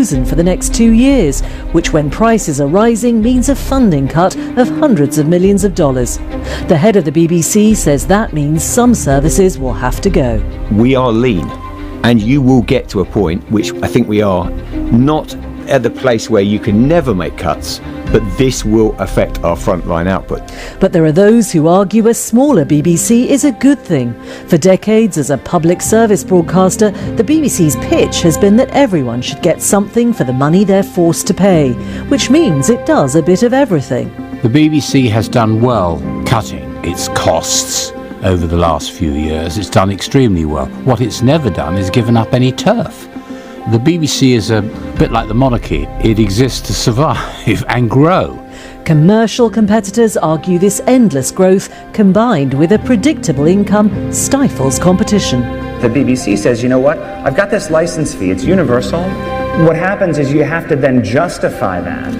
frozen for the next 2 years, which when prices are rising means a funding cut of hundreds of millions of dollars. The head of the BBC says that means some services will have to go. We are lean, and you will get to a point, which I think we are, not at the place where you can never make cuts, but this will affect our frontline output. But there are those who argue a smaller BBC is a good thing. For decades as a public service broadcaster, the BBC's pitch has been that everyone should get something for the money they're forced to pay, which means it does a bit of everything. The BBC has done well cutting its costs over the last few years. It's done extremely well. What it's never done is given up any turf. The BBC is a bit like the monarchy. It exists to survive and grow. Commercial competitors argue this endless growth, combined with a predictable income, stifles competition. The BBC says, you know what, I've got this license fee, it's universal. What happens is you have to then justify that.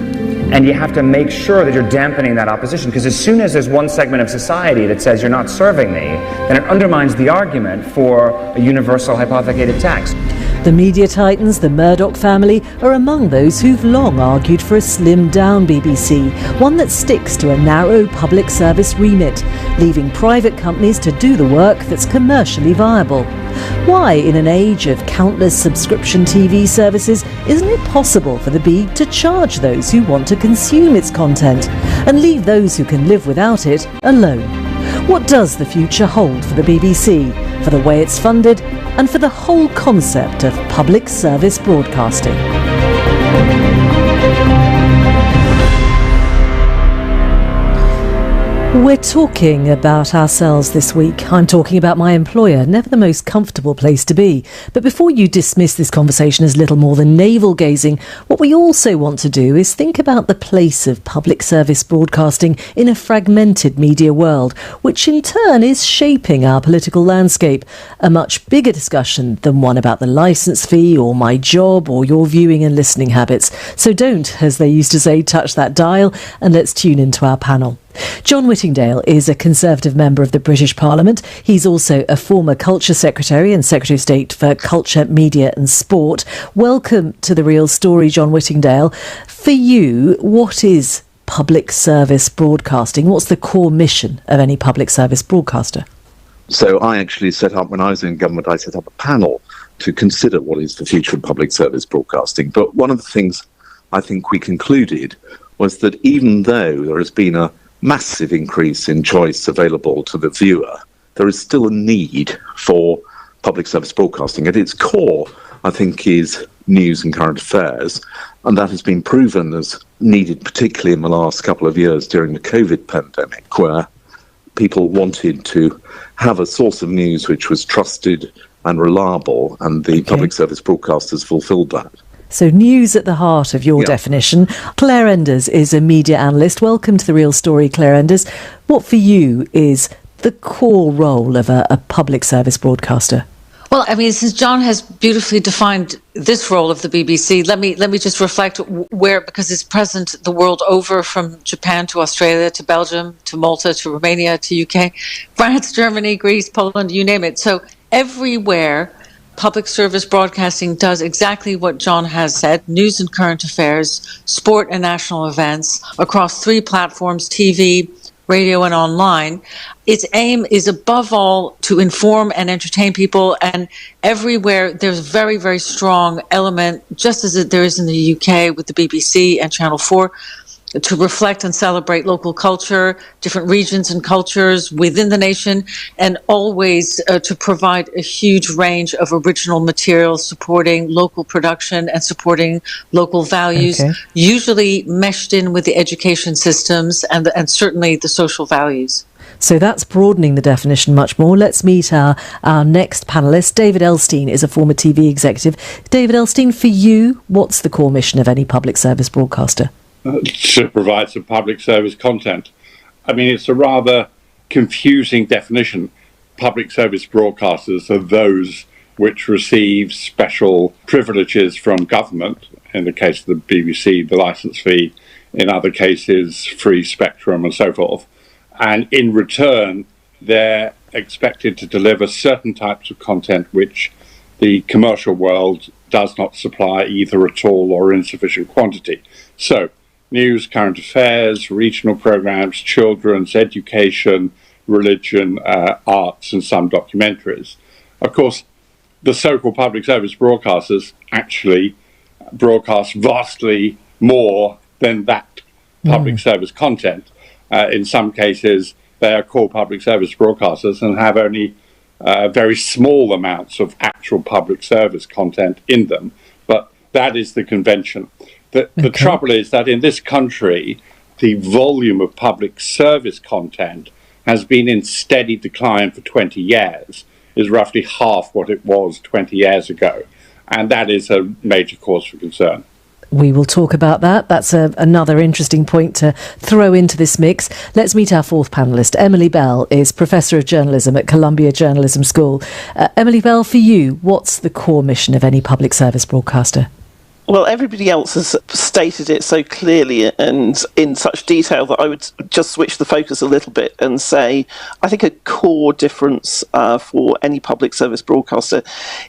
And you have to make sure that you're dampening that opposition, because as soon as there's one segment of society that says you're not serving me, then it undermines the argument for a universal hypothecated tax. The media titans, the Murdoch family, are among those who've long argued for a slimmed-down BBC, one that sticks to a narrow public service remit, leaving private companies to do the work that's commercially viable. Why, in an age of countless subscription TV services, isn't it possible for the B to charge those who want to consume its content and leave those who can live without it alone? What does the future hold for the BBC, for the way it's funded, and for the whole concept of public service broadcasting? We're talking about ourselves this week. I'm talking about my employer, never the most comfortable place to be. But before you dismiss this conversation as little more than navel-gazing, what we also want to do is think about the place of public service broadcasting in a fragmented media world, which in turn is shaping our political landscape. A much bigger discussion than one about the licence fee or my job or your viewing and listening habits. So don't, as they used to say, touch that dial, and let's tune into our panel. John Whittingdale is a Conservative member of the British Parliament. He's also a former Culture Secretary and Secretary of State for Culture, Media and Sport. Welcome to The Real Story, John Whittingdale. For you, what is public service broadcasting? What's the core mission of any public service broadcaster? So I actually set up, when I was in government, I set up a panel to consider what is the future of public service broadcasting. But one of the things I think we concluded was that even though there has been a massive increase in choice available to the viewer, there is still a need for public service broadcasting. At its core, I think, is news and current affairs, and that has been proven as needed, particularly in the last couple of years during the COVID pandemic, where people wanted to have a source of news which was trusted and reliable, and the public service broadcasters fulfilled that. So news at the heart of your definition. Claire Enders is a media analyst. Welcome to The Real Story, Claire Enders. What for you is the core role of a public service broadcaster? Well, I mean, since John has beautifully defined this role of the BBC, let me just reflect where, because it's present the world over, from Japan to Australia to Belgium to Malta to Romania to UK, France, Germany, Greece, Poland, you name it. So everywhere public service broadcasting does exactly what John has said: news and current affairs, sport and national events across 3 platforms: TV, radio and online. Its aim is above all to inform and entertain people, and everywhere there's a very, very strong element, just as there is in the UK with the BBC and Channel 4, to reflect and celebrate local culture, different regions and cultures within the nation, and always to provide a huge range of original materials supporting local production and supporting local values, usually meshed in with the education systems and certainly the social values. So that's broadening the definition much more. Let's meet our next panellist. David Elstein is a former TV executive. David Elstein, for you, what's the core mission of any public service broadcaster? To provide some public service content. I mean, it's a rather confusing definition. Public service broadcasters are those which receive special privileges from government, in the case of the BBC, the licence fee, in other cases, free spectrum and so forth. And in return, they're expected to deliver certain types of content which the commercial world does not supply either at all or in sufficient quantity. So, news, current affairs, regional programs, children's education, religion, arts, and some documentaries. Of course, the so-called public service broadcasters actually broadcast vastly more than that public service content. In some cases, they are called public service broadcasters and have only very small amounts of actual public service content in them. But that is the convention. The trouble is that in this country, the volume of public service content has been in steady decline for 20 years, is roughly half what it was 20 years ago. And that is a major cause for concern. We will talk about that. That's another interesting point to throw into this mix. Let's meet our fourth panellist. Emily Bell is Professor of Journalism at Columbia Journalism School. Emily Bell, for you, what's the core mission of any public service broadcaster? Well, everybody else has stated it so clearly and in such detail that I would just switch the focus a little bit and say I think a core difference for any public service broadcaster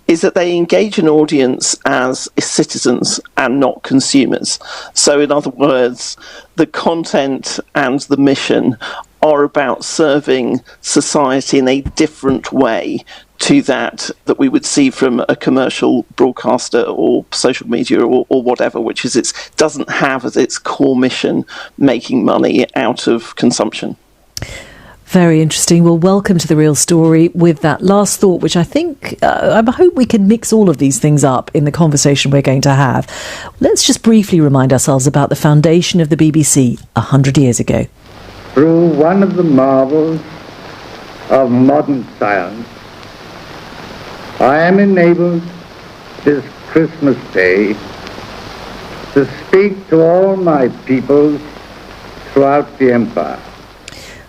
is that they engage an audience as citizens and not consumers. So in other words, the content and the mission are about serving society in a different way to that we would see from a commercial broadcaster or social media or whatever, which is it doesn't have as its core mission making money out of consumption. Very interesting. Well, welcome to The Real Story with that last thought, which I think, I hope we can mix all of these things up in the conversation we're going to have. Let's just briefly remind ourselves about the foundation of the BBC 100 years ago. Through one of the marvels of modern science, I am enabled this Christmas Day to speak to all my peoples throughout the empire.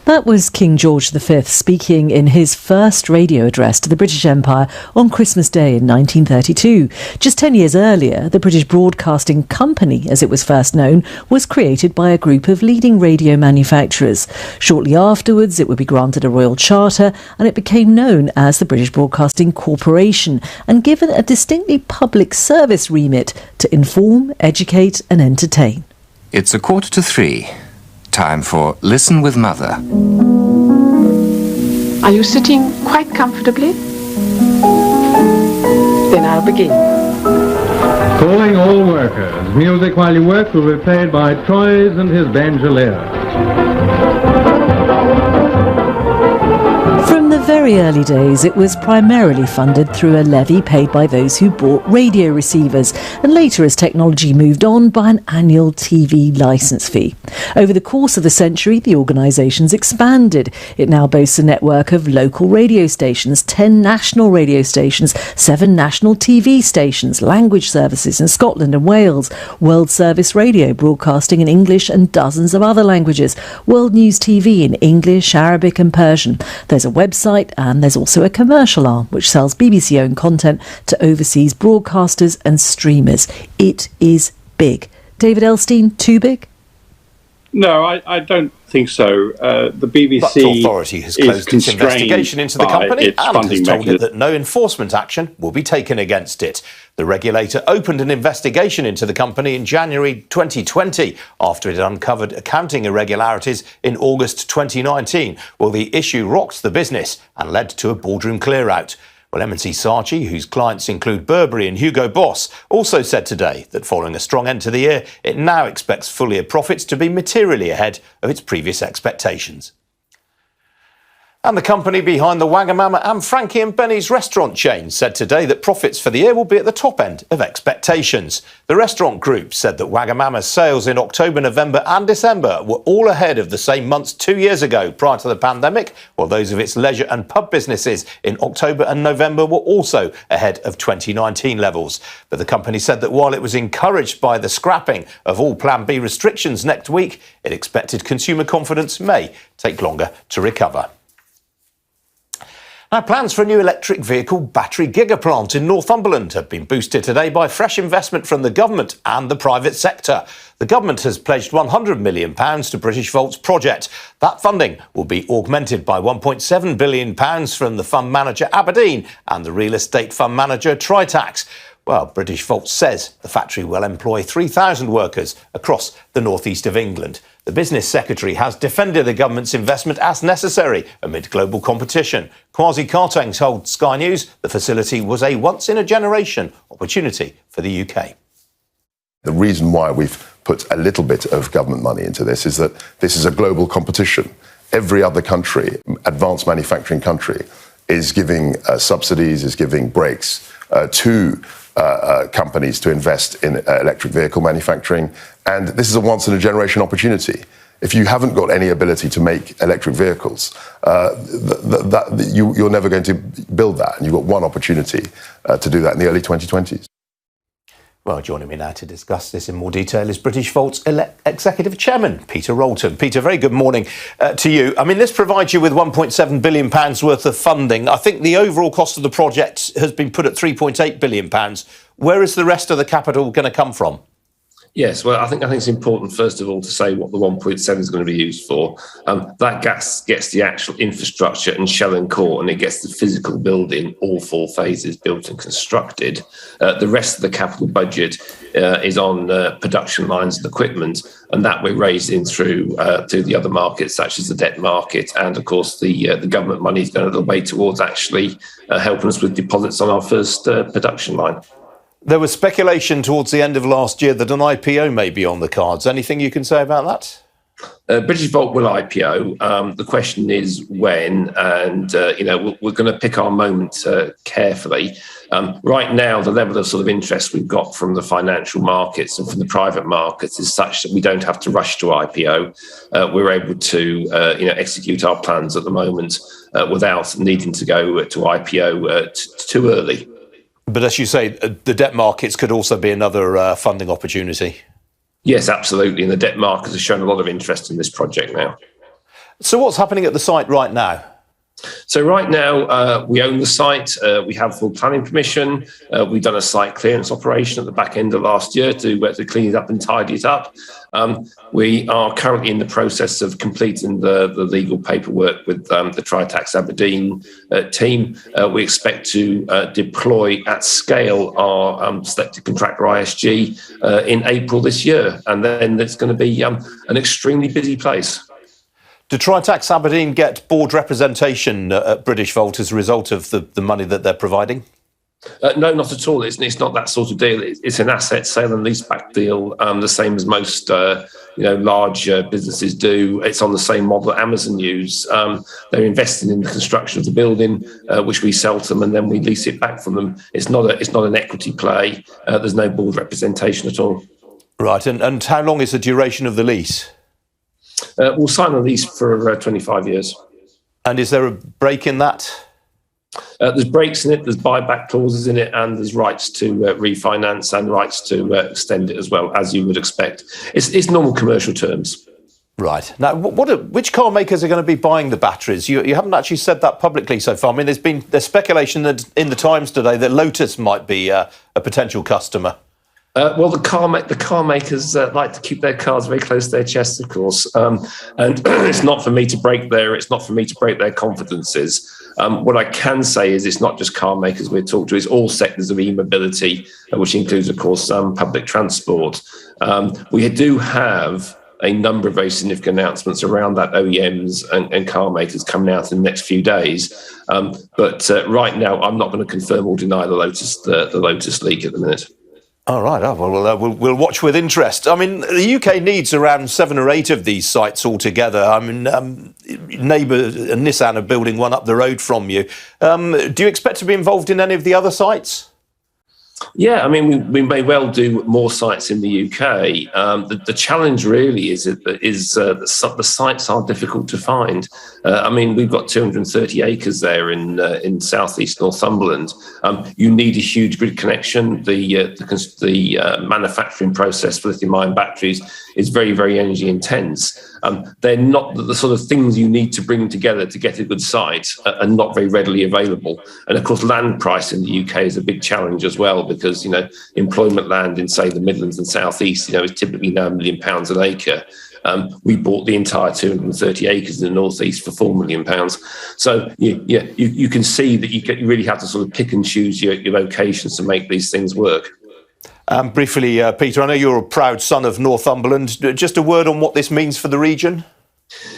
That was King George V speaking in his first radio address to the British Empire on Christmas Day in 1932. Just 10 years earlier, the British Broadcasting Company, as it was first known, was created by a group of leading radio manufacturers. Shortly afterwards, it would be granted a royal charter and it became known as the British Broadcasting Corporation and given a distinctly public service remit to inform, educate and entertain. It's 3:15. Time for Listen with Mother. Are you sitting quite comfortably? Then I'll begin. Calling all workers. Music while you work will be played by Troyes and his banjolier. From the very early days, it was primarily funded through a levy paid by those who bought radio receivers, and later, as technology moved on, by an annual TV licence fee. Over the course of the century, the organisation's expanded. It now boasts a network of local radio stations, 10 national radio stations, 7 national TV stations, language services in Scotland and Wales, World Service Radio broadcasting in English and dozens of other languages, World News TV in English, Arabic and Persian. There's a website and there's also a commercial arm which sells BBC-owned content to overseas broadcasters and streamers. It is big. David Elstein, too big? No, I don't think so. The BBC but the authority has closed its investigation into the company and has told it that no enforcement action will be taken against it. The regulator opened an investigation into the company in January 2020 after it uncovered accounting irregularities in August 2019. Well, the issue rocked the business and led to a boardroom clear-out. Well, M&C Archie, whose clients include Burberry and Hugo Boss, also said today that following a strong end to the year, it now expects full-year profits to be materially ahead of its previous expectations. And the company behind the Wagamama and Frankie and Benny's restaurant chain said today that profits for the year will be at the top end of expectations. The restaurant group said that Wagamama's sales in October, November and December were all ahead of the same months 2 years ago prior to the pandemic, while those of its leisure and pub businesses in October and November were also ahead of 2019 levels. But the company said that while it was encouraged by the scrapping of all Plan B restrictions next week, it expected consumer confidence may take longer to recover. Now, plans for a new electric vehicle battery gigaplant in Northumberland have been boosted today by fresh investment from the government and the private sector. The government has pledged £100 million to British Volt's project. That funding will be augmented by £1.7 billion from the fund manager Aberdeen and the real estate fund manager Tritax. Well, British Volt says the factory will employ 3,000 workers across the northeast of England. The business secretary has defended the government's investment as necessary amid global competition. Kwasi Kwarteng told Sky News the facility was a once-in-a-generation opportunity for the UK. The reason why we've put a little bit of government money into this is that this is a global competition. Every other country, advanced manufacturing country, is giving subsidies, is giving breaks to companies to invest in electric vehicle manufacturing. And this is a once-in-a-generation opportunity. If you haven't got any ability to make electric vehicles, you're never going to build that. And you've got one opportunity to do that in the early 2020s. Well, joining me now to discuss this in more detail is British Volt's Executive Chairman, Peter Rolton. Peter, very good morning to you. I mean, this provides you with £1.7 billion worth of funding. I think the overall cost of the project has been put at £3.8 billion. Where is the rest of the capital going to come from? Yes, well, I think it's important, first of all, to say what the 1.7 is going to be used for. That gets the actual infrastructure and shell and core, and it gets the physical building, all 4 phases built and constructed. The rest of the capital budget is on production lines and equipment, and that we're raising through the other markets, such as the debt market, and of course the government money is going a little way towards actually helping us with deposits on our first production line. There was speculation towards the end of last year that an IPO may be on the cards. Anything you can say about that? British Volt will IPO. The question is when, and we're going to pick our moment carefully. Right now, the level of sort of interest we've got from the financial markets and from the private markets is such that we don't have to rush to IPO. We're able to execute our plans at the moment without needing to go to IPO too early. But as you say, the debt markets could also be another funding opportunity. Yes, absolutely. And the debt markets have shown a lot of interest in this project now. So what's happening at the site right now? So right now, we own the site. We have full planning permission. We've done a site clearance operation at the back end of last year to clean it up and tidy it up. We are currently in the process of completing the legal paperwork with the Tritax Aberdeen team. We expect to deploy at scale our selected contractor ISG in April this year. And then it's going to be an extremely busy place. Do Tritax Aberdeen get board representation at British Volt as a result of the money that they're providing? No, not at all. It's not that sort of deal. It's an asset sale and leaseback deal, the same as most large businesses do. It's on the same model that Amazon use. They're investing in the construction of the building, which we sell to them, and then we lease it back from them. It's not an equity play. There's no board representation at all. Right, and how long is the duration of the lease? We'll sign a lease for 25 years. And is there a break in that? There's breaks in it, there's buyback clauses in it, and there's rights to refinance and rights to extend it as well, as you would expect. It's normal commercial terms. Right. Now, which car makers are going to be buying the batteries? You haven't actually said that publicly so far. I mean, there's speculation that in the Times today that Lotus might be a potential customer. Well, the car makers like to keep their cars very close to their chests, of course, and it's not for me to break their confidences. What I can say is it's not just car makers we're talking to; it's all sectors of e-mobility, which includes, of course, public transport. We do have a number of very significant announcements around that, OEMs and car makers coming out in the next few days. But right now, I'm not going to confirm or deny the Lotus leak at the minute. All right. We'll watch with interest. I mean, the UK needs around 7 or 8 of these sites altogether. I mean, neighbour Nissan are building one up the road from you. Do you expect to be involved in any of the other sites? Yeah, I mean, we may well do more sites in the UK. The challenge really is that the sites are difficult to find. I mean, we've got 230 acres there in southeast Northumberland. You need a huge grid connection. The manufacturing process for lithium-ion batteries is very, very energy intense. They're not the sort of things you need to bring together to get a good site, and not very readily available. And of course, land price in the UK is a big challenge as well, because employment land in, say, the Midlands and South East, is typically now £1 million an acre. We bought the entire 230 acres in the North East for £4 million. So you can see that you really have to sort of pick and choose your locations to make these things work. Briefly, Peter, I know you're a proud son of Northumberland. Just a word on what this means for the region?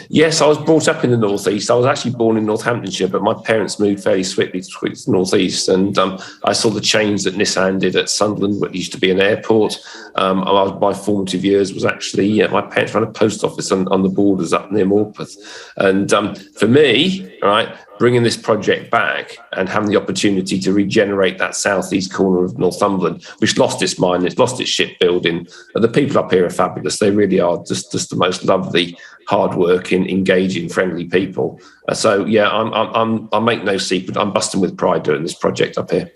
Yes, I was brought up in the North East. I was actually born in Northamptonshire, but my parents moved fairly swiftly to the North East, and I saw the change that Nissan did at Sunderland, where it used to be an airport. My formative years was actually, my parents ran a post office on the borders up near Morpeth. And for me, right, bringing this project back and having the opportunity to regenerate that southeast corner of Northumberland, which lost its mine, it's lost its shipbuilding. The people up here are fabulous. They really are just the most lovely, hard-working, engaging, friendly people. So yeah, I make no secret, I'm busting with pride doing this project up here.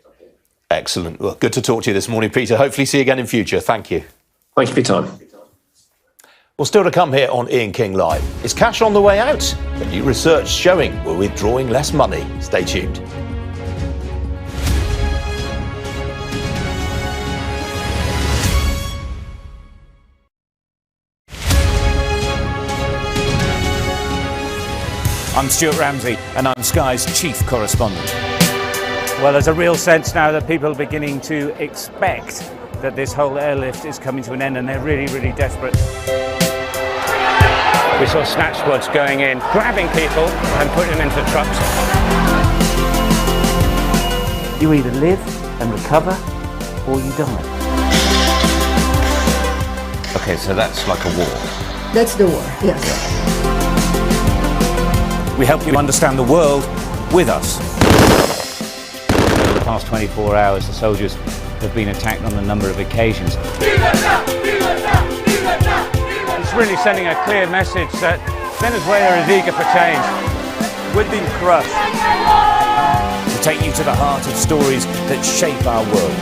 Excellent. Well, good to talk to you this morning, Peter. Hopefully see you again in future. Thank you. Thank you for your time. Well, still to come here on Ian King Live. Is cash on the way out? The new research showing we're withdrawing less money. Stay tuned. I'm Stuart Ramsey and I'm Sky's chief correspondent. Well, there's a real sense now that people are beginning to expect that this whole airlift is coming to an end, and they're really, really desperate. We saw snatch squads going in, grabbing people and putting them into trucks. You either live and recover, or you die. Okay, so that's like a war. That's the war, yes. We help you understand the world with us. Over the past 24 hours, the soldiers have been attacked on a number of occasions. It's really sending a clear message that Venezuela is eager for change. We've been crushed. To take you to the heart of stories that shape our world.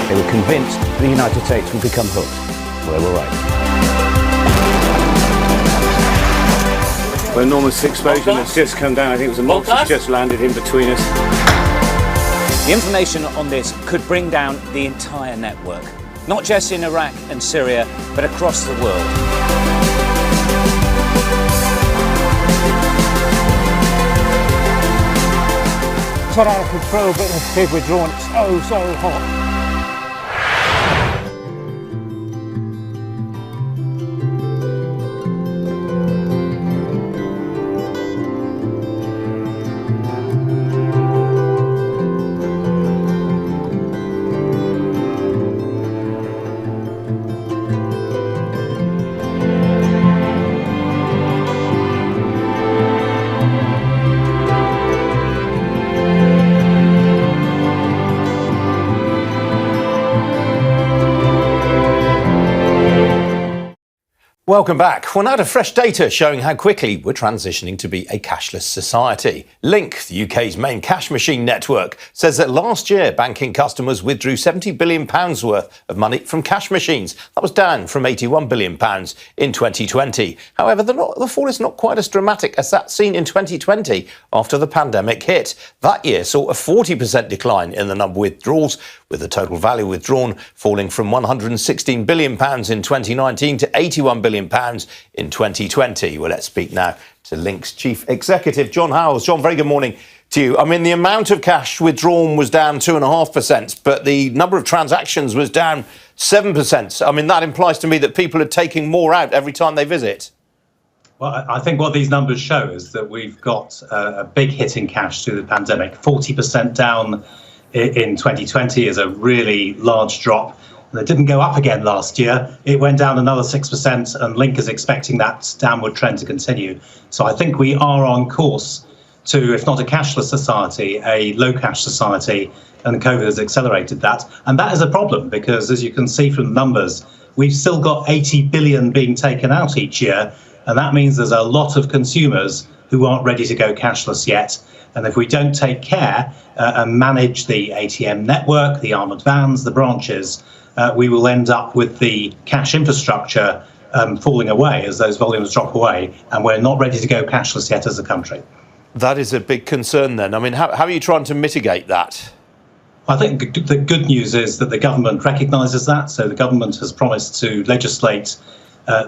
They were convinced the United States would become hooked. Well, they were right. An enormous explosion that's just come down. I think it was a monster that's just landed in between us. The information on this could bring down the entire network, not just in Iraq and Syria, but across the world. It's out of control, but if we're drawn, it's so hot. Welcome back. Well, now to fresh data showing how quickly we're transitioning to be a cashless society. Link, the UK's main cash machine network, says that last year banking customers withdrew £70 billion worth of money from cash machines. That was down from £81 billion in 2020. However, the fall is not quite as dramatic as that seen in 2020 after the pandemic hit. That year saw a 40% decline in the number of withdrawals, with the total value withdrawn falling from £116 billion in 2019 to £81 billion in 2020. Well, let's speak now to Link's chief executive, John Howells. John, very good morning to you. I mean, the amount of cash withdrawn was down 2.5%, but the number of transactions was down 7%. I mean, that implies to me that people are taking more out every time they visit. Well, I think what these numbers show is that we've got a big hit in cash through the pandemic. 40% down in 2020 is a really large drop. It didn't go up again last year. It went down another 6%, and Link is expecting that downward trend to continue. So I think we are on course to, if not a cashless society, a low cash society, and COVID has accelerated that. And that is a problem because, as you can see from the numbers, we've still got 80 billion being taken out each year, and that means there's a lot of consumers who aren't ready to go cashless yet. And if we don't take care and manage the ATM network, the armoured vans, the branches, we will end up with the cash infrastructure falling away as those volumes drop away, and we're not ready to go cashless yet as a country. That is a big concern then. I mean, how are you trying to mitigate that? I think the good news is that the government recognises that. So the government has promised to legislate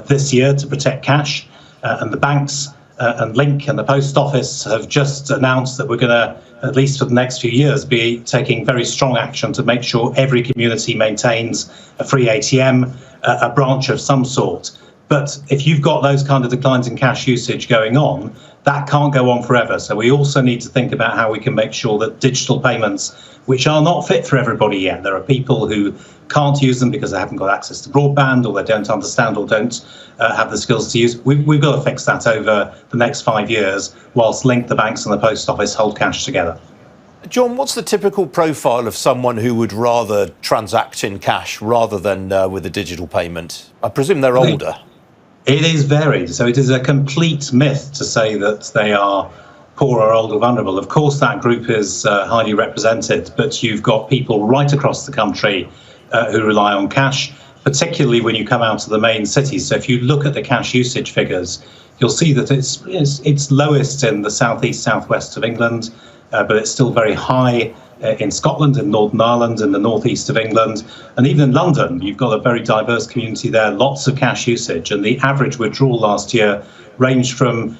this year to protect cash, and the banks and Link and the Post Office have just announced that we're going to, at least for the next few years, be taking very strong action to make sure every community maintains a free ATM, a branch of some sort. But if you've got those kind of declines in cash usage going on, that can't go on forever. So we also need to think about how we can make sure that digital payments, which are not fit for everybody yet, there are people who can't use them because they haven't got access to broadband, or they don't understand, or don't have the skills to use. We've got to fix that over the next 5 years, whilst Link, the banks and the Post Office hold cash together. John, what's the typical profile of someone who would rather transact in cash rather than with a digital payment? I presume they're older. It is varied. So it is a complete myth to say that they are poor or old or vulnerable. Of course, that group is highly represented, but you've got people right across the country who rely on cash, particularly when you come out to the main cities. So if you look at the cash usage figures, you'll see that it's lowest in the southeast, southwest of England, but it's still very high in Scotland, in Northern Ireland, in the northeast of England, and even in London. You've got a very diverse community there, lots of cash usage, and the average withdrawal last year ranged from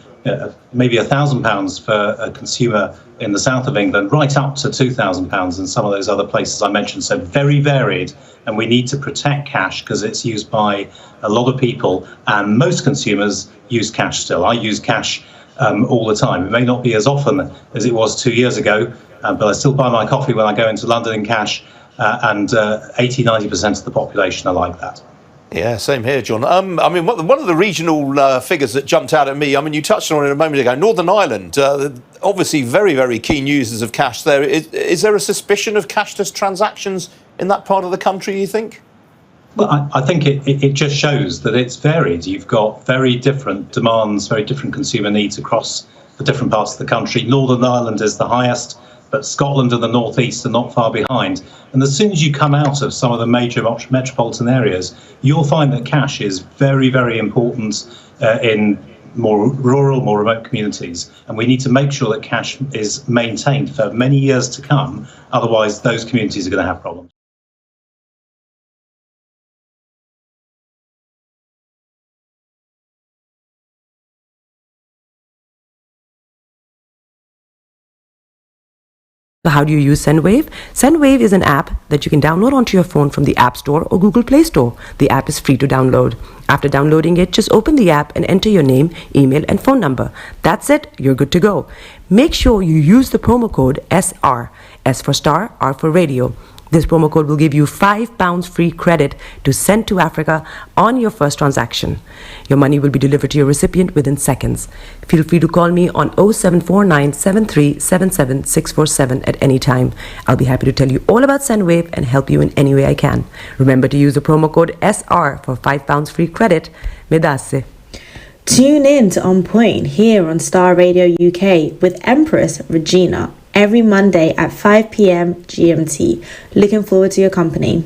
maybe £1,000 for a consumer in the south of England, right up to £2,000 in some of those other places I mentioned. So very varied, and we need to protect cash because it's used by a lot of people, and most consumers use cash still. I use cash all the time. It may not be as often as it was 2 years ago, but I still buy my coffee when I go into London in cash, and 80-90% of the population are like that. Yeah, same here, John. I mean, one of the regional figures that jumped out at me, I mean, you touched on it a moment ago, Northern Ireland, obviously very, very keen users of cash there. Is there a suspicion of cashless transactions in that part of the country, you think? Well, I think it just shows that it's varied. You've got very different demands, very different consumer needs across the different parts of the country. Northern Ireland is the highest, but Scotland and the northeast are not far behind. And as soon as you come out of some of the major metropolitan areas, you'll find that cash is very, very important in more rural, more remote communities. And we need to make sure that cash is maintained for many years to come. Otherwise, those communities are going to have problems. So how do you use SendWave? SendWave is an app that you can download onto your phone from the App Store or Google Play Store. The app is free to download. After downloading it, just open the app and enter your name, email, and phone number. That's it, you're good to go. Make sure you use the promo code SR, S for Starr, R for Radio. This promo code will give you £5 free credit to send to Africa on your first transaction. Your money will be delivered to your recipient within seconds. Feel free to call me on 0749 7377 647 at any time. I'll be happy to tell you all about SendWave and help you in any way I can. Remember to use the promo code SR for £5 free credit. Medasse. Tune in to On Point here on Star Radio UK with Empress Regina every Monday at 5 p.m. GMT. Looking forward to your company.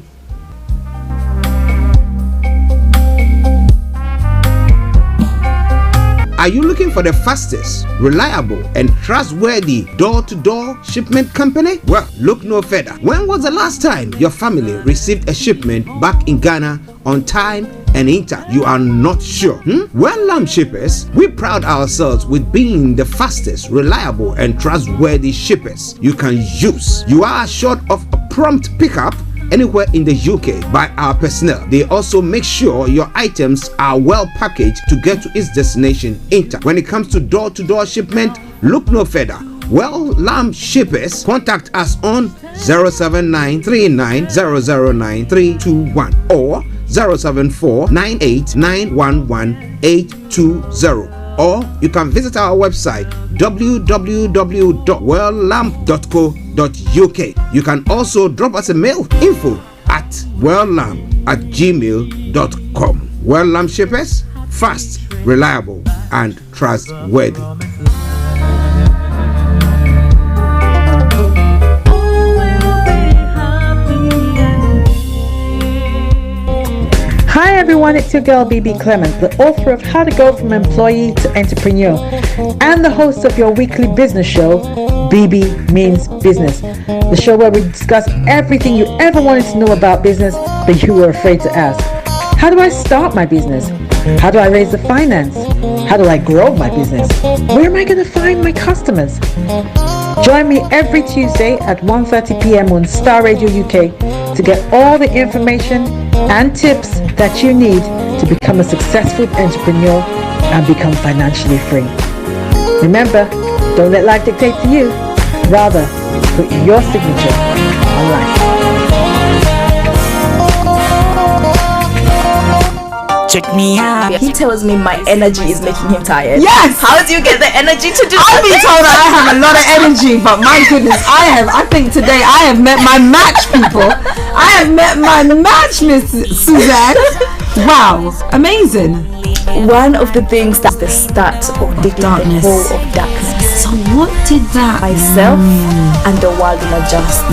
Are you looking for the fastest, reliable, and trustworthy door-to-door shipment company? Well, look no further. When was the last time your family received a shipment back in Ghana on time and in time? You are not sure? Well, Lamb Shippers, we pride ourselves with being the fastest, reliable, and trustworthy shippers you can use. You are assured of a prompt pickup anywhere in the UK by our personnel. They also make sure your items are well packaged to get to its destination in time. When it comes to door-to-door shipment, look no further. Well, Lamb Shippers, contact us on 07939009321 or 07498911820. or you can visit our website www.worldlamp.co.uk. You can also drop us a mail, info@worldlamp@gmail.com. World Lamp Shippers, fast, reliable, and trustworthy. Hi everyone, it's your girl BB Clement, the author of How to Go From Employee to Entrepreneur and the host of your weekly business show, BB Means Business, the show where we discuss everything you ever wanted to know about business but you were afraid to ask. How do I start my business? How do I raise the finance? How do I grow my business? Where am I going to find my customers? Join me every Tuesday at 1:30 p.m. on Starr Radio UK to get all the information and tips that you need to become a successful entrepreneur and become financially free. Remember, don't let life dictate to you. Rather, put your signature on life. Check me out. He tells me my energy is making him tired. Yes! How do you get the energy to do I've been told that I have a lot of energy, but my goodness, I think today I have met my match, people. I have met my match, Miss Suzanne. Wow, amazing. One of the things that's the start of the darkness. Of darkness. So what did that? Myself and the world will adjust.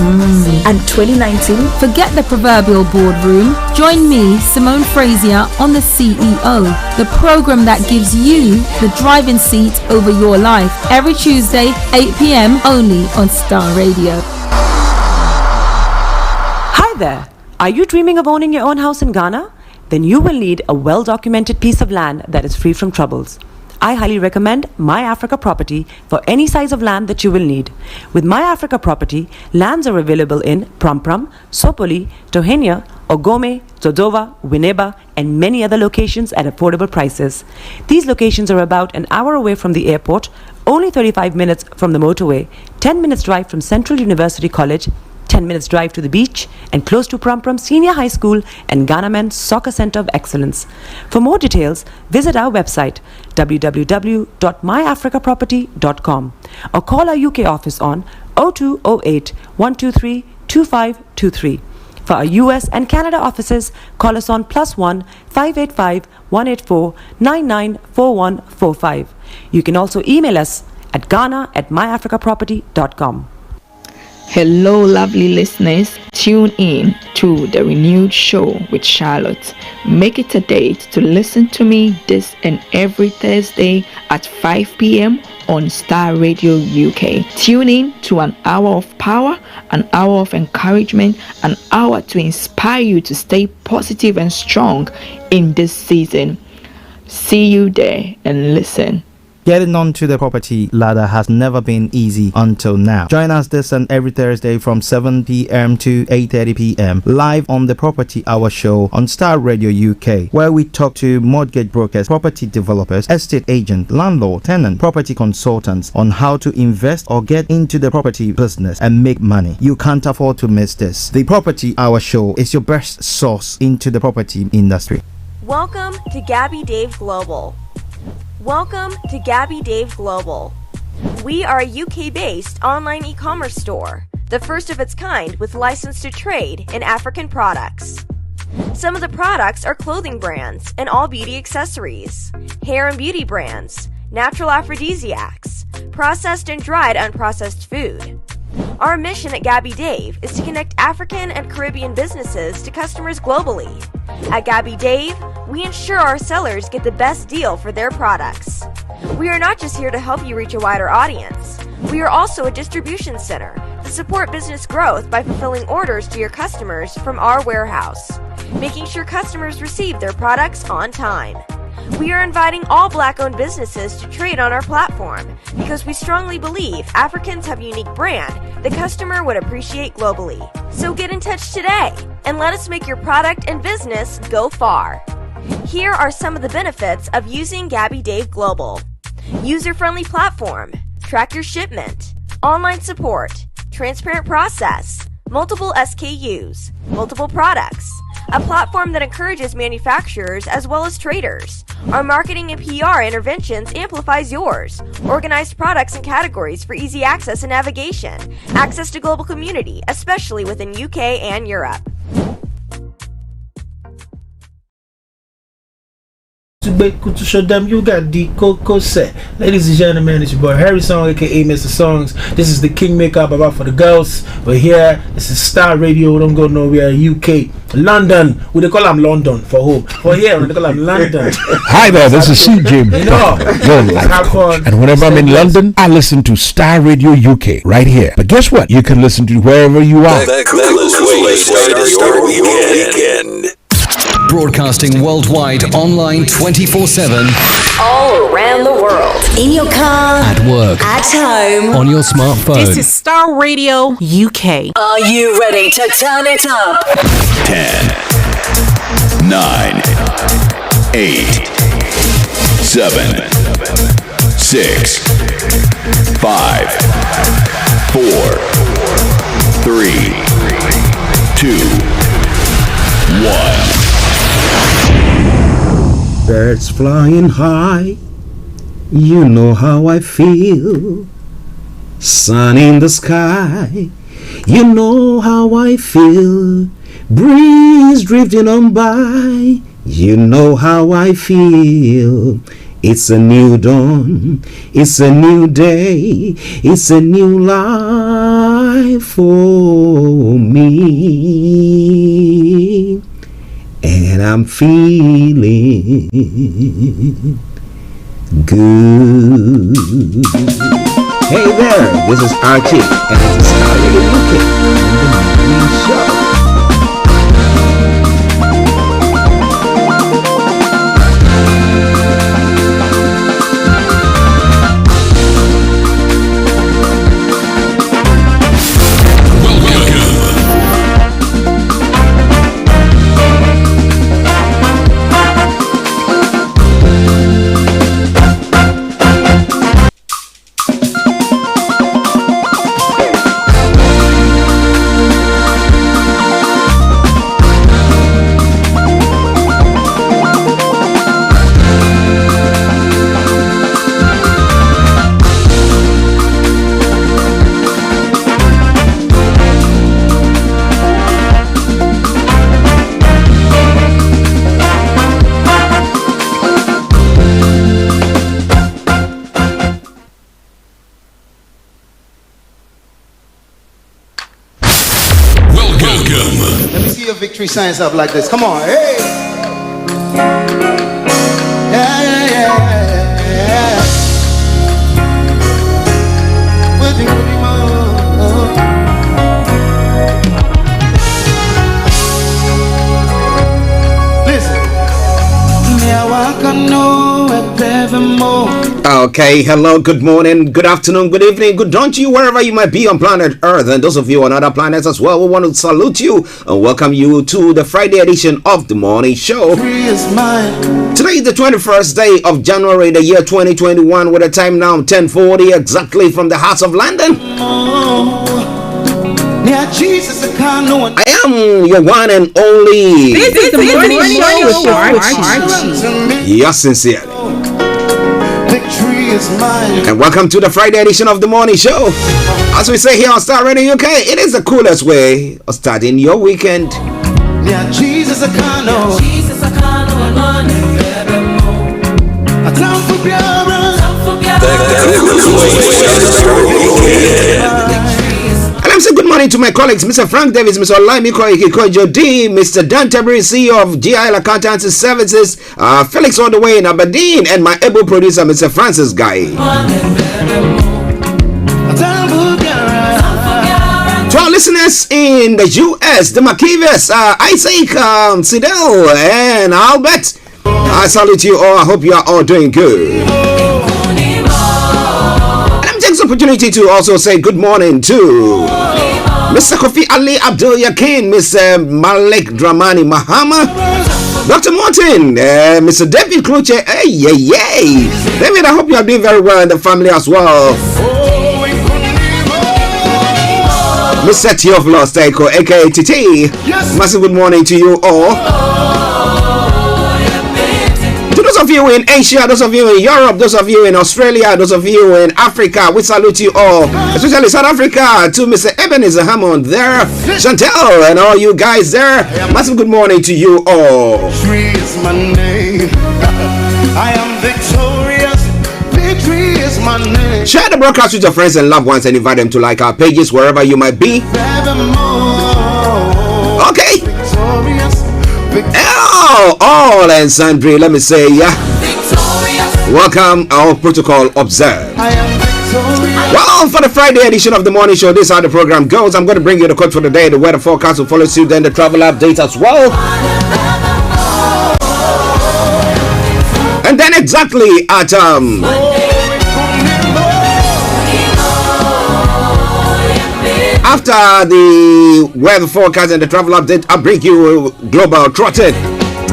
And 2019. Forget the proverbial boardroom. Join me, Simone Frazier, on the CEO, the program that gives you the driving seat over your life. Every Tuesday, 8 p.m. only on Starr Radio. Hi there. Are you dreaming of owning your own house in Ghana? Then you will need a well-documented piece of land that is free from troubles. I highly recommend My Africa Property for any size of land that you will need. With My Africa Property, lands are available in Pram, Sopoli, Tohenia, Ogome, Dodova, Winneba, and many other locations at affordable prices. These locations are about an hour away from the airport, only 35 minutes from the motorway, 10 minutes drive from Central University College, 10 minutes drive to the beach, and close to Pram Senior High School and Ghana Men's Soccer Center of Excellence. For more details, visit our website www.myafricaproperty.com or call our UK office on 0208 123 2523. For our US and Canada offices, call us on +1 585 184 994145. You can also email us at ghana@myafricaproperty.com. Hello, lovely listeners. Tune in to the renewed show with Charlotte. Make it a date to listen to me this and every Thursday at 5 p.m. on Starr Radio UK. Tune in to an hour of power, an hour of encouragement, an hour to inspire you to stay positive and strong in this season. See you there and listen. Getting onto the property ladder has never been easy until now. Join us this and every Thursday from 7 p.m. to 8:30 p.m. live on the Property Hour Show on Starr Radio UK, where we talk to mortgage brokers, property developers, estate agents, landlord, tenant, property consultants on how to invest or get into the property business and make money. You can't afford to miss this. The Property Hour Show is your best source into the property industry. Welcome to Gabby Dave Global. Welcome to Gabby Dave Global. We are a UK-based online e-commerce store, the first of its kind with license to trade in African products. Some of the products are clothing brands and all beauty accessories, hair and beauty brands, natural aphrodisiacs, processed and dried unprocessed food. Our mission at Gabby Dave is to connect African and Caribbean businesses to customers globally. At Gabby Dave, we ensure our sellers get the best deal for their products. We are not just here to help you reach a wider audience. We are also a distribution center to support business growth by fulfilling orders to your customers from our warehouse, making sure customers receive their products on time. We are inviting all Black-owned businesses to trade on our platform because we strongly believe Africans have a unique brand the customer would appreciate globally. So get in touch today and let us make your product and business go far. Here are some of the benefits of using Gabby Dave Global. User-friendly platform, track your shipment, online support, transparent process, multiple SKUs, multiple products, a platform that encourages manufacturers as well as traders. Our marketing and PR interventions amplifies yours. Organized products and categories for easy access and navigation. Access to global community, especially within UK and Europe. To show them you got the Coco set. Ladies and gentlemen, it's your boy Harry Song, aka Mr. Songs. This is the Kingmaker Baba for the girls. But here, this is Star Radio. Don't go nowhere. UK, London. We call them London for home. For here, we call them London. Hi there, this is CJ, your life coach. And whenever I'm in London, I listen to Star Radio UK right here. But guess what? You can listen to wherever you are. The coolest way to start your weekend. Broadcasting worldwide, online 24/7. All around the world. In your car. At work. At home. On your smartphone. This is Star Radio UK. Are you ready to turn it up? 10, 9, 8, 7, 6, 5, 4, 3, 2, 1. Birds flying high, you know how I feel. Sun in the sky, you know how I feel. Breeze drifting on by, you know how I feel. It's a new dawn, it's a new day, it's a new life for me. And I'm feeling good. Hey there, this is Archie, and it's a Star Radio UK on the morning show. Victory signs up like this. Come on, hey! Yeah, yeah, yeah, listen. Me, I walk on nowhere, evermore. Okay, hello, good morning, good afternoon, good evening, good dawn to you wherever you might be on planet Earth, and those of you on other planets as well. We want to salute you and welcome you to the Friday edition of the morning show. Today is the 21st day of January, the year 2021, with a time now 10:40 exactly from the heart of London. I am your one and only. This is the morning show with Archie. Yours sincerely. And welcome to the Friday edition of the morning show. As we say here on Star Radio UK, it is the coolest way of starting your weekend. Yeah, Jesus, I can't know. And I'm saying good morning to my colleagues, Mr. Frank Davis, Mr. Olaimi Kojo D, Mr. Dan Tabiri, CEO of GIL Accountancy Services, Felix all the way in Aberdeen, and my able producer, Mr. Francis Guy. To our listeners in the US, the Makivas, Isaac, Sidel, and Albert, I salute you all. I hope you are all doing good. This opportunity to also say good morning to Mr. Kofi Ali Abdul Yakin, Mr. Malik Dramani Mahama, Dr. Martin, Mr. David Kluche. Hey. David, I hope you are doing very well in the family as well. Mr. Theophilus Taiko, aka TT. Massive good morning to you all. To those of you in Asia, those of you in Europe, those of you in Australia, those of you in Africa, we salute you all, especially South Africa. To Mr. Ebenezer Hammond there, Chantel, and all you guys there. Massive good morning to you all. Victory is my name. I am victorious. Victory is my name. Share the broadcast with your friends and loved ones and invite them to like our pages wherever you might be. Okay. All and sundry, let me say, welcome, our protocol observed. Well, for the Friday edition of the morning show, this is how the program goes. I'm going to bring you the quote for the day, the weather forecast will follow suit, then the travel update as well. And then exactly at after the weather forecast and the travel update, I'll bring you Global Trotted,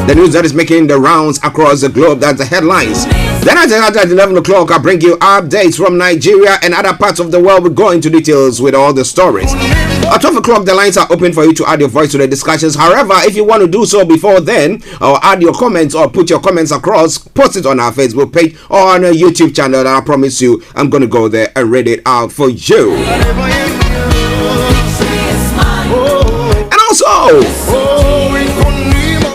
the news that is making the rounds across the globe. That's the headlines. Then at 11 o'clock, I'll bring you updates from Nigeria and other parts of the world. We'll go into details with all the stories. At 12 o'clock, the lines are open for you to add your voice to the discussions. However, if you want to do so before then, or add your comments or put your comments across, post it on our Facebook page or on our YouTube channel, and I promise you, I'm going to go there and read it out for you. And also,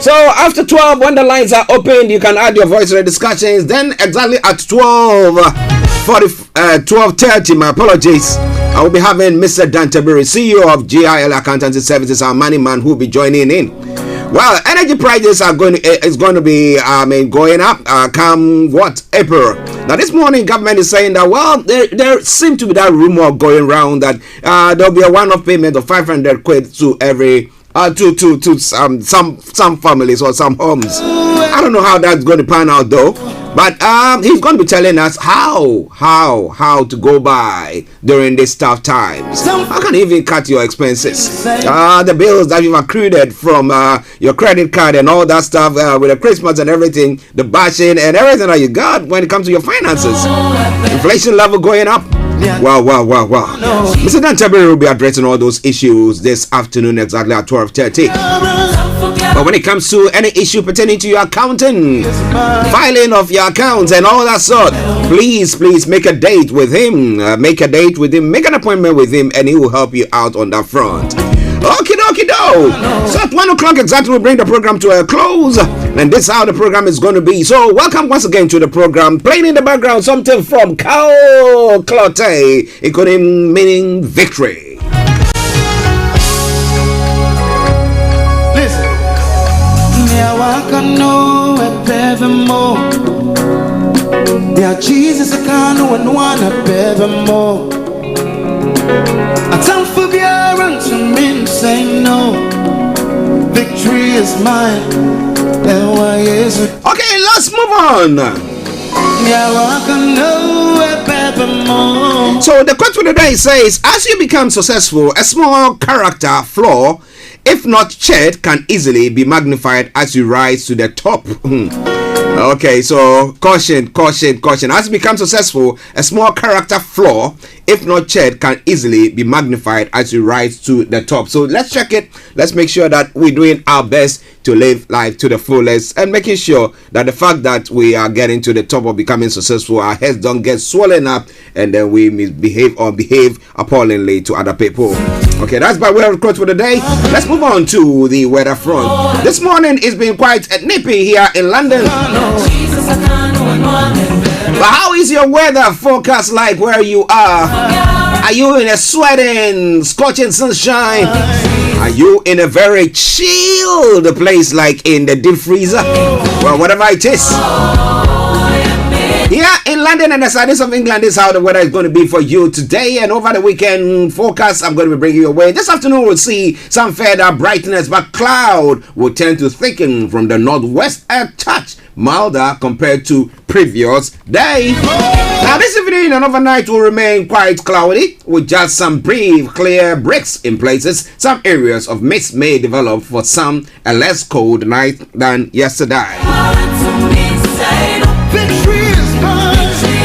so after 12, when the lines are open, you can add your voice to the discussions. Then exactly at 12:30, my apologies, I will be having Mr. Tabiri, CEO of GIL Accountancy Services, our money man, who will be joining in. Well, energy prices are going to be going up come April. Now this morning, government is saying that there seems to be that rumor going around that there'll be a one-off payment of 500 quid to every to some families or some homes. I don't know how that's going to pan out though, but he's going to be telling us how to go by during these tough times. How can you even cut your expenses? The bills that you've accrued from your credit card and all that stuff with the Christmas and everything, the bashing and everything that you got when it comes to your finances. Inflation level going up. Wow. Mr. Tabiri will be addressing all those issues this afternoon exactly at 12:30. But when it comes to any issue pertaining to your accounting, filing of your accounts and all that sort, please make a date with him. Make an appointment with him, and he will help you out on that front. Okie dokie do. So at 1 o'clock exactly, we'll bring the program to a close, and this is how the program is going to be. So welcome once again to the program. Playing in the background something from Kao Clote, it could meaning victory. Listen, I walk on nowhere evermore. Yeah, Jesus, I can't know and one up evermore. I tell for to me say no. Victory is mine. Okay, let's move on. So the quote for the day says, as you become successful, a small character flaw, if not checked, can easily be magnified as you rise to the top. Okay, so caution. As you become successful, a small character flaw, if not checked, can easily be magnified as you rise to the top. So let's check it. Let's make sure that we're doing our best to live life to the fullest and making sure that the fact that we are getting to the top of becoming successful, our heads don't get swollen up and then we misbehave or behave appallingly to other people. Okay, that's my word of quote for the day. Let's move on to the weather front. This morning it's been quite nippy here in London. But how is your weather forecast like where you are? Are you in a sweating, scorching sunshine? Are you in a very chilled place like in the deep freezer? Well, whatever it is. Here in London and the southeast of England, this is how the weather is going to be for you today. And over the weekend forecast, I'm going to be bringing you away. This afternoon, we'll see some further brightness, but cloud will tend to thicken from the northwest a touch milder compared to previous day. Now this evening and overnight will remain quite cloudy with just some brief clear breaks in places. Some areas of mist may develop for some a less cold night than yesterday.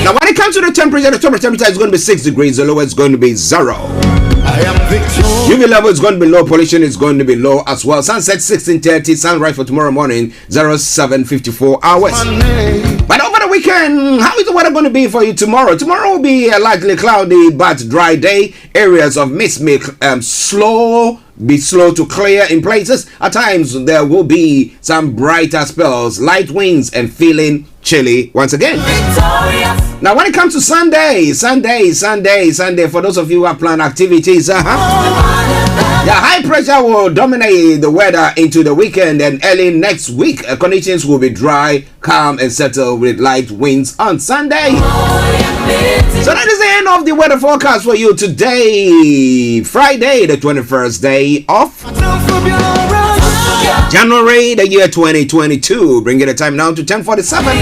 Now, when it comes to the temperature is going to be 6 degrees. The lowest is going to be 0. UV level is going to be low. Pollution is going to be low as well. Sunset 16:30. Sunrise for tomorrow morning 07:54 hours. But over the weekend, how is the weather going to be for you tomorrow? Tomorrow will be a lightly cloudy but dry day. Areas of mist may slow to clear in places. At times there will be some brighter spells, light winds, and feeling chilly once again. Now when it comes to Sunday, for those of you who have planned activities, the high pressure will dominate the weather into the weekend, and early next week conditions will be dry, calm, and settled with light winds on Sunday. So that is the end of the weather forecast for you today, Friday, the 21st day of January, the year 2022. Bringing the time down to 10:47.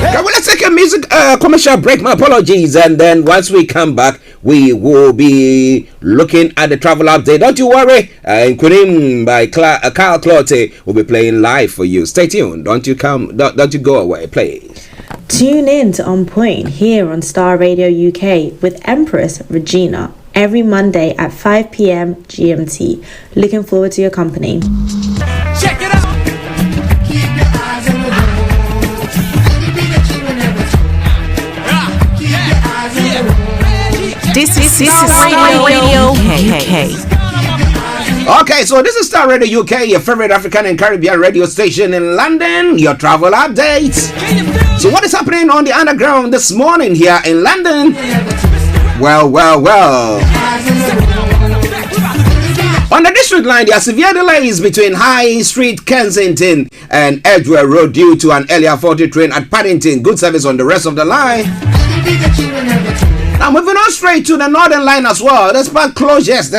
Okay, well, let's take a music commercial break. My apologies. And then once we come back, we will be looking at the travel update. Don't you worry. Kunim by Carl Clotte will be playing live for you. Stay tuned. Don't you go away, please. Tune in to On Point here on Starr Radio UK with Empress Regina every Monday at 5 p.m. GMT. Looking forward to your company. Check it out. Keep your eyes on the road. This is Starr Radio UK. Okay, so this is Starr Radio UK, your favorite African and Caribbean radio station in London. Your travel updates. So what is happening on the underground this morning here in London? Well. On the district line, there are severe delays between High Street, Kensington and Edgware Road due to an earlier 40 train at Paddington. Good service on the rest of the line. Now moving on straight to the northern line as well. There's part closures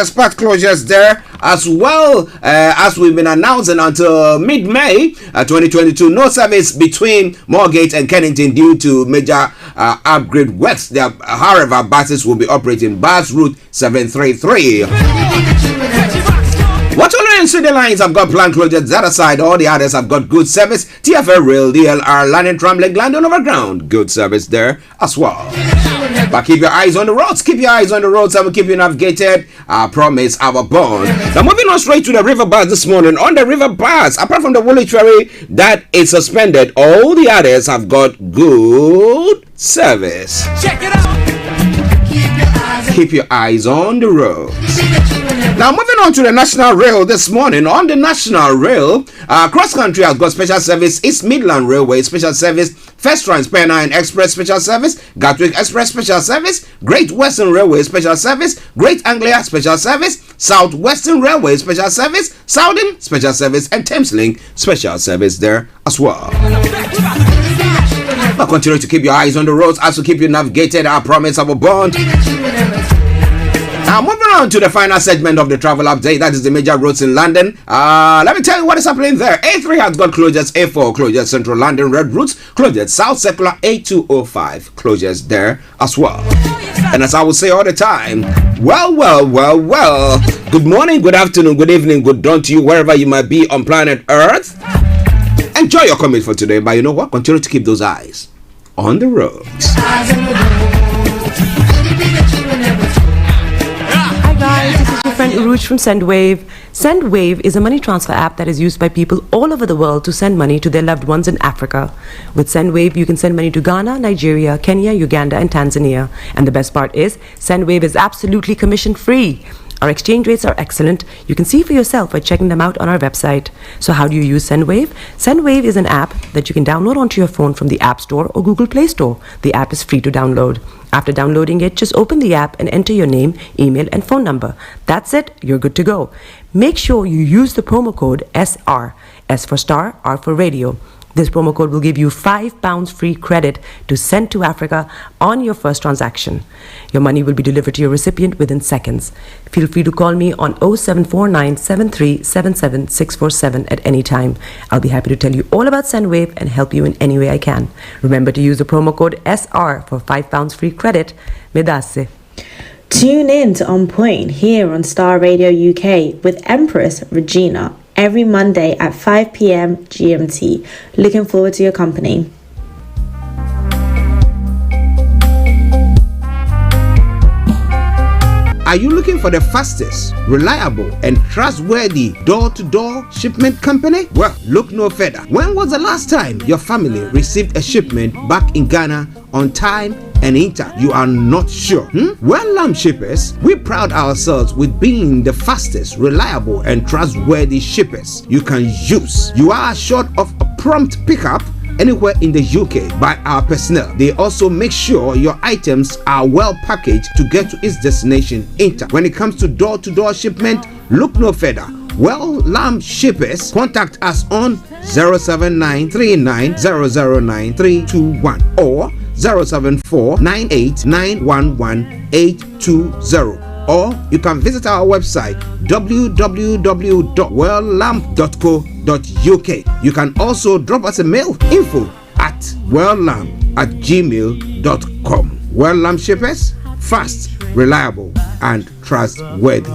there as well, as we've been announcing until mid-May 2022. No service between Moorgate and Kennington due to major upgrade works. However, buses will be operating bus route 733. Waterloo and City lines have got planned closures. The other side, all the others have got good service. TFL Rail, DLR, London Tramlink, London Overground, good service there as well. But keep your eyes on the roads. Keep your eyes on the roads and we'll keep you navigated. I promise, our bond. Now moving on straight to the river bus this morning. On the river bus, apart from the Woolwich ferry that is suspended, all the others have got good service. Check it out. Keep your eyes on the roads. Now moving on to the National Rail this morning. On the National Rail, Cross Country has got special service. East Midland Railway special service. First Transpennine Express special service. Gatwick Express special service. Great Western Railway special service. Great Anglia special service. South Western Railway special service. Southern special service. And Thameslink special service there as well. But continue to keep your eyes on the roads as we keep you navigated. I promise, our bond. Now moving on to the final segment of the travel update, that is the major roads in London. Let me tell you what is happening there. A3 has got closures, A4 closures, Central London Red Routes closures, South Circular A205 closures there as well. And as I will say all the time, well. Good morning, good afternoon, good evening, good dawn to you wherever you might be on planet Earth. Enjoy your comment for today, but you know what? Continue to keep those eyes on the roads. Guys, this is your friend Uruj from SendWave. SendWave is a money transfer app that is used by people all over the world to send money to their loved ones in Africa. With SendWave, you can send money to Ghana, Nigeria, Kenya, Uganda, and Tanzania. And the best part is, SendWave is absolutely commission-free. Our exchange rates are excellent. You can see for yourself by checking them out on our website. So how do you use SendWave? SendWave is an app that you can download onto your phone from the App Store or Google Play Store. The app is free to download. After downloading it, just open the app and enter your name, email, and phone number. That's it. You're good to go. Make sure you use the promo code SR. S for Starr, R for Radio. This promo code will give you £5 free credit to send to Africa on your first transaction. Your money will be delivered to your recipient within seconds. Feel free to call me on 0749 7377 647 at any time. I'll be happy to tell you all about SendWave and help you in any way I can. Remember to use the promo code SR for £5 free credit. Medasse. Tune in to On Point here on Starr Radio UK with Empress Regina every Monday at 5 p.m. GMT. Looking forward to your company. Are you looking for the fastest, reliable, and trustworthy door-to-door shipment company? Well, look no further. When was the last time your family received a shipment back in Ghana on time and in time? You are not sure? Well, Lamb Shippers, we pride ourselves with being the fastest, reliable, and trustworthy shippers you can use. You are assured of a prompt pickup anywhere in the UK by our personnel. They also make sure your items are well packaged to get to its destination in time. When it comes to door-to-door shipment, look no further. Well, Lamb Shippers, contact us on 07939009321 or 07498911820, or you can visit our website www.welllamp.co.uk. You can also drop us a mail, info@welllamp@gmail.com. Well Lamb Shippers, fast, reliable, and trustworthy.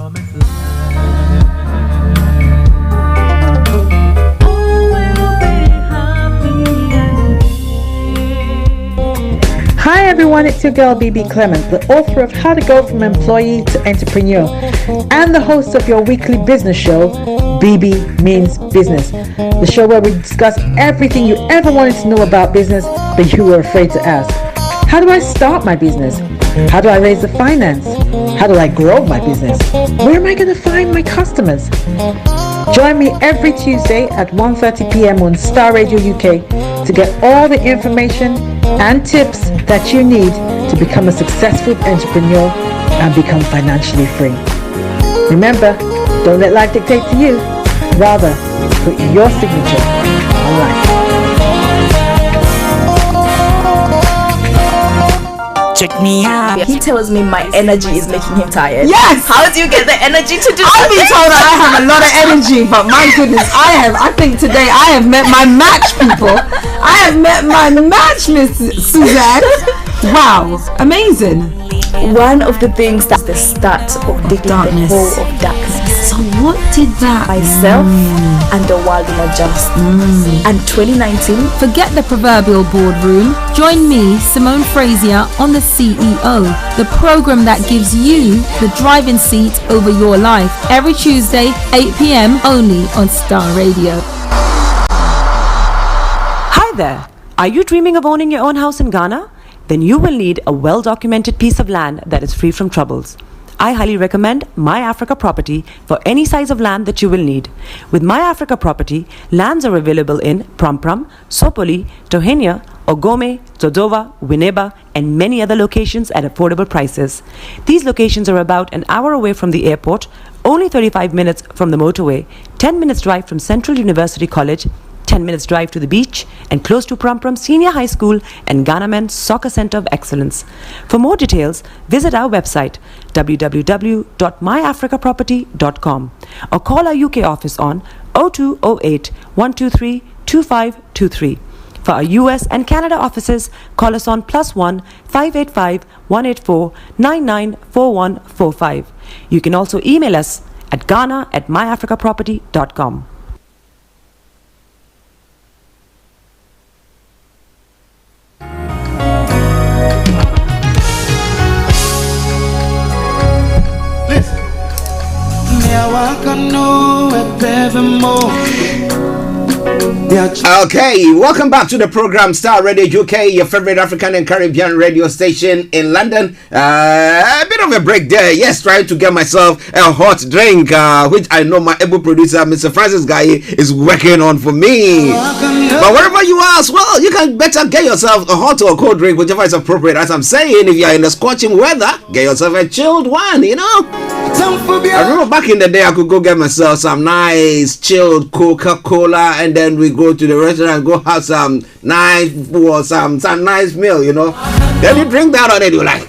Hi everyone, it's your girl BB Clement, the author of How to Go From Employee to Entrepreneur and the host of your weekly business show, BB Means Business, the show where we discuss everything you ever wanted to know about business but you were afraid to ask. How do I start my business? How do I raise the finance? How do I grow my business? Where am I going to find my customers? Join me every Tuesday at 1:30 p.m. on Starr Radio UK to get all the information and tips that you need to become a successful entrepreneur and become financially free. Remember, don't let life dictate to you. Rather, put your signature on life. Check me out. He tells me my energy is making him tired. Yes. How do you get the energy to do I've been told that I have a lot of energy, but my goodness, I think today I have met my match, people. I have met my match, Miss Suzanne. Wow, amazing. One of the things that's the start of digging the hole of darkness. So what did that? Myself and the world will adjust. And 2019. Forget the proverbial boardroom. Join me, Simone Frazier, on the CEO, the program that gives you the driving seat over your life. Every Tuesday, 8 p.m. only on Starr Radio. Hi there. Are you dreaming of owning your own house in Ghana? Then you will need a well-documented piece of land that is free from troubles. I highly recommend My Africa Property for any size of land that you will need. With My Africa Property, lands are available in Pram, Sopoli, Tohenia, Ogome, Dodova, Winneba, and many other locations at affordable prices. These locations are about an hour away from the airport, only 35 minutes from the motorway, 10 minutes drive from Central University College, 10 minutes drive to the beach, and close to Pram Senior High School and Ghana Men's Soccer Center of Excellence. For more details, visit our website www.myafricaproperty.com or call our UK office on 0208 123 2523. For our US and Canada offices, call us on +1 585 184 994145. You can also email us at ghana@myafricaproperty.com. Okay, welcome back to the program Starr Radio UK, your favorite African and Caribbean radio station in London. A bit of a break there. Yes, trying to get myself a hot drink, which I know my able producer, Mr. Francis Guy, is working on for me. But wherever you are as well, you can better get yourself a hot or cold drink, whichever is appropriate. As I'm saying, if you're in the scorching weather, get yourself a chilled one, you know. I remember back in the day, I could go get myself some nice chilled Coca-Cola, and then we go to the restaurant and go have some nice or some nice meal, you know. Then you drink that on it, you're like,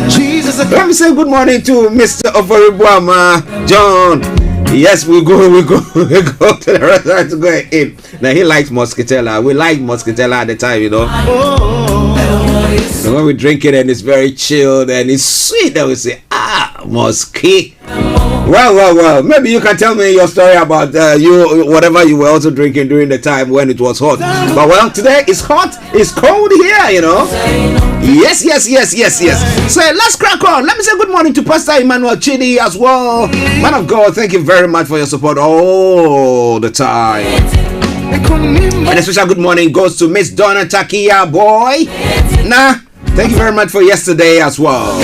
Jesus. Let me say good morning to Mr. Oforibuama John. Yes, we go to the restaurant to go and eat. Now he likes Muscatella. We like Muscatella at the time, you know. So when we drink it and it's very chilled and it's sweet, then we say, Musky. Well. Maybe you can tell me your story about whatever you were also drinking during the time when it was hot. But well, today it's hot, it's cold here, you know. Yes. So let's crack on. Let me say good morning to Pastor Emmanuel Chidi as well. Man of God, thank you very much for your support all the time. And a special good morning goes to Miss Donna Takia, boy. Thank you very much for yesterday as well.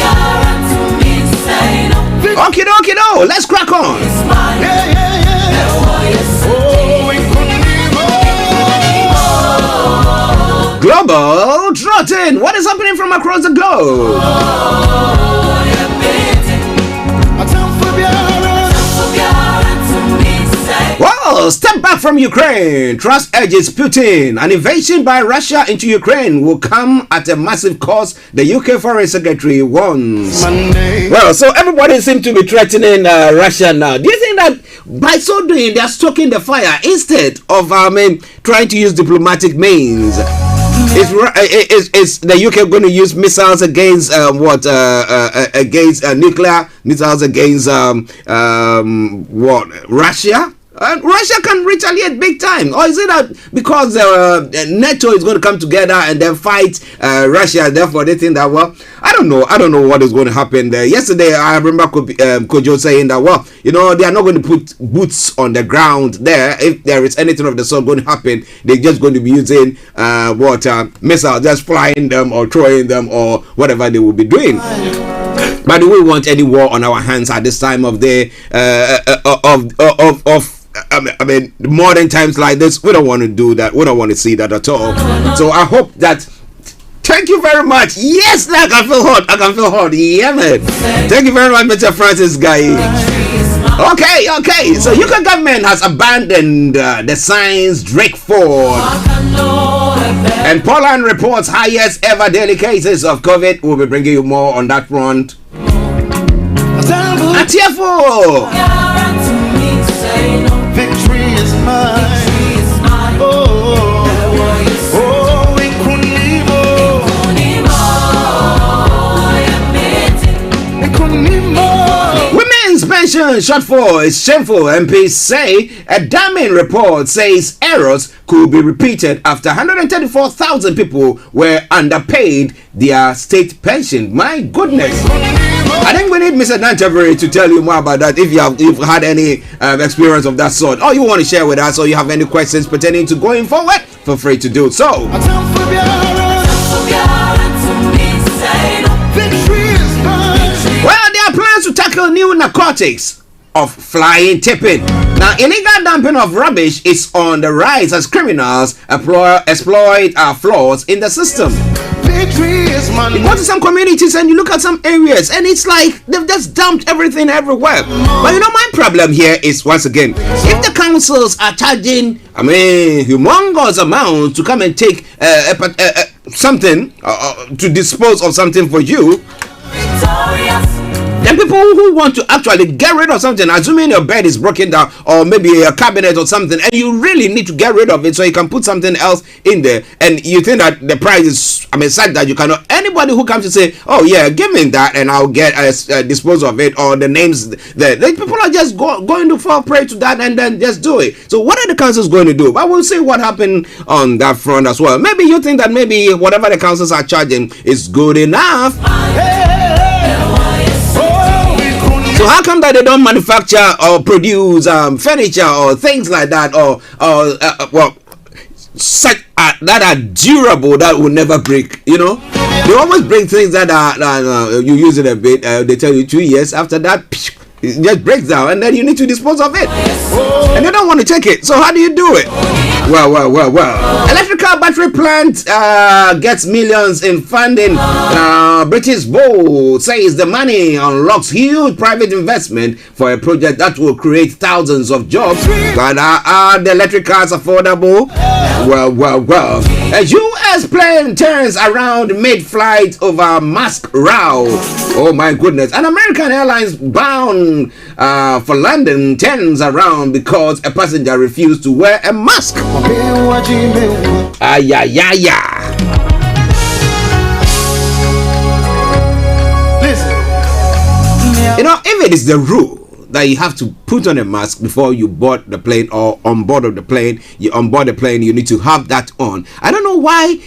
Okay, no, let's crack on. Global Trotting. What is happening from across the globe? Well, step back from Ukraine. Trust urges Putin. An invasion by Russia into Ukraine will come at a massive cost, the UK Foreign Secretary warns. Well, so everybody seems to be threatening Russia now. Do you think that by so doing, they are stoking the fire instead of trying to use diplomatic means? Is the UK going to use missiles against against nuclear missiles against Russia? Russia can retaliate big time, or is it that because NATO is going to come together and then fight Russia? Therefore, they think that I don't know what is going to happen there. Yesterday, I remember Kojo saying that they are not going to put boots on the ground there. If there is anything of the sort going to happen, they're just going to be using missiles, just flying them or throwing them or whatever they will be doing. But do we want any war on our hands at this time of the modern times like this? We don't want to do that. We don't want to see that at all. So I hope that. Thank you very much. Yes, I can feel hot. Yeah, man. Thank you very much, Mr. Francis Guy. Okay. So UK government has abandoned the science Drake Ford. And Poland reports highest ever daily cases of COVID. We'll be bringing you more on that front. Atiafo. Victory is mine. Women's pension shortfall is shameful. MPs say a damning report says errors could be repeated after 134,000 people were underpaid their state pension. My goodness. I think we need Mr. Tabiri to tell you more about that if you've had any experience of that sort, or you want to share with us, or you have any questions pertaining to going forward, feel free to do so. Well, there are plans to tackle new narcotics of flying tipping. Now, illegal dumping of rubbish is on the rise as criminals exploit flaws in the system. You go to some communities and you look at some areas and it's like they've just dumped everything everywhere. But my problem here is, once again, if the councils are charging humongous amounts to come and take something to dispose of something for you, then people who want to actually get rid of something, assuming your bed is broken down or maybe a cabinet or something, and you really need to get rid of it so you can put something else in there, and you think that the price is such that you cannot, anybody who comes to say, oh yeah, give me that and I'll get dispose of it, or the names there, people are just going to fall prey to that and then just do it. So what are the councils going to do? But we'll see what happened on that front as well. Maybe you think that maybe whatever the councils are charging is good enough. So how come that they don't manufacture or produce furniture or things like that, or such that are durable, that will never break? They always bring things that are you use it a bit, they tell you 2 years after that it just breaks down and then you need to dispose of it, and they don't want to take it. So how do you do it? Well. Electrical battery plant gets millions in funding. British Bold says the money unlocks huge private investment for a project that will create thousands of jobs. But are the electric cars affordable? Well. A U.S. plane turns around mid-flight over mask row. Oh my goodness. An American Airlines bound for London turns around because a passenger refused to wear a mask. If it is the rule that you have to put on a mask before you board the plane or on board of the plane. You on board the plane, you need to have that on. I don't know why.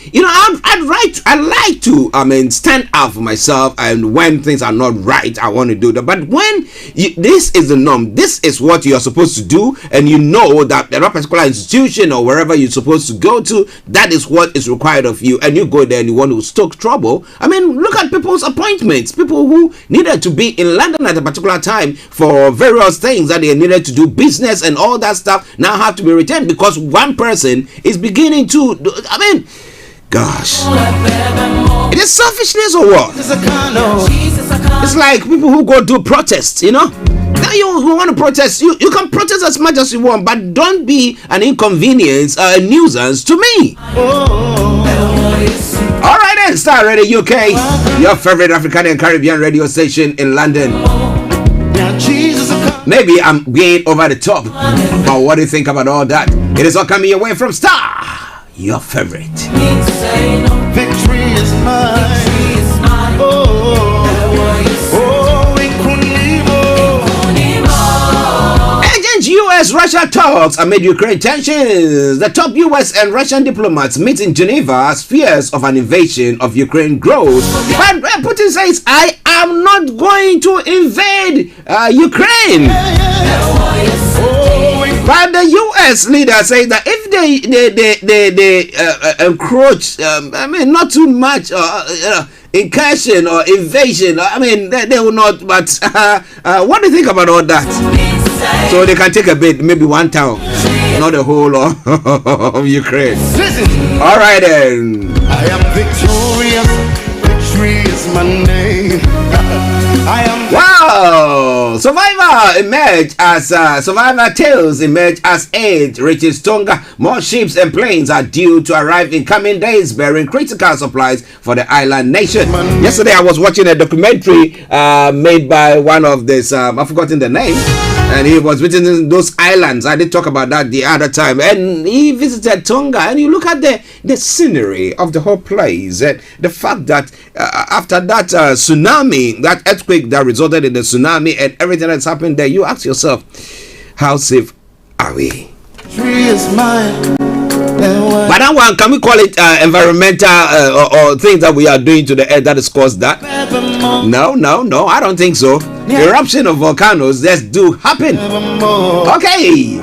I like to stand up for myself, and when things are not right, I want to do that. But when this is the norm, this is what you are supposed to do, and you know that at a particular institution or wherever you're supposed to go to, that is what is required of you, and you go there and you want to stoke trouble. Look at people's appointments. People who needed to be in London at a particular time for various things that they needed to do business and all that stuff now have to be returned because one person is beginning to gosh, it is selfishness or what? It's like people who go do protests, Now you want to protest, you can protest as much as you want, but don't be an inconvenience, a nuisance to me. All right then, Starr Radio UK, your favorite African and Caribbean radio station in London. Maybe I'm being over the top, but what do you think about all that? It is all coming your way from Starr, your favorite. Victory is mine. US-Russia talks amid Ukraine tensions. The top US and Russian diplomats meet in Geneva as fears of an invasion of Ukraine grows. But Putin says, I am not going to invade Ukraine. But the US leader says that if they encroach, not too much, incursion or invasion, they will not. But what do you think about all that? So they can take a bit, maybe one town, not the whole of Ukraine. All right then. I am victorious. Victory is my name. Wow! Survivor tales emerge as aid reaches Tonga. More ships and planes are due to arrive in coming days, bearing critical supplies for the island nation. Yesterday, I was watching a documentary made by one of this. I've forgotten the name. And he was visiting those islands. I did talk about that the other time. And he visited Tonga. And you look at the scenery of the whole place. And the fact that after that tsunami, that earthquake that resulted in the tsunami and everything that's happened there, you ask yourself, how safe are we? Victory is mine. But that one, can we call it environmental or things that we are doing to the earth that has caused that? No, I don't think so. Eruption of volcanoes just do happen. Okay.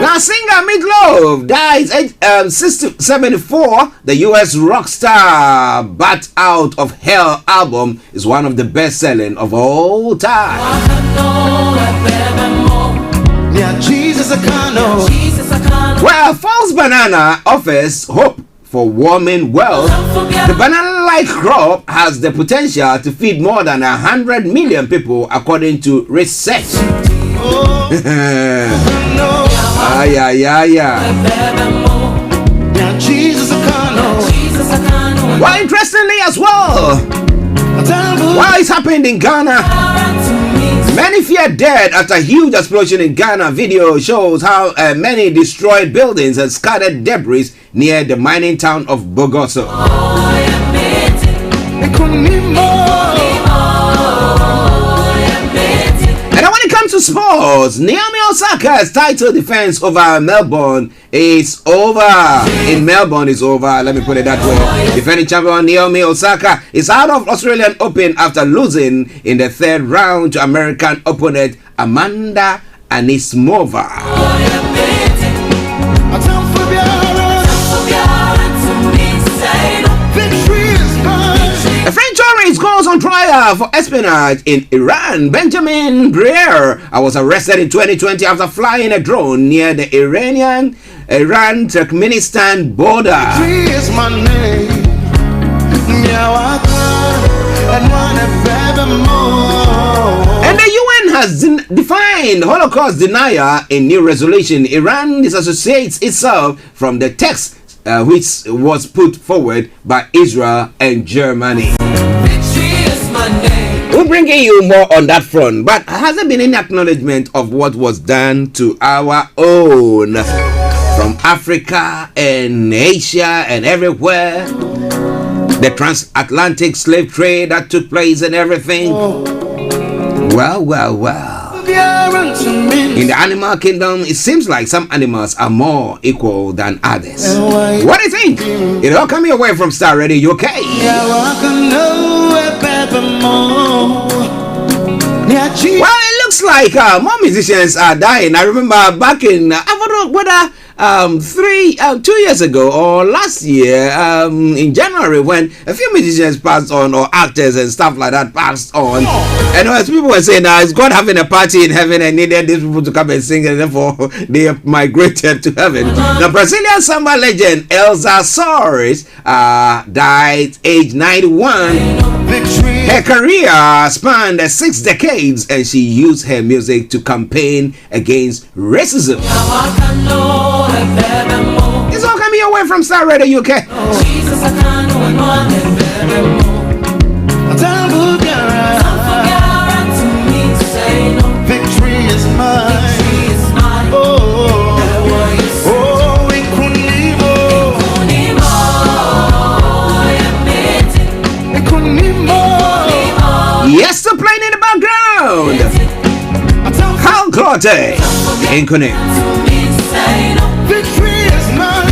Now singer Meatloaf dies at 74. The US rock star Bat Out of Hell album is one of the best selling of all time. Well, False Banana offers hope for warming world. The banana-like crop has the potential to feed more than 100 million people, according to research. Well, interestingly as well, what is happening in Ghana? Many fear dead after a huge explosion in Ghana. Video shows how many destroyed buildings and scattered debris near the mining town of Bogoso. And when it comes to sports, Naomi Osaka's title defense over Melbourne is over. In Melbourne is over, let me put it that way. Defending champion Naomi Osaka is out of Australian Open after losing in the third round to American opponent Amanda Anisimova. A French tourist goes on trial for espionage in Iran. Benjamin Briere was arrested in 2020 after flying a drone near the Iran-Turkmenistan border. And the UN has defined Holocaust denier in new resolution. Iran disassociates itself from the text which was put forward by Israel and Germany. We're bringing you more on that front, but has there been any acknowledgement of what was done to our own from Africa and Asia and everywhere? The transatlantic slave trade that took place and everything. Well. In the animal kingdom, it seems like some animals are more equal than others. What do you think? It all coming away from Starr Radio UK. Well, it looks like more musicians are dying. I remember back in, I don't know whether 2 years ago or last year, in January, when a few musicians passed on, or actors and stuff like that passed on, and as people were saying, is God having a party in heaven and needed these people to come and sing, and therefore they migrated to heaven. The Brazilian samba legend Elza Soares died age 91. Her career spanned 6 decades, and she used her music to campaign against racism. It's all coming away from Starr Radio UK. Victory is mine. Yes, still playing in the background. How Clotte in Connect. Victory is mine.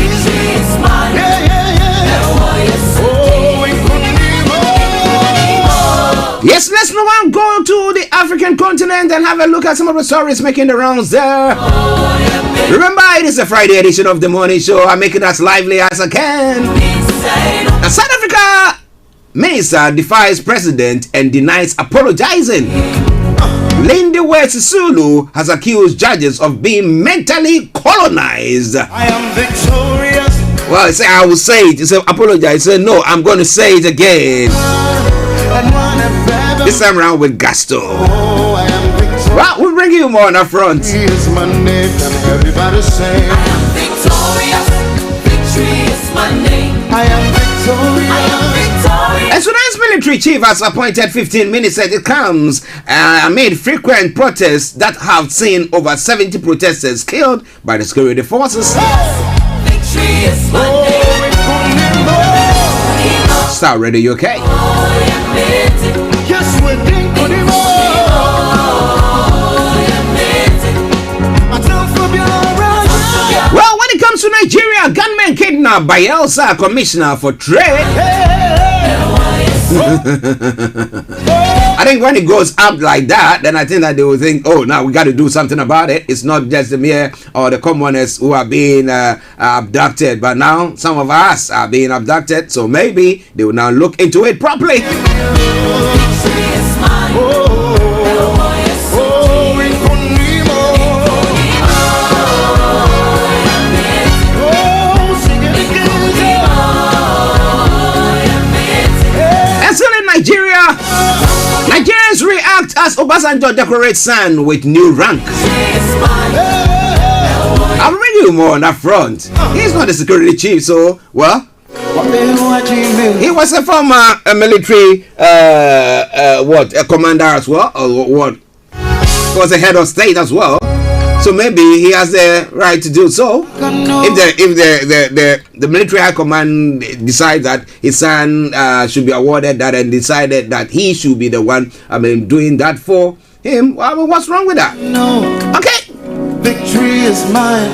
Yes, let's now go to the African continent and have a look at some of the stories making the rounds there. Remember, it is a Friday edition of the morning show. I'm making it as lively as I can. Now, South Africa minister defies president and denies apologizing. Lindy West Sulu has accused judges of being mentally colonized. I am victorious. Well, I say I will say it. He said apologize. He said no, I'm going to say it again. This time around with gusto. Well, we'll bring you more on the front. Everybody say I am victorious. Victory is my name. I am victorious. I am victorious. And Sudan's military chief has appointed 15 minutes as it comes amid frequent protests that have seen over 70 protesters killed by the security forces. Victory is my name. Starr Radio UK. Yes, we're doing Well, when it comes to Nigeria, gunmen kidnapped by Elsa Commissioner for Trade. I think when it goes up like that, then I think that they will think, oh, now we got to do something about it. It's not just the mere or the commoners who are being abducted, but now some of us are being abducted, so maybe they will now look into it properly. Nigeria. Nigerians react as Obasanjo decorates son with new rank. I'll bring you more on that front. He's not the security chief, so well. He was a former military a commander as well, or what? He was a head of state as well. So maybe he has the right to do so. If the military high command decides that his son should be awarded that and decided that he should be the one, doing that for him, well, what's wrong with that? No. Okay. Victory is mine.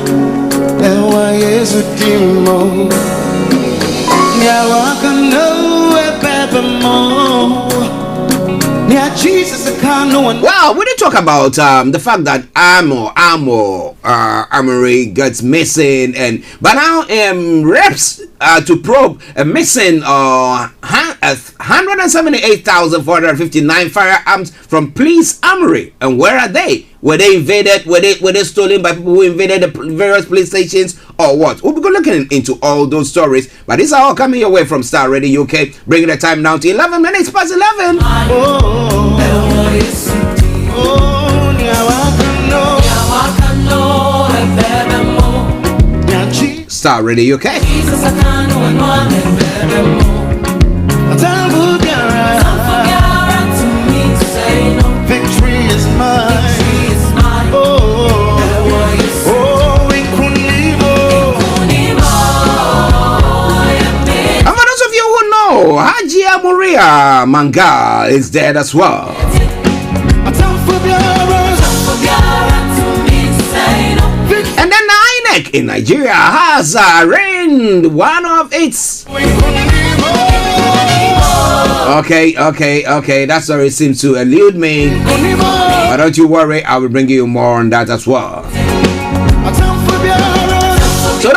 Wow, we did talk about the fact that Armory gets missing, but now reps to probe a missing 178,459 firearms from police armory. And where are they? Were they invaded? Were they stolen by people who invaded the various police stations, or what? We'll be looking into all those stories. But these are all coming your way from Starr Radio UK, bringing the time now to 11 minutes past 11. Starr Radio UK. Victory is mine. And for those of you who know, Haji Maria Manga is dead as well. pandemic in Nigeria has reigned one of its... Okay, that story seems to elude me. But don't you worry, I will bring you more on that as well. So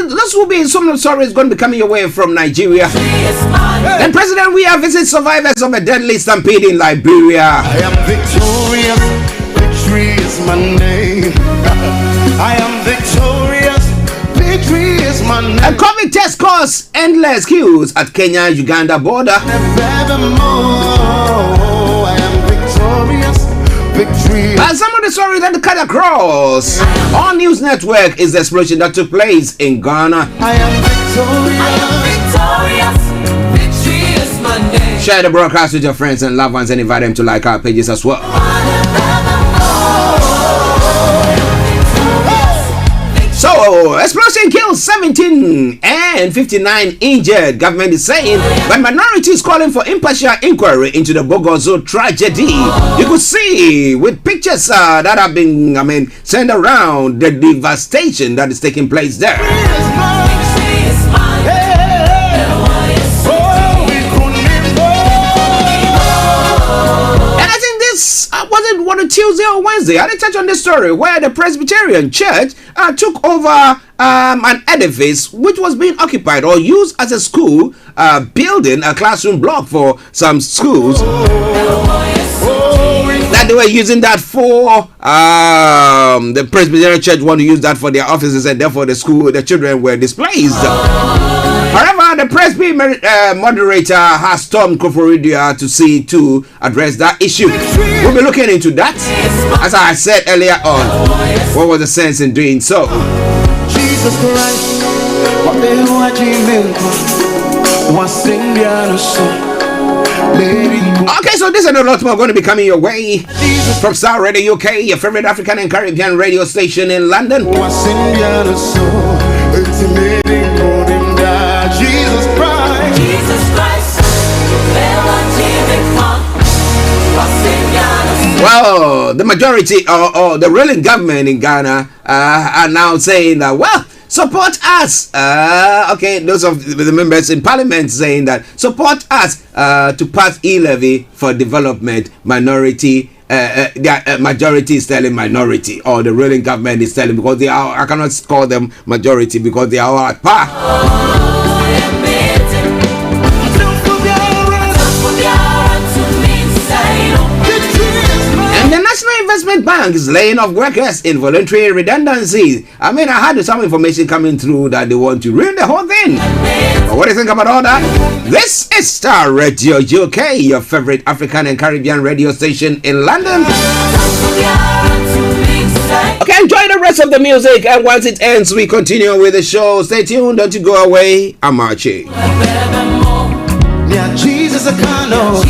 this will be some stories going to be coming your way from Nigeria. Then President Weah visits survivors of a deadly stampede in Liberia. I am victorious, victory is my name. I am victorious, victory is my name. A COVID test caused endless queues at Kenya-Uganda border. I am victorious, victory. And some of the stories that cut across on News Network is the explosion that took place in Ghana. I am victorious, victory is my name. Share the broadcast with your friends and loved ones and invite them to like our pages as well. So, explosion kills 17 and 59 injured, government is saying, but minority is calling for impartial inquiry into the Bogozo tragedy. You could see with pictures that have been, sent around, the devastation that is taking place there. And I think this wasn't one on Tuesday or Wednesday. I did touch on this story where the Presbyterian Church took over an edifice which was being occupied or used as a school building, a classroom block for some schools. That they were using that for the Presbyterian Church wanted to use that for their offices, and therefore the children were displaced. However, the Presby moderator has stormed Koforidia to address that issue. We'll be looking into that. As I said earlier on, what was the sense in doing so? Jesus Christ, okay, so this and a lot more going to be coming your way from Starr Radio UK, your favorite African and Caribbean radio station in London. Jesus Christ, well, the majority or the ruling government in Ghana are now saying that, well, support us. Okay, those of the members in parliament saying that support us to pass e-levy for development. Minority, the majority is telling minority, or the ruling government is telling, because they are, I cannot call them majority because they are at par. National Investment Bank is laying off workers in voluntary redundancy. I had some information coming through that they want to ruin the whole thing. But what do you think about all that? This is Starr Radio UK, your favorite African and Caribbean radio station in London. Okay, enjoy the rest of the music, and once it ends, we continue with the show. Stay tuned, don't you go away. I'm Archie. Yeah, Jesus, I can't know.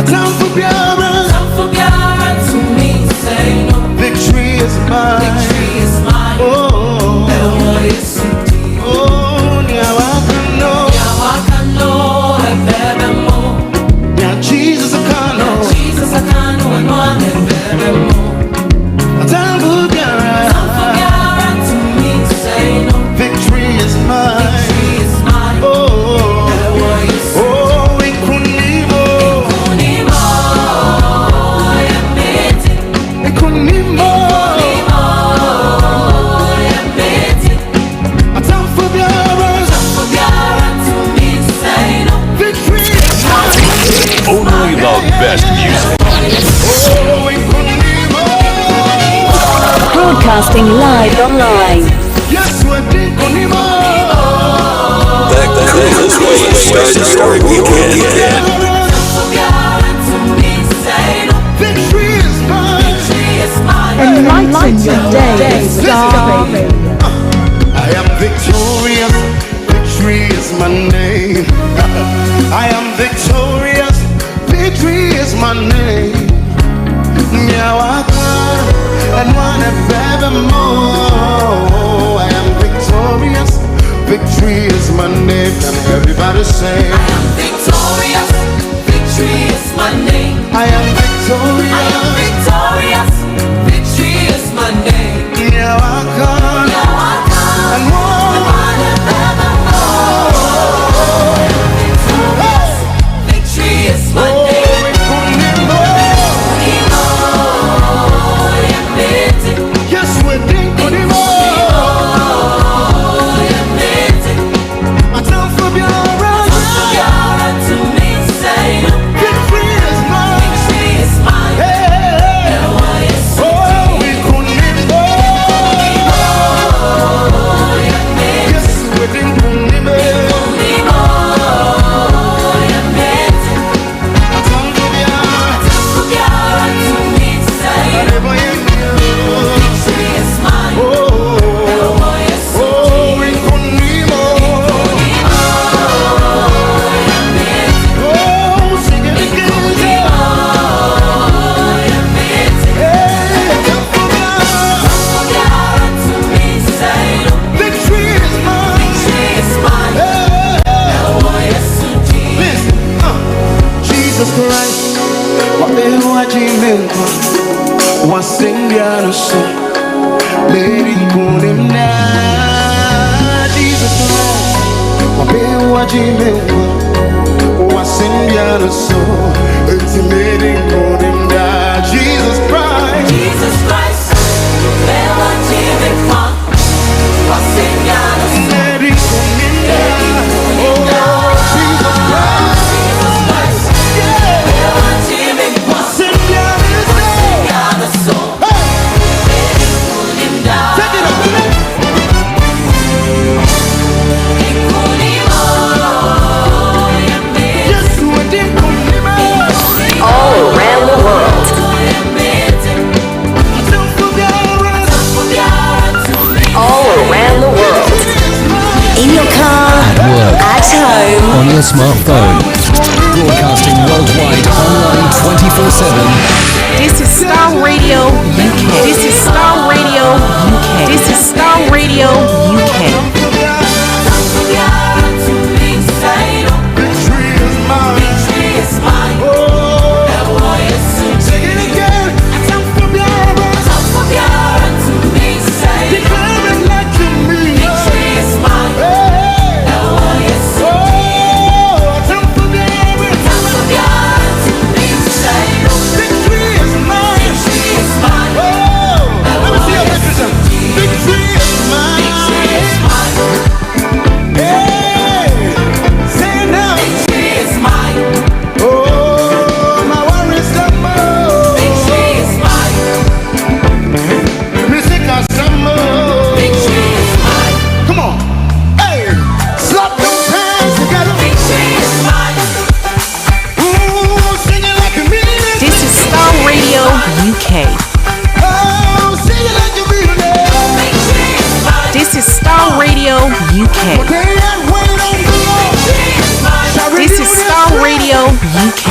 Time for Biara to me, say no. Victory is mine. Victory is mine. Oh, yeah, Jesus, I can't know. Jesus, I can't know. Time for Biara to me, say no. Victory is mine. Victory is mine. Oh. Only the best music. Broadcasting live online. The coolest way to start your weekend. Enlighten your day. Starr. I am victorious. Victory is my name. I am victorious. Victory is my name. And one forevermore. I am victorious. Victory is my name. And everybody say, I am victorious. Victory is my name. I am victorious. I am victorious. Victory is Wasendiano so Lady Kunimna Jesus Christ Wapewa Jimewa Wasendiano so It's Lady Kunimna Jesus Christ Jesus Christ Wapewa Jimewa Wasendiano so Lady Kunimna Oh Jesus Christ Wapewa Jimewa Wasendiano so all around the world. All around the world. In your car, At work, at home, on your smartphone, broadcasting worldwide online 24/7. This is Starr Radio UK. This is Starr Radio UK. This is Starr Radio UK. This is Starr Radio UK. This is Starr Radio UK.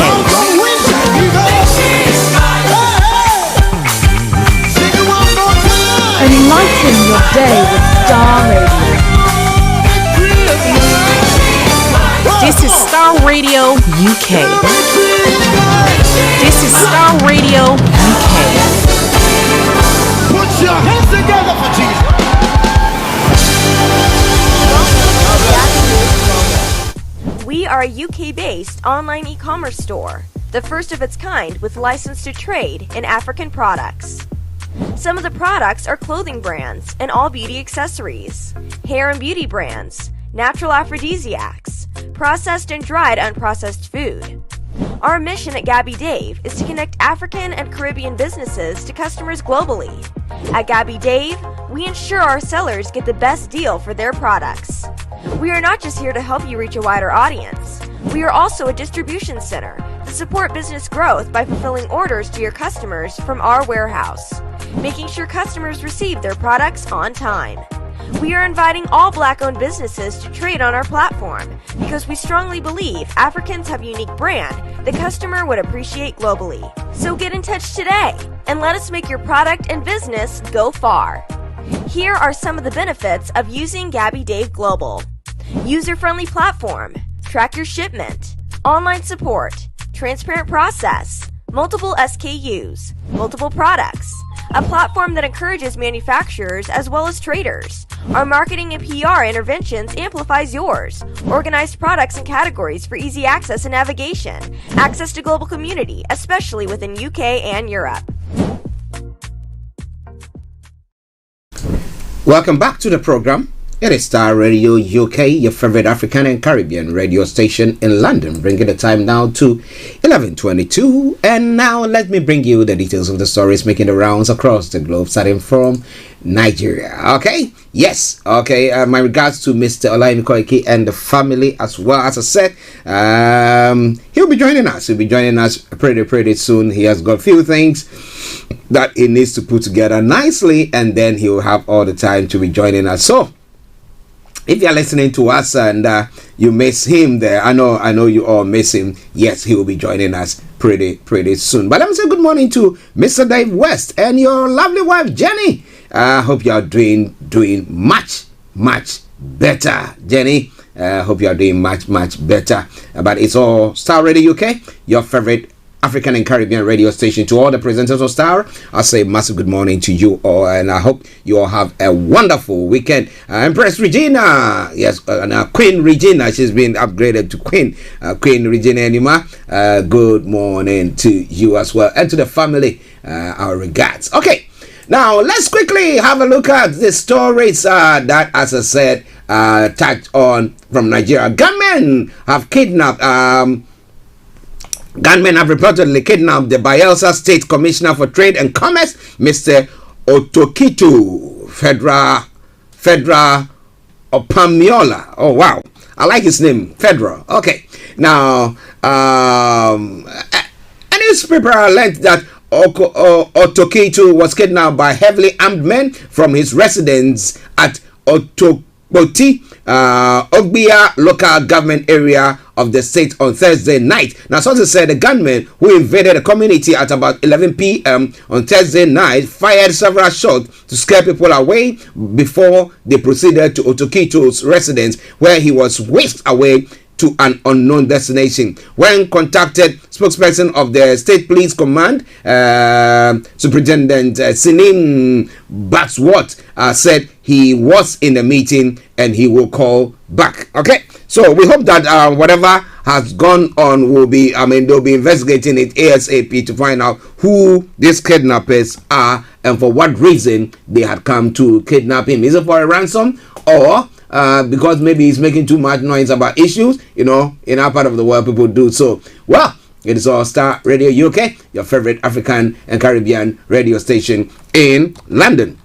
Enlighten your day with Starr Radio. This is Starr Radio UK. This is Starr Radio UK. Put your hands together for Jesus. We are a UK-based online e-commerce store, the first of its kind with license to trade in African products. Some of the products are clothing brands and all beauty accessories, hair and beauty brands, natural aphrodisiacs, processed and dried unprocessed food. Our mission at Gabby Dave is to connect African and Caribbean businesses to customers globally. At Gabby Dave, we ensure our sellers get the best deal for their products. We are not just here to help you reach a wider audience. We are also a distribution center to support business growth by fulfilling orders to your customers from our warehouse, making sure customers receive their products on time. We are inviting all Black-owned businesses to trade on our platform because we strongly believe Africans have a unique brand the customer would appreciate globally. So get in touch today and let us make your product and business go far. Here are some of the benefits of using Gabby Dave Global. User-friendly platform, track your shipment, online support, transparent process, multiple SKUs, multiple products, a platform that encourages manufacturers as well as traders. Our marketing and PR interventions amplifies yours. Organized products and categories for easy access and navigation. Access to global community, especially within UK and Europe. Welcome back to the program. It is Starr Radio UK, your favorite African and Caribbean radio station in London, bringing the time now to 11:22. And now let me bring you the details of the stories making the rounds across the globe, starting from Nigeria. Okay? Yes. Okay. My regards to Mr. Olaimi Koiki and the family as well. As I said, he'll be joining us. He'll be joining us pretty soon. He has got a few things that he needs to put together nicely, and then he'll have all the time to be joining us. So, if you're listening to us and you miss him there, I know you all miss him. Yes, he will be joining us pretty soon. But let me say good morning to Mr. Dave West and your lovely wife Jenny. I hope you are doing much better, Jenny. Hope you are doing much better. But it's all Starr Radio UK, your favorite African and Caribbean radio station. To all the presenters of Starr, I say massive good morning to you all, and I hope you all have a wonderful weekend. Empress Regina, yes, Queen Regina, she's been upgraded to Queen Regina Enima. Good morning to you as well, and to the family, our regards. Okay, now let's quickly have a look at the stories that, as I said, touched on from Nigeria. Gunmen have kidnapped. Gunmen have reportedly kidnapped the Bayelsa State Commissioner for Trade and Commerce, Mr. Otokitu Fedra Opamiola. Oh wow, I like his name, Fedra. Okay, now a newspaper alleged that Otokitu was kidnapped by heavily armed men from his residence at Otokpoti, Ogbia local government area of the state on Thursday night. Now, sources said the gunmen who invaded the community at about 11 p.m. on Thursday night fired several shots to scare people away before they proceeded to Otokitu's residence, where he was whisked away to an unknown destination. When contacted, spokesperson of the State Police Command, Superintendent Sinim Batswat, said he was in the meeting and he will call back. Okay, so we hope that whatever has gone on will be, they'll be investigating it ASAP to find out who these kidnappers are and for what reason they had come to kidnap him. Is it for a ransom, or because maybe he's making too much noise about issues? In our part of the world, people do so. Well, it is all Starr Radio UK, your favorite African and Caribbean radio station in London.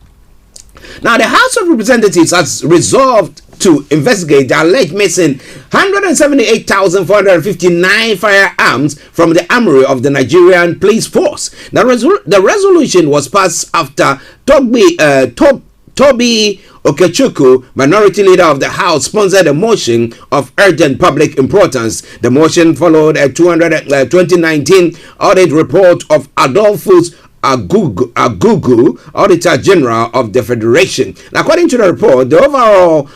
Now, the House of Representatives has resolved to investigate the alleged missing 178,459 firearms from the armory of the Nigerian police force. The resolution was passed after Toby Okechukwu, minority leader of the House, sponsored a motion of urgent public importance. The motion followed a 2019 audit report of Adolphus Agugu, Auditor General of the Federation. According to the report, the overall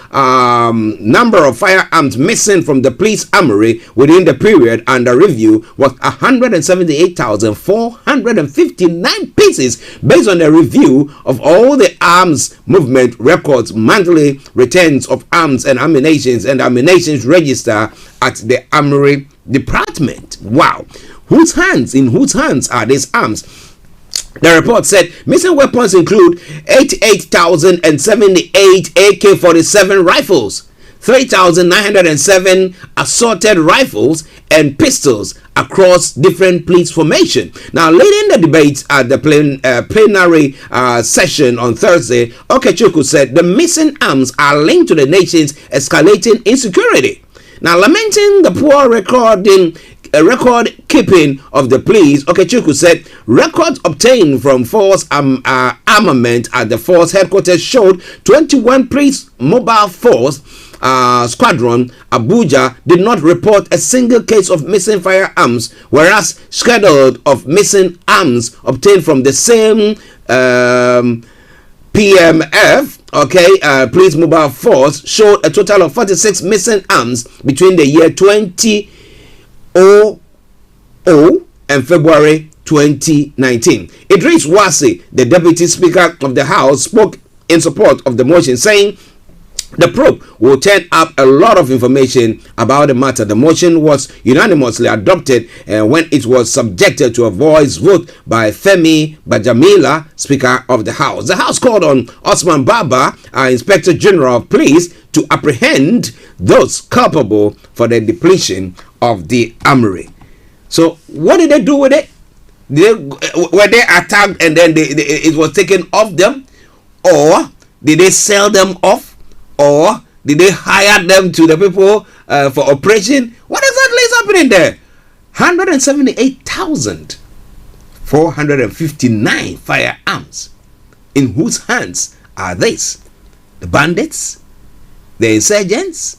number of firearms missing from the police armory within the period under review was 178,459 pieces, based on a review of all the arms movement records, monthly returns of arms and ammunitions register at the armory department. Wow, in whose hands are these arms? The report said missing weapons include 88,078 AK-47 rifles, 3,907 assorted rifles and pistols across different police formation. Now, leading the debate at the plenary session on Thursday, Okechukwu said the missing arms are linked to the nation's escalating insecurity. Now, lamenting the poor record keeping of the police, Okechukwu said records obtained from force armament at the force headquarters showed 21 police mobile force squadron Abuja did not report a single case of missing firearms, whereas scheduled of missing arms obtained from the same PMF, police mobile force, showed a total of 46 missing arms between the year 2000 and February 2019. Idris Wasi, the Deputy Speaker of the House, spoke in support of the motion, saying the probe will turn up a lot of information about the matter. The motion was unanimously adopted when it was subjected to a voice vote by Femi Bajamila, Speaker of the House. The House called on Osman Baba, Inspector General of Police, to apprehend those culpable for the depletion of the armory. So, what did they do with it? Were they attacked and then it was taken off them? Or did they sell them off? Or did they hire them to the people for operation? What exactly is happening there? 178,459 firearms. In whose hands are these? The bandits? The insurgents?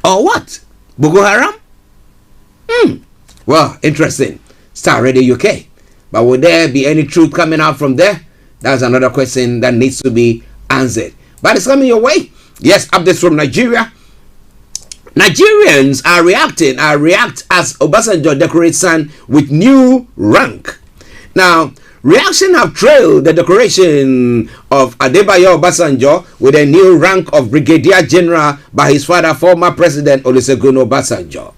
Or what? Boko Haram? Well, interesting. Starr Radio UK. But will there be any truth coming out from there? That's another question that needs to be answered. But it's coming your way. Yes, updates from Nigeria. Nigerians react as Obasanjo decorates son with new rank. Now, reaction have trailed the decoration of Adebayo Obasanjo with a new rank of Brigadier General by his father, former President Olusegun Obasanjo.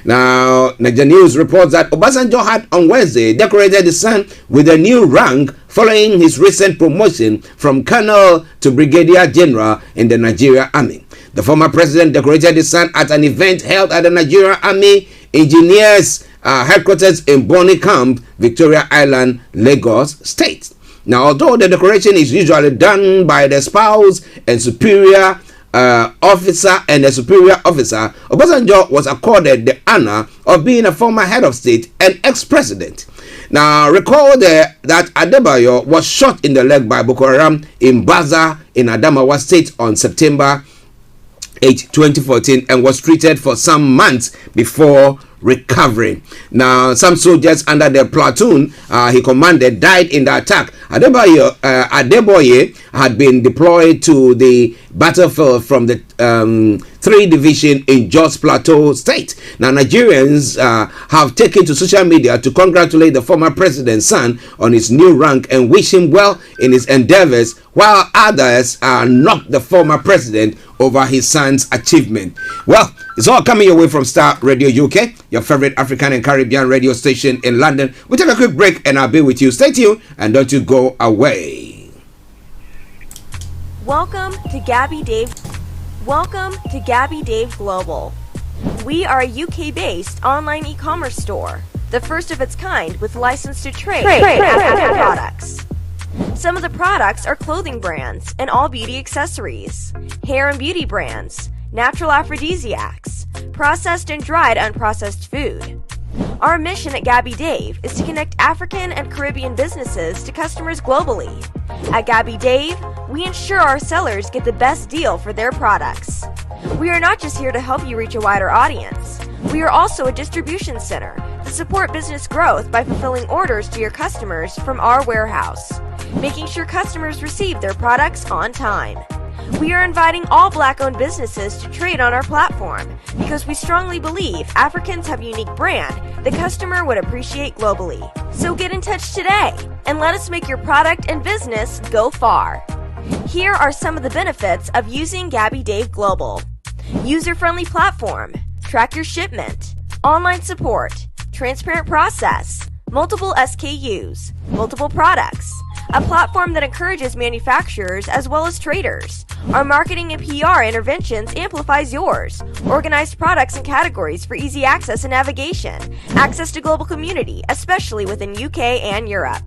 Now, Nigeria News reports that Obasanjo had on Wednesday decorated his son with a new rank following his recent promotion from Colonel to Brigadier General in the Nigeria Army. The former president decorated his son at an event held at the Nigeria Army Engineers headquarters in Bonny Camp, Victoria Island, Lagos State. Now, although the decoration is usually done by the spouse and superior officer and a superior officer, Obasanjo was accorded the honor of being a former head of state and ex-president. Now, recall that Adebayo was shot in the leg by Boko Haram in Baza in Adamawa State on September 8, 2014, and was treated for some months before recovering. Now, some soldiers under the platoon he commanded died in the attack. Adeboye had been deployed to the battlefield from the 3 Division in Jos Plateau State. Now, Nigerians have taken to social media to congratulate the former president's son on his new rank and wish him well in his endeavors, while others knocked the former president over his son's achievement. Well, it's all coming your way from Starr Radio UK, your favorite African and Caribbean radio station in London. We'll take a quick break and I'll be with you. Stay tuned and don't you go away. Welcome to Gabby Dave. Welcome to Gabby Dave Global. We are a UK-based online e-commerce store, the first of its kind with license to trade African products. Some of the products are clothing brands and all beauty accessories, hair and beauty brands, natural aphrodisiacs, processed and dried unprocessed food. Our mission at Gabby Dave is to connect African and Caribbean businesses to customers globally. At Gabby Dave, we ensure our sellers get the best deal for their products. We are not just here to help you reach a wider audience. We are also a distribution center to support business growth by fulfilling orders to your customers from our warehouse, making sure customers receive their products on time. We are inviting all Black-owned businesses to trade on our platform because we strongly believe Africans have a unique brand the customer would appreciate globally. So get in touch today and let us make your product and business go far. Here are some of the benefits of using Gabby Dave Global. User-friendly platform, track your shipment, online support, transparent process, multiple SKUs, multiple products, a platform that encourages manufacturers as well as traders. Our marketing and PR interventions amplifies yours. Organized products and categories for easy access and navigation. Access to global community, especially within UK and Europe.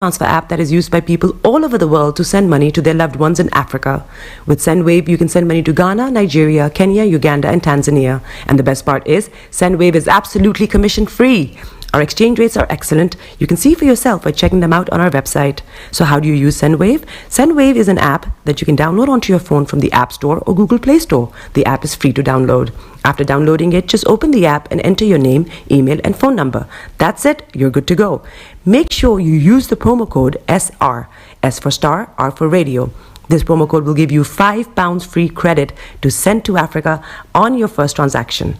Transfer app that is used by people all over the world to send money to their loved ones in Africa. With SendWave, you can send money to Ghana, Nigeria, Kenya, Uganda, and Tanzania. And the best part is, SendWave is absolutely commission-free. Our exchange rates are excellent. You can see for yourself by checking them out on our website. So how do you use SendWave? SendWave is an app that you can download onto your phone from the App Store or Google Play Store. The app is free to download. After downloading it, just open the app and enter your name, email, and phone number. That's it. You're good to go. Make sure you use the promo code SR. S for Starr, R for Radio. This promo code will give you £5 free credit to send to Africa on your first transaction.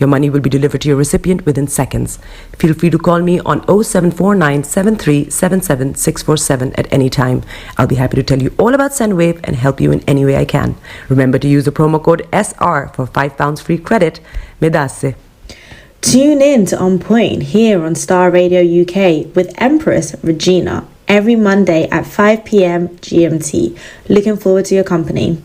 Your money will be delivered to your recipient within seconds. Feel free to call me on 0749 7377 647 at any time. I'll be happy to tell you all about SendWave and help you in any way I can. Remember to use the promo code SR for £5 free credit. Medasse. Tune in to On Point here on Starr Radio UK with Empress Regina every Monday at 5 p.m. GMT. Looking forward to your company.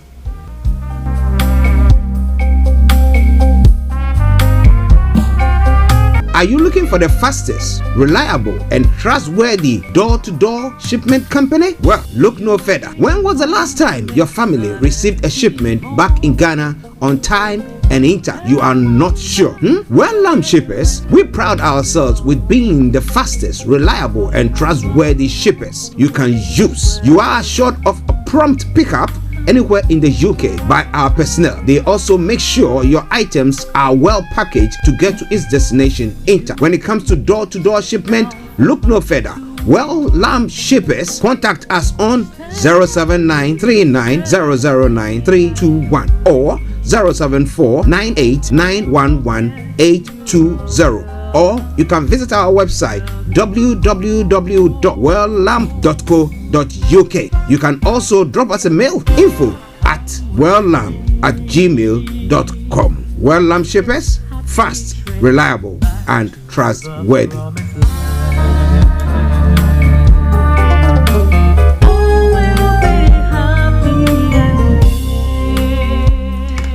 Are you looking for the fastest, reliable, and trustworthy door-to-door shipment company? Well, look no further. When was the last time your family received a shipment back in Ghana on time and in time? You are not sure? Well, Lamb Shippers, we pride ourselves with being the fastest, reliable, and trustworthy shippers you can use. You are assured of a prompt pickup, anywhere in the UK by our personnel. They also make sure your items are well packaged to get to its destination in time. When it comes to door-to-door shipment, look no further. Well Lamb Shippers, contact us on 07939009321 or 07498911820, or you can visit our website www.welllamb.co.uk. You can also drop us a mail, info@welllamb@gmail.com. Well Lamb Shippers, fast, reliable, and trustworthy.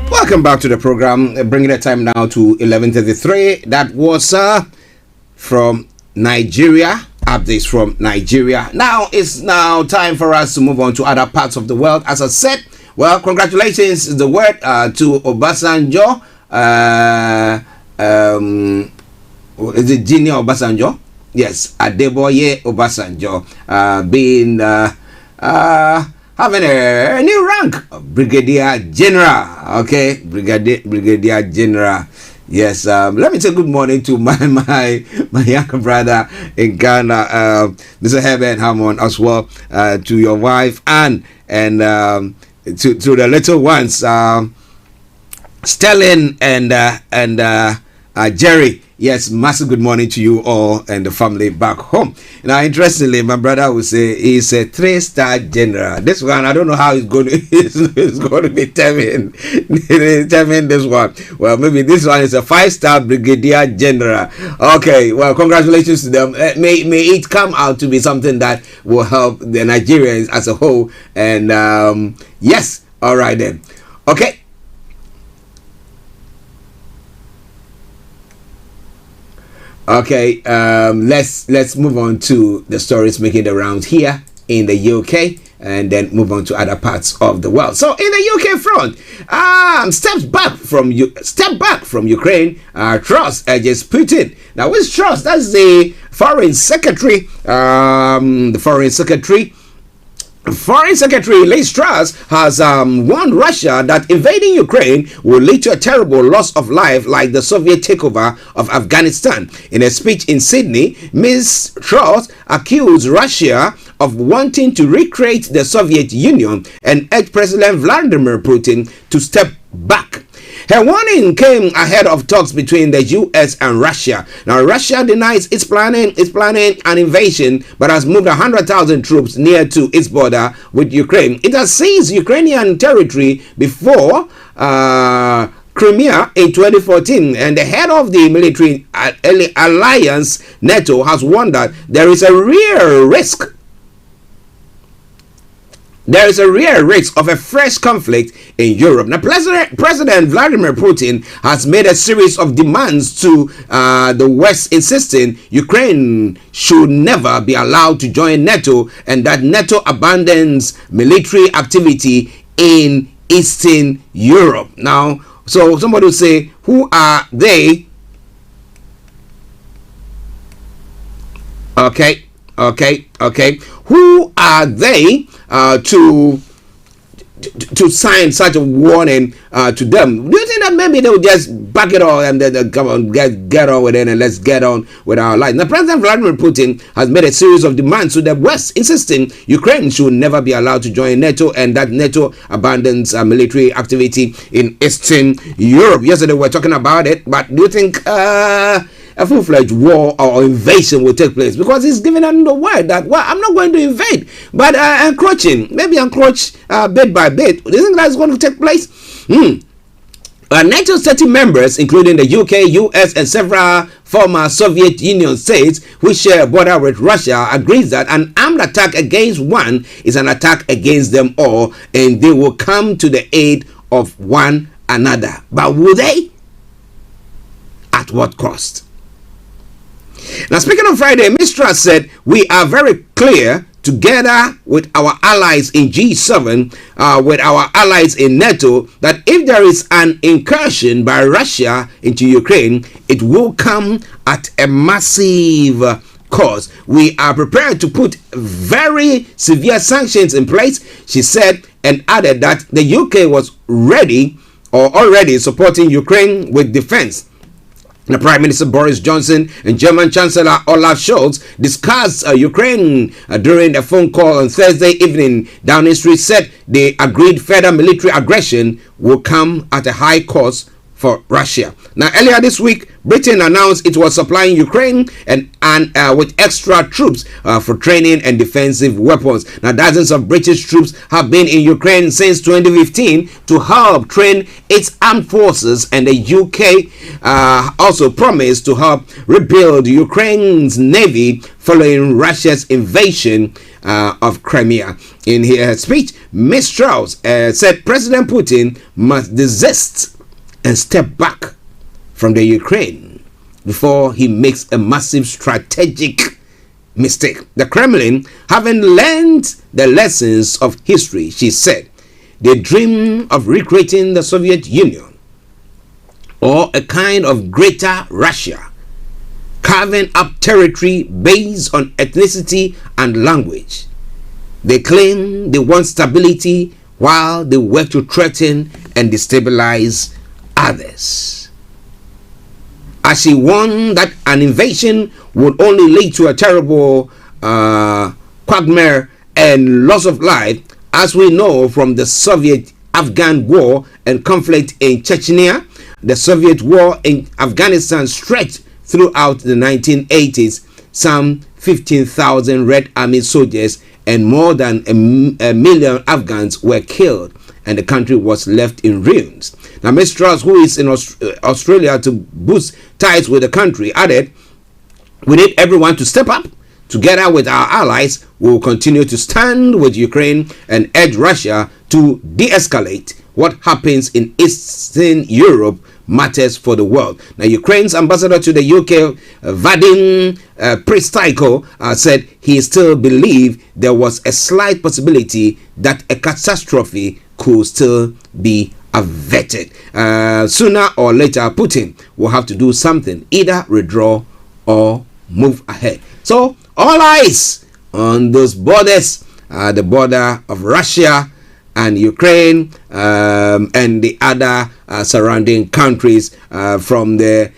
Welcome back to the program, bringing the time now to 11:33. That was from Nigeria, updates from Nigeria. Now it's time for us to move on to other parts of the world. As I said, well, congratulations is the word to Obasanjo. Is it Junior Obasanjo? Yes, Adeboye Obasanjo, being having a new rank, Brigadier General. Okay, Brigadier General. Yes. Let me say good morning to my younger brother in Ghana, Mr. Herbert Hammond, as well, to your wife and to the little ones, Sterling and Jerry. Yes, massive good morning to you all and the family back home. Now, interestingly, my brother would say he's a 3-star general. This one, I don't know how he's going to be terming this one. Well, maybe this one is a 5-star brigadier general. Okay, well, congratulations to them. May it come out to be something that will help the Nigerians as a whole. And yes, all right then. Okay. Okay, let's move on to the stories making the rounds here in the UK, and then move on to other parts of the world. So in the UK front, step back from Ukraine. Truss urges Putin. Now, which Truss? That's the Foreign Secretary. Foreign Secretary Liz Truss has warned Russia that invading Ukraine will lead to a terrible loss of life like the Soviet takeover of Afghanistan. In a speech in Sydney, Ms. Truss accused Russia of wanting to recreate the Soviet Union and urged President Vladimir Putin to step back. Her warning came ahead of talks between the US and Russia. Now, Russia denies it's planning an invasion, but has moved 100,000 troops near to its border with Ukraine. It has seized Ukrainian territory before Crimea in 2014, and the head of the military alliance NATO has warned that there is a real risk of a fresh conflict in Europe. Now, President Vladimir Putin has made a series of demands to the West, insisting Ukraine should never be allowed to join NATO and that NATO abandons military activity in Eastern Europe. Now, so somebody will say, who are they? Okay. Who are they to sign such a warning to them? Do you think that maybe they will just back it all and then come on, get on with it and let's get on with our lives? Now, President Vladimir Putin has made a series of demands to the West, insisting Ukraine should never be allowed to join NATO and that NATO abandons military activity in Eastern Europe. Yesterday we were talking about it, but do you think a full-fledged war or invasion will take place? Because he's giving them the word that, well, I'm not going to invade, but encroach bit by bit. Do you think that's going to take place? NATO's 30 members, including the UK, US, and several former Soviet Union states which share a border with Russia, agrees that an armed attack against one is an attack against them all, and they will come to the aid of one another. But will they? At what cost? Now, speaking on Friday, Ms. Truss said, we are very clear, together with our allies in G7, with our allies in NATO, that if there is an incursion by Russia into Ukraine, it will come at a massive cost. We are prepared to put very severe sanctions in place, she said, and added that the UK was ready or already supporting Ukraine with defense. The Prime Minister Boris Johnson and German Chancellor Olaf Scholz discussed Ukraine during a phone call on Thursday evening. Downing Street said the agreed further military aggression will come at a high cost for Russia. Now, earlier this week, Britain announced it was supplying Ukraine and with extra troops for training and defensive weapons. Now, dozens of British troops have been in Ukraine since 2015 to help train its armed forces, and the UK also promised to help rebuild Ukraine's navy following Russia's invasion of Crimea. In her speech, Ms. Strauss said President Putin must desist and step back from the Ukraine before he makes a massive strategic mistake. The Kremlin, having learned the lessons of history, she said, they dream of recreating the Soviet Union or a kind of greater Russia, carving up territory based on ethnicity and language. They claim they want stability while they work to threaten and destabilize others. As she warned that an invasion would only lead to a terrible quagmire and loss of life, as we know from the Soviet-Afghan war and conflict in Chechnya. The Soviet war in Afghanistan stretched throughout the 1980s. Some 15,000 Red Army soldiers and more than a million Afghans were killed, and the country was left in ruins. Now, Ms. Strauss, who is in Australia to boost ties with the country, added, we need everyone to step up. Together with our allies, we will continue to stand with Ukraine and urge Russia to de-escalate. What happens in Eastern Europe matters for the world. Now, Ukraine's ambassador to the UK, Vadim Pristaiko, said he still believed there was a slight possibility that a catastrophe could still be averted. Sooner or later, Putin will have to do something, either withdraw or move ahead. So, all eyes on those borders, the border of Russia and Ukraine, and the other surrounding countries from the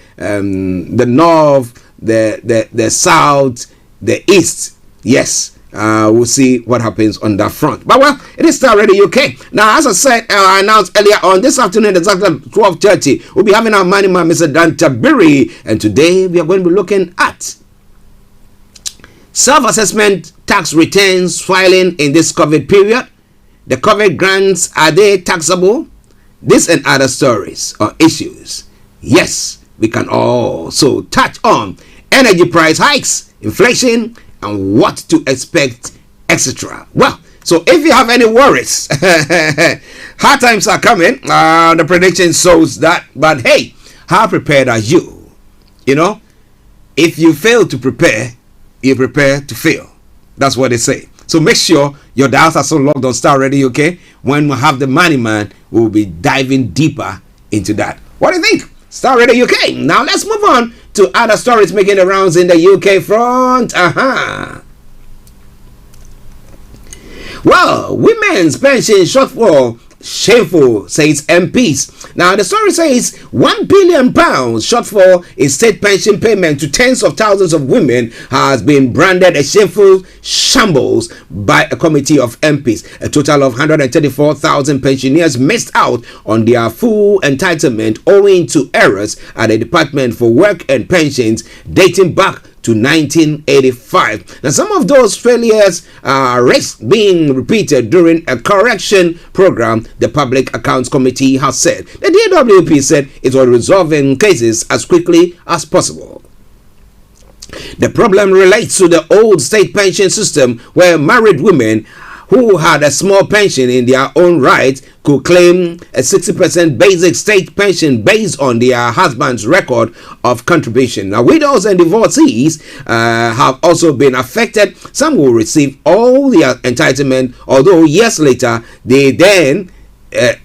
north, the south, the east. Yes, we'll see what happens on that front. But well, it is Starr Radio UK. Now, as I said, I announced earlier on, this afternoon, exactly 12:30, we'll be having our money man, Mr. Dan Tabiri, and today we are going to be looking at self-assessment tax returns filing in this COVID period. The COVID grants, are they taxable? This and other stories or issues. Yes, we can also touch on energy price hikes, inflation, and what to expect, etc. Well, so if you have any worries, hard times are coming. The prediction shows that. But hey, how prepared are you? You know, if you fail to prepare, you prepare to fail. That's what they say. So make sure your dials are so logged on Starr Radio, okay? When we have the money man, we'll be diving deeper into that. What do you think? Starr Radio UK. Now let's move on to other stories making the rounds in the UK front. Well, women's pension shortfall shameful, says MPs. Now, the story says £1 billion shortfall in state pension payment to tens of thousands of women has been branded a shameful shambles by a committee of MPs. A total of 134,000 pensioners missed out on their full entitlement owing to errors at the Department for Work and Pensions dating back to 1985. Now, some of those failures risk being repeated during a correction program, the Public Accounts Committee has said. The DWP said it was resolving cases as quickly as possible. The problem relates to the old state pension system where married women who had a small pension in their own right could claim a 60% basic state pension based on their husband's record of contribution. Now, widows and divorcees have also been affected. Some will receive all their entitlement, although years later, they then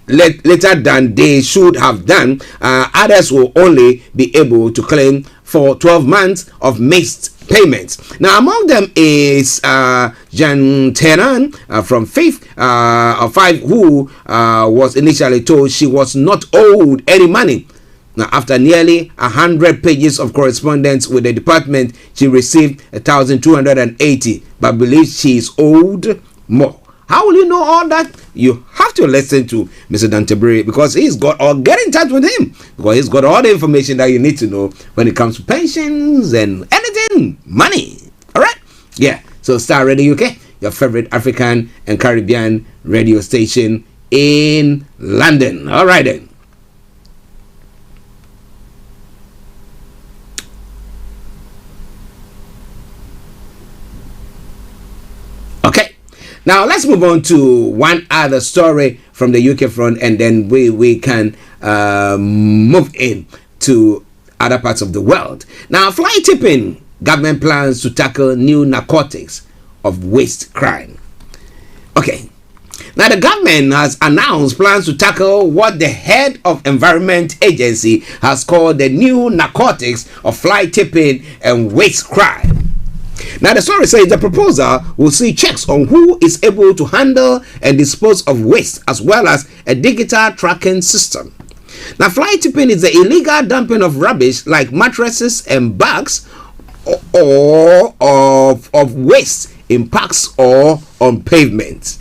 later than they should have done. Others will only be able to claim for 12 months of missed payments. Now, among them is Jan Tenan from 5, who was initially told she was not owed any money. Now, after nearly 100 pages of correspondence with the department, she received 1,280, but believes she is owed more. How will you know all that? You have to listen to Mr. Tabiri, because he's got, or get in touch with him, because he's got all the information that you need to know when it comes to pensions and anything, money. All right? Yeah. So Starr Radio UK, your favorite African and Caribbean radio station in London. All right then. Okay. Now let's move on to one other story from the UK front, and then we can move in to other parts of the world. Now, fly tipping, government plans to tackle new narcotics of waste crime. Okay. Now, the government has announced plans to tackle what the head of Environment Agency has called the new narcotics of fly tipping and waste crime. Now, the story says the proposal will see checks on who is able to handle and dispose of waste, as well as a digital tracking system. Now, fly tipping is the illegal dumping of rubbish like mattresses and bags or of waste in parks or on pavements.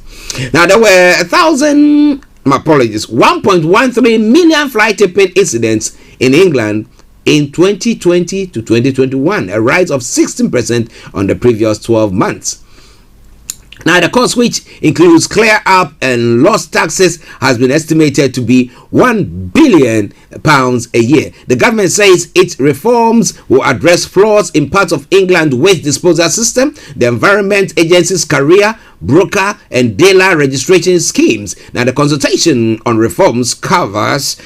Now, there were 1.13 million fly tipping incidents in England in 2020 to 2021, a rise of 16% on the previous 12 months. Now, the cost, which includes clear up and lost taxes, has been estimated to be £1 billion a year. The government says its reforms will address flaws in parts of England's waste disposal system, the Environment Agency's career, broker and dealer registration schemes. Now, the consultation on reforms covers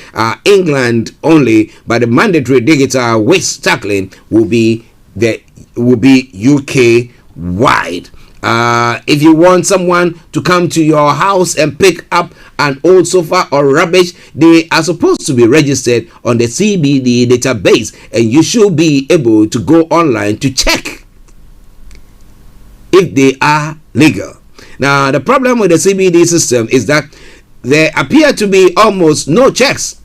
England only, but the mandatory digital waste tackling will be UK wide. If you want someone to come to your house and pick up an old sofa or rubbish, they are supposed to be registered on the CBD database, and you should be able to go online to check if they are legal. Now, the problem with the CBD system is that there appear to be almost no checks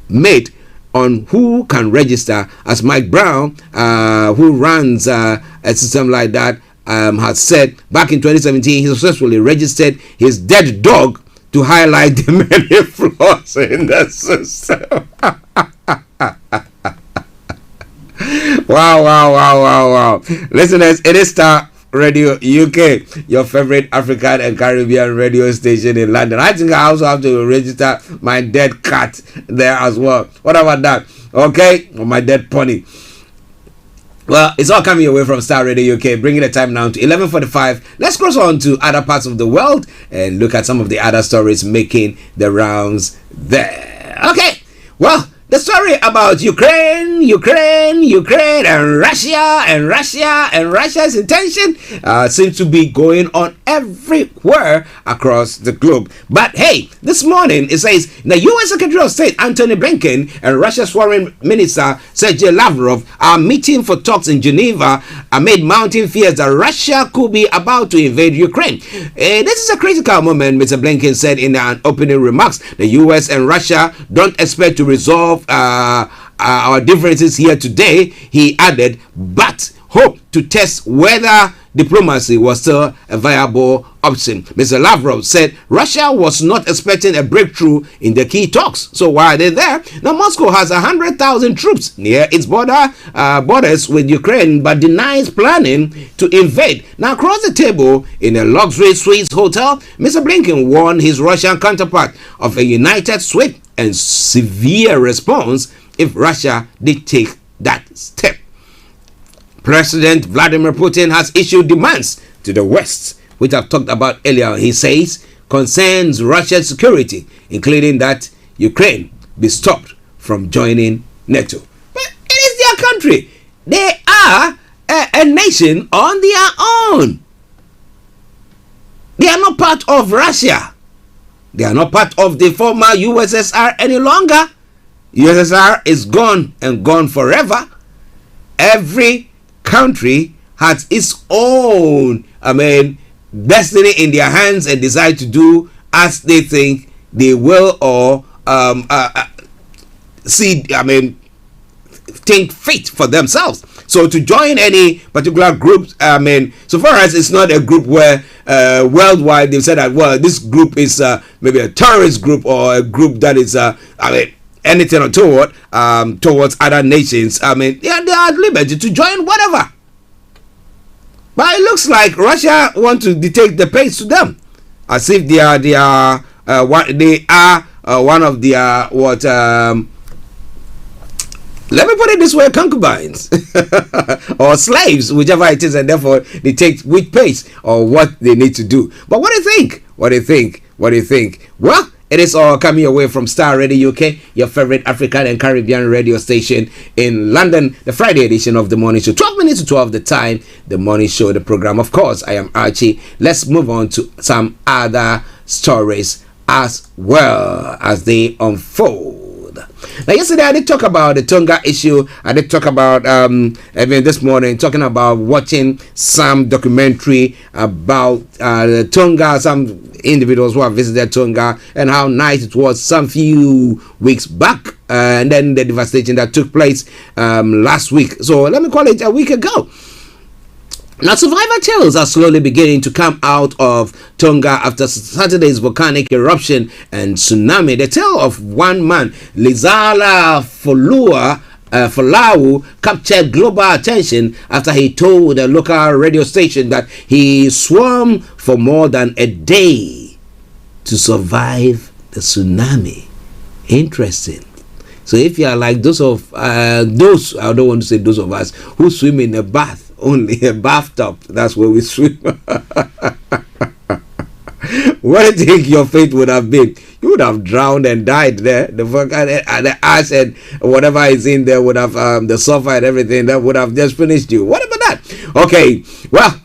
made on who can register, as Mike Brown, who runs a system like that, has said back in 2017 he successfully registered his dead dog to highlight the many flaws in the system. Wow. Listeners, it is Starr Radio UK, your favorite African and Caribbean radio station in London. I think I also have to register my dead cat there as well. What about that? Okay, or my dead pony. Well, it's all coming away from Starr Radio UK, bringing the time now to 11:45. Let's cross on to other parts of the world and look at some of the other stories making the rounds there. Okay, well, the story about Ukraine, and Russia's intention seems to be going on everywhere across the globe. But hey, this morning it says the U.S. Secretary of State Antony Blinken and Russia's Foreign Minister Sergei Lavrov are meeting for talks in Geneva amid mounting fears that Russia could be about to invade Ukraine. This is a critical moment, Mr. Blinken said in an opening remarks. The U.S. and Russia don't expect to resolve our differences here today, he added, but hope to test whether diplomacy was still a viable option. Mr. Lavrov said Russia was not expecting a breakthrough in the key talks. So why are they there? Now, Moscow has 100,000 troops near its borders with Ukraine, but denies planning to invade. Now, across the table in a luxury Swiss hotel, Mr. Blinken warned his Russian counterpart of a united, swift and severe response if Russia did take that step. President Vladimir Putin has issued demands to the West, which I've talked about earlier. He says concerns Russia's security, including that Ukraine be stopped from joining NATO. But it is their country. They are a nation on their own. They are not part of Russia. They are not part of the former USSR any longer. USSR is gone and gone forever. every country has its own, destiny in their hands and decide to do as they think they will, or think fit for themselves. So to join any particular group, so far as it's not a group where worldwide they've said that, well, this group is maybe a terrorist group or a group that is anything toward towards other nations. They are at liberty to join whatever. But it looks like Russia want to dictate the pace to them, as if they are one of their let me put it this way, concubines or slaves, whichever it is, and therefore they take which pace or what they need to do. But what do you think? What do you think? Well, it is all coming away from Starr Radio UK, your favorite African and Caribbean radio station in London, the Friday edition of the morning show. 12 minutes to 12 the time, the morning show, the program. Of course, I am Archie. Let's move on to some other stories as well as they unfold. Now, yesterday I did talk about the Tonga issue. I did talk about this morning, talking about watching some documentary about Tonga, some individuals who have visited Tonga, and how nice it was some few weeks back, and then the devastation that took place last week. So let me call it a week ago. Now, survivor tales are slowly beginning to come out of Tonga after Saturday's volcanic eruption and tsunami. The tale of one man, Lizala Folau, captured global attention after he told a local radio station that he swam for more than a day to survive the tsunami. Interesting. So if you are like those, I don't want to say those of us who swim in a bath, only a bathtub, that's where we swim. What do you think your fate would have been? You would have drowned and died there. The ash and whatever is in there would have, the sulfur and everything, that would have just finished you. What about that? Okay, well,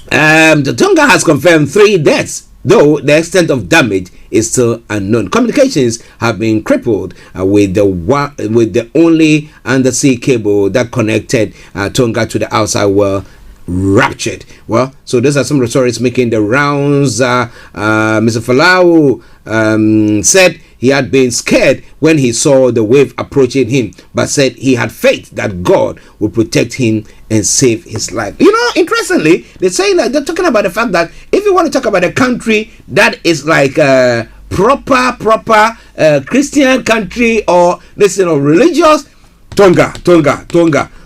the Tonga has confirmed 3 deaths, though the extent of damage is still unknown. Communications have been crippled with the only undersea cable that connected Tonga to the outside world ruptured. Well, so those are some of the stories making the rounds. Mr. Folau said he had been scared when he saw the wave approaching him, but said he had faith that God would protect him and save his life. You know, interestingly, they're saying that they're talking about the fact that if you want to talk about a country that is like a proper Christian country, or religious, Tonga.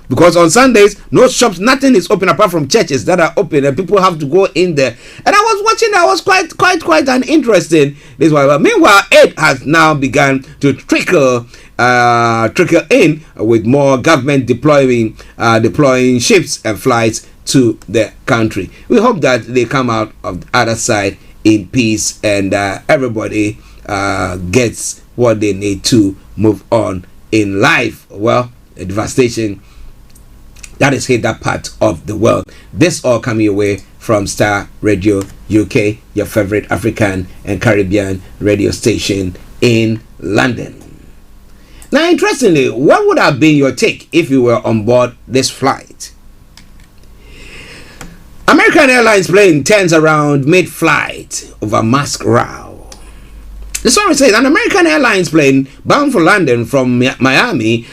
Because on Sundays, no shops, nothing is open apart from churches that are open, and people have to go in there. And I was watching, I was quite an interesting. This one. Meanwhile, aid has now begun to trickle in, with more government deploying ships and flights to the country. We hope that they come out of the other side in peace, and everybody gets what they need to move on in life. Well, a devastation that has hit that part of the world. This all coming away from Starr Radio UK, your favorite African and Caribbean radio station in London. Now, interestingly, what would have been your take if you were on board this flight? American Airlines plane turns around mid-flight over mask row. The story says an American Airlines plane bound for London from Miami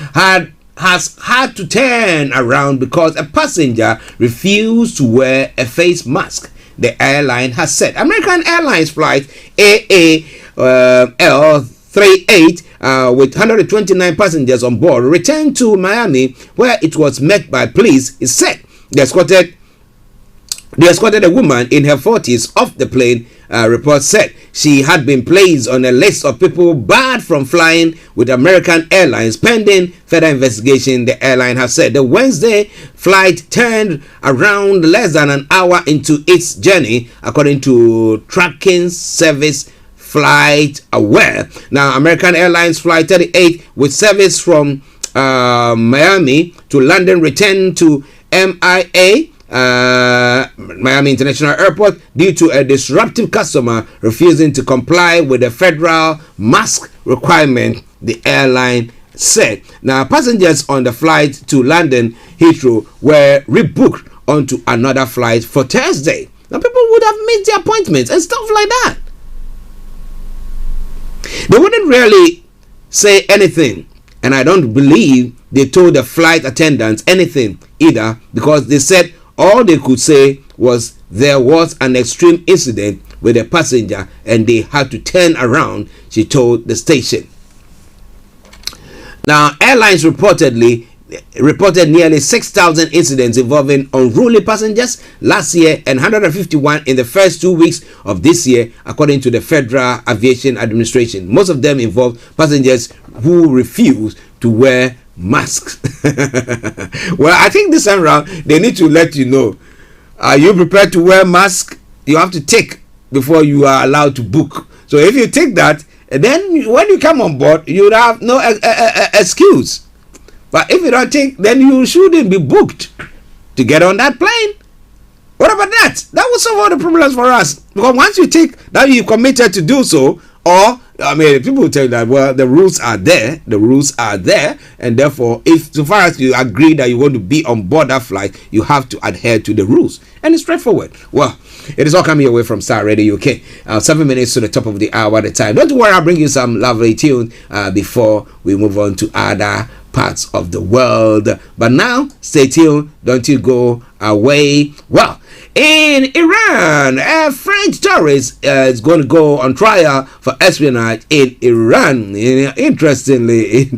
has had to turn around because a passenger refused to wear a face mask, the airline has said. American Airlines flight AAL38 with 129 passengers on board returned to Miami, where it was met by police. It said they escorted a woman in her 40s off the plane. Reports said she had been placed on a list of people barred from flying with American Airlines pending further investigation, the airline has said. The Wednesday flight turned around less than an hour into its journey, according to tracking service Flight Aware. Now, American Airlines Flight 38 with service from Miami to London returned to MIA, Miami International Airport, due to a disruptive customer refusing to comply with the federal mask requirement, the airline said. Now, passengers on the flight to London Heathrow were rebooked onto another flight for Thursday. Now, people would have missed their appointments and stuff like that. They wouldn't really say anything, and I don't believe they told the flight attendants anything either, because they said all they could say was there was an extreme incident with a passenger and they had to turn around, she told the station. Now, airlines reported nearly 6,000 incidents involving unruly passengers last year and 151 in the first 2 weeks of this year, according to the Federal Aviation Administration. Most of them involved passengers who refused to wear masks. Well, I think this time around they need to let you know, are you prepared to wear mask? You have to take before you are allowed to book. So if you take that, then when you come on board, you would have no excuse. But if you don't take, then you shouldn't be booked to get on that plane. What about that? That will solve all the problems for us. Because once you take, now you've committed to do so, or, I mean, people will tell you that, well, the rules are there, and therefore, if so far as you agree that you want to be on board that flight, you have to adhere to the rules. And it's straightforward. Well, it is all coming away from Starr Radio UK. 7 minutes to the top of the hour at a time. Don't worry, I'll bring you some lovely tune before we move on to other parts of the world. But now, stay tuned. Don't you go away. Well, in Iran, a French tourist is going to go on trial for espionage in Iran. Interestingly,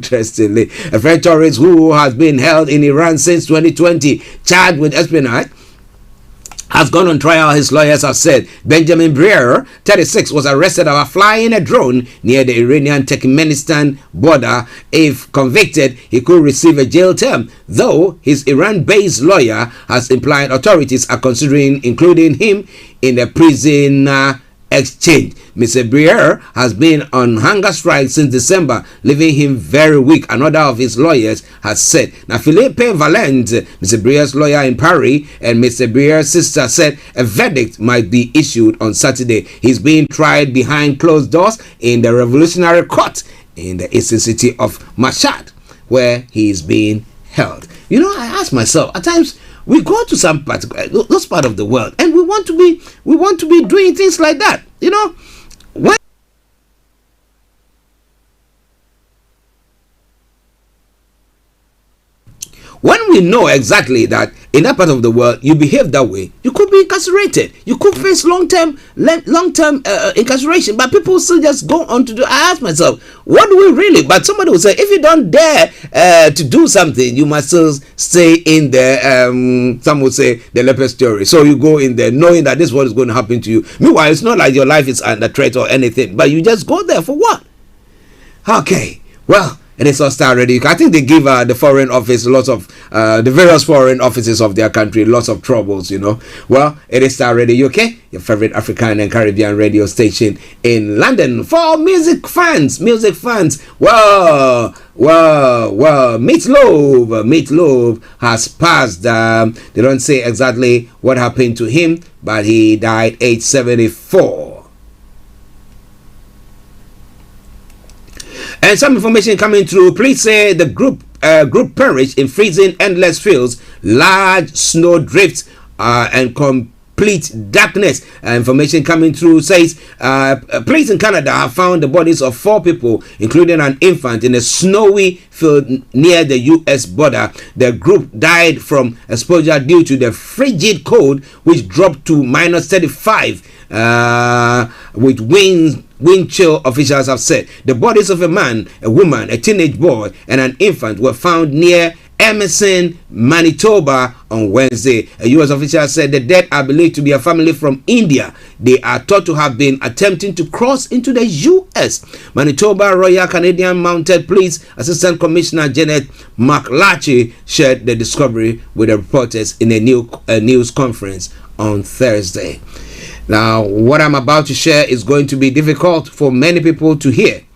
a French tourist who has been held in Iran since 2020, charged with espionage, has gone on trial, his lawyers have said. Benjamin Breer, 36, was arrested after flying a drone near the Iranian-Turkmenistan border. If convicted, he could receive a jail term, though his Iran-based lawyer has implied authorities are considering including him in the prison exchange. Mr. Breer has been on hunger strike since December, leaving him very weak, another of his lawyers has said. Now, Philippe Valent, Mr. Breer's lawyer in Paris, and Mr. Breer's sister said a verdict might be issued on Saturday. He's being tried behind closed doors in the Revolutionary Court in the eastern city of Mashhad, where he is being held. You know, I ask myself, at times, we go to some particular those part of the world, and we want to be doing things like that. You know, when we know exactly that in that part of the world you behave that way, you could be incarcerated. You could face long-term incarceration. But people still just go on to do. I ask myself, what do we really? But somebody will say, if you don't dare to do something, you must still stay in there. Some would say the leper story. So you go in there knowing that this is what is going to happen to you. Meanwhile, it's not like your life is under threat or anything, but you just go there for what? Okay, well. And it's all Starr Radio. I think they give the foreign office lots of the various foreign offices of their country lots of troubles, you know. Well, it is Starr Radio UK, your favorite African and Caribbean radio station in London for music fans. Well, Meatloaf has passed. They don't say exactly what happened to him, but he died age 74. And some information coming through. Police say the group perished in freezing endless fields, large snow drifts, and complete darkness. Information coming through says police in Canada have found the bodies of 4 people, including an infant, in a snowy field near the U.S. border. The group died from exposure due to the frigid cold, which dropped to minus 35 with wind chill, officials have said. The bodies of a man, a woman, a teenage boy, and an infant were found near Emerson, Manitoba on Wednesday. A U.S. official said the dead are believed to be a family from India. They are thought to have been attempting to cross into the U.S. Manitoba Royal Canadian Mounted Police Assistant Commissioner Janet McLarchy shared the discovery with the reporters in a news conference on Thursday. Now, what I'm about to share is going to be difficult for many people to hear,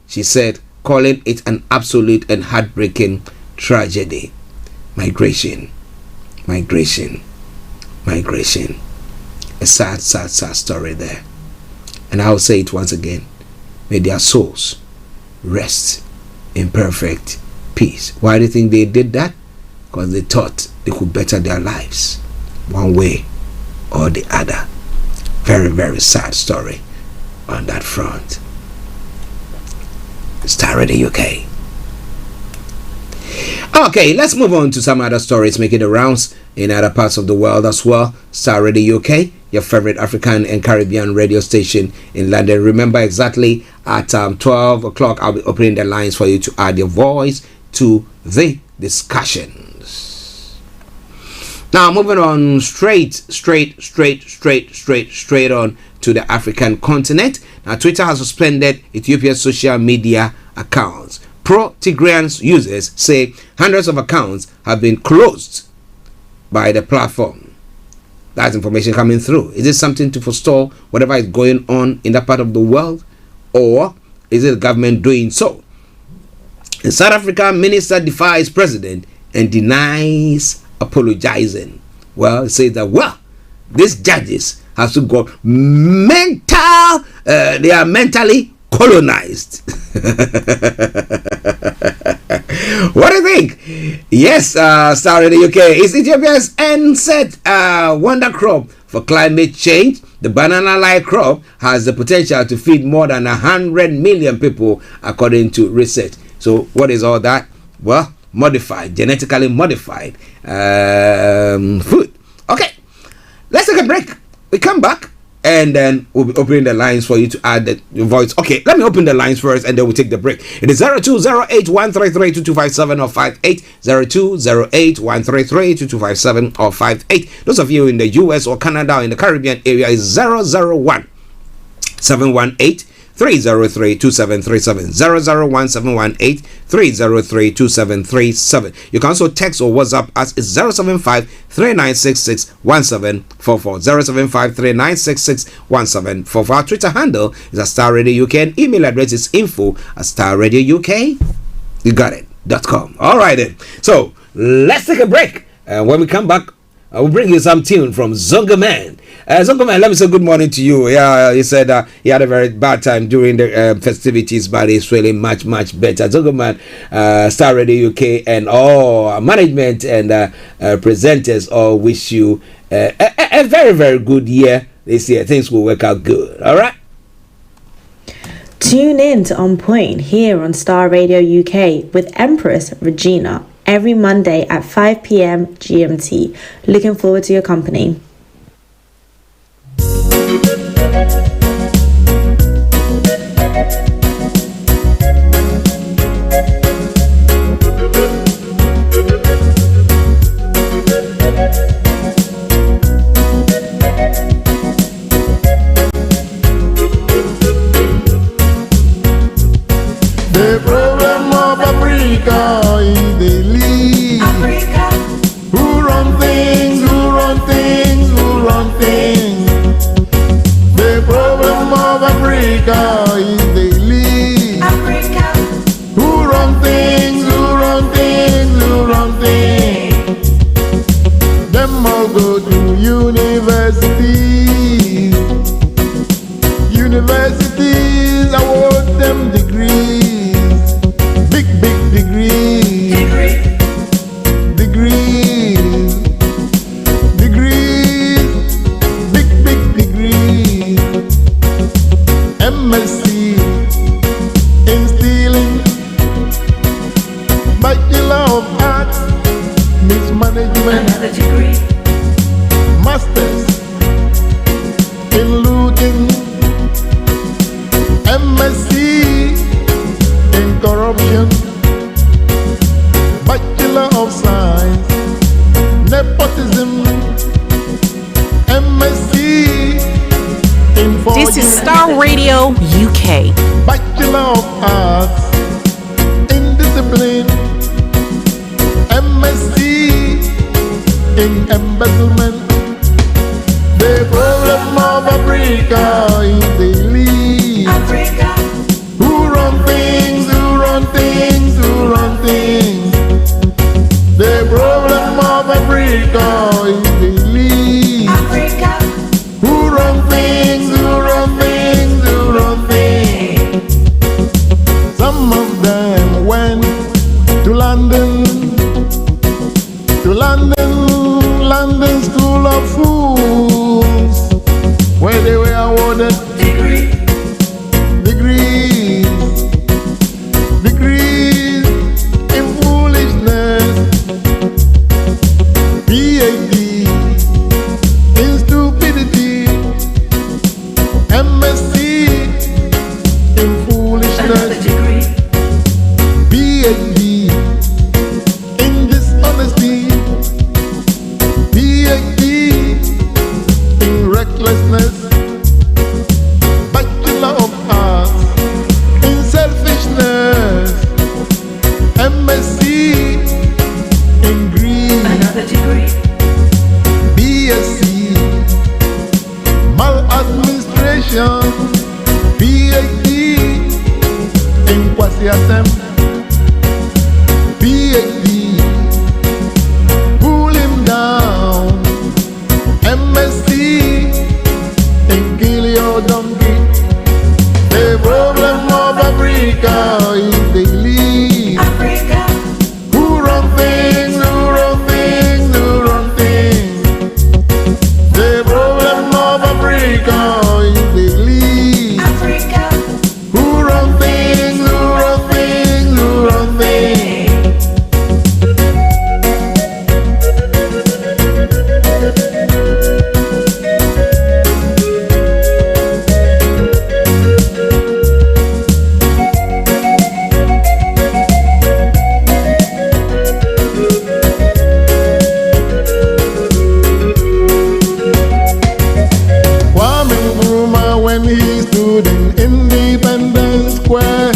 she said, calling it an absolute and heartbreaking tragedy. Migration. A sad story there. And I'll say it once again. May their souls rest in perfect peace. Why do you think they did that? Because they thought they could better their lives one way or the other. Very, very sad story on that front. Starr Radio UK. Okay, let's move on to some other stories making the rounds in other parts of the world as well. Starr Radio UK, your favorite African and Caribbean radio station in London. Remember, exactly at 12 o'clock, I'll be opening the lines for you to add your voice to the discussions. Now, moving on straight on to the African continent. Now, Twitter has suspended Ethiopia's social media accounts. Pro-Tigrayan users say hundreds of accounts have been closed by the platform. That's information coming through. Is this something to forestall whatever is going on in that part of the world? Or is it the government doing so? In South Africa, minister defies president and denies apologizing. Well, it says that, these judges have to go mental, they are mentally colonized. What do you think? Yes, Starr in the UK. Is Ethiopia's NSET wonder crop for climate change? The banana-like crop has the potential to feed more than 100 million people, according to research. So, what is all that? Well, modified, genetically modified food. Okay, let's take a break. We come back. And then we'll be opening the lines for you to add your voice. Okay, let me open the lines first and then we'll take the break. It is 0208-133-2257 or 58. 0208-133-2257 or 58. Those of you in the US or Canada or in the Caribbean area is 001-718-303-2737. 001-718-303-2737. You can also text or WhatsApp us. It's 075-3966-1744. 075-3966-1744. Our Twitter handle is at Starr Radio UK and email address is info@starradiouk. You got it. .com. All right then. So let's take a break. When we come back, I will bring you some tune from Zonga Man. Zonga Man, let me say good morning to you. Yeah, he said he had a very bad time during the festivities, but he's feeling much, much better. Zonga Man, Starr Radio UK, and all management and presenters all wish you a very, very good year this year. Things will work out good. All right? Tune in to On Point here on Starr Radio UK with Empress Regina every Monday at 5 p.m. GMT. Looking forward to your company. The problem of Africa is the lead. Africa. Who run things, who run things, who run things. The problem of Africa is the lead. Africa. Who run things, who run things, who run things. Them all go to universities. Universities award them degrees. Big degrees. Degrees. Big degrees. MSc in stealing. Bachelor of Arts, mismanagement. Another degree. Masters in looting. MSc in corruption. Bachelor of Science, nepotism. MSc in forgery. This is Starr Radio UK. Bachelor of Arts in discipline. MSc in embezzlement. The problem of Africa is the lead. Africa. Who run things, who run things, who run things. The problem of Africa is the lead. Africa. Who run things, who run things, who run things. Some of them went London School of Fools, where they were awarded degrees in foolishness, PhD in stupidity, MSc in foolishness, PhD in dishonesty, PhD in recklessness, Bachelor of Arts in selfishness, MSc in greed, another degree, BSc maladministration, PhD in quasi-attempt, PhD pull him down, MSc in kill your donkey. The problem of Africa is they leave. Africa. Who run things, who run things, who run things. The problem of Africa is they leave. Africa. Who run things, who run things, who run things. Kwame Nkrumah, when he stood in Independence Square,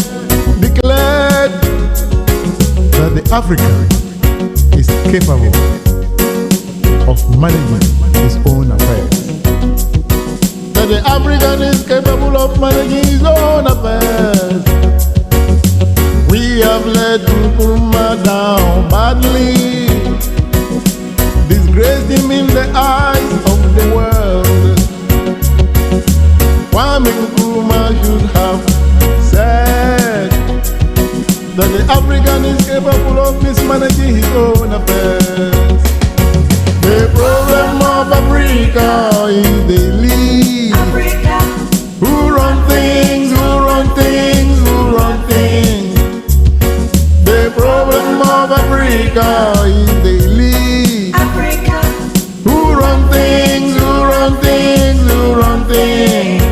declared that the African is capable of managing his own affairs. That the African is capable of managing his own affairs. We have let Nkrumah down badly, disgraced him in the eyes of the world. Kwame Nkrumah should have said that the African is capable of mismanaging his own affairs. The problem of Africa is they leave. Africa. Who run things, who run things, who run things. The problem of Africa is they leave. Africa. Who run things, who run things, who run things.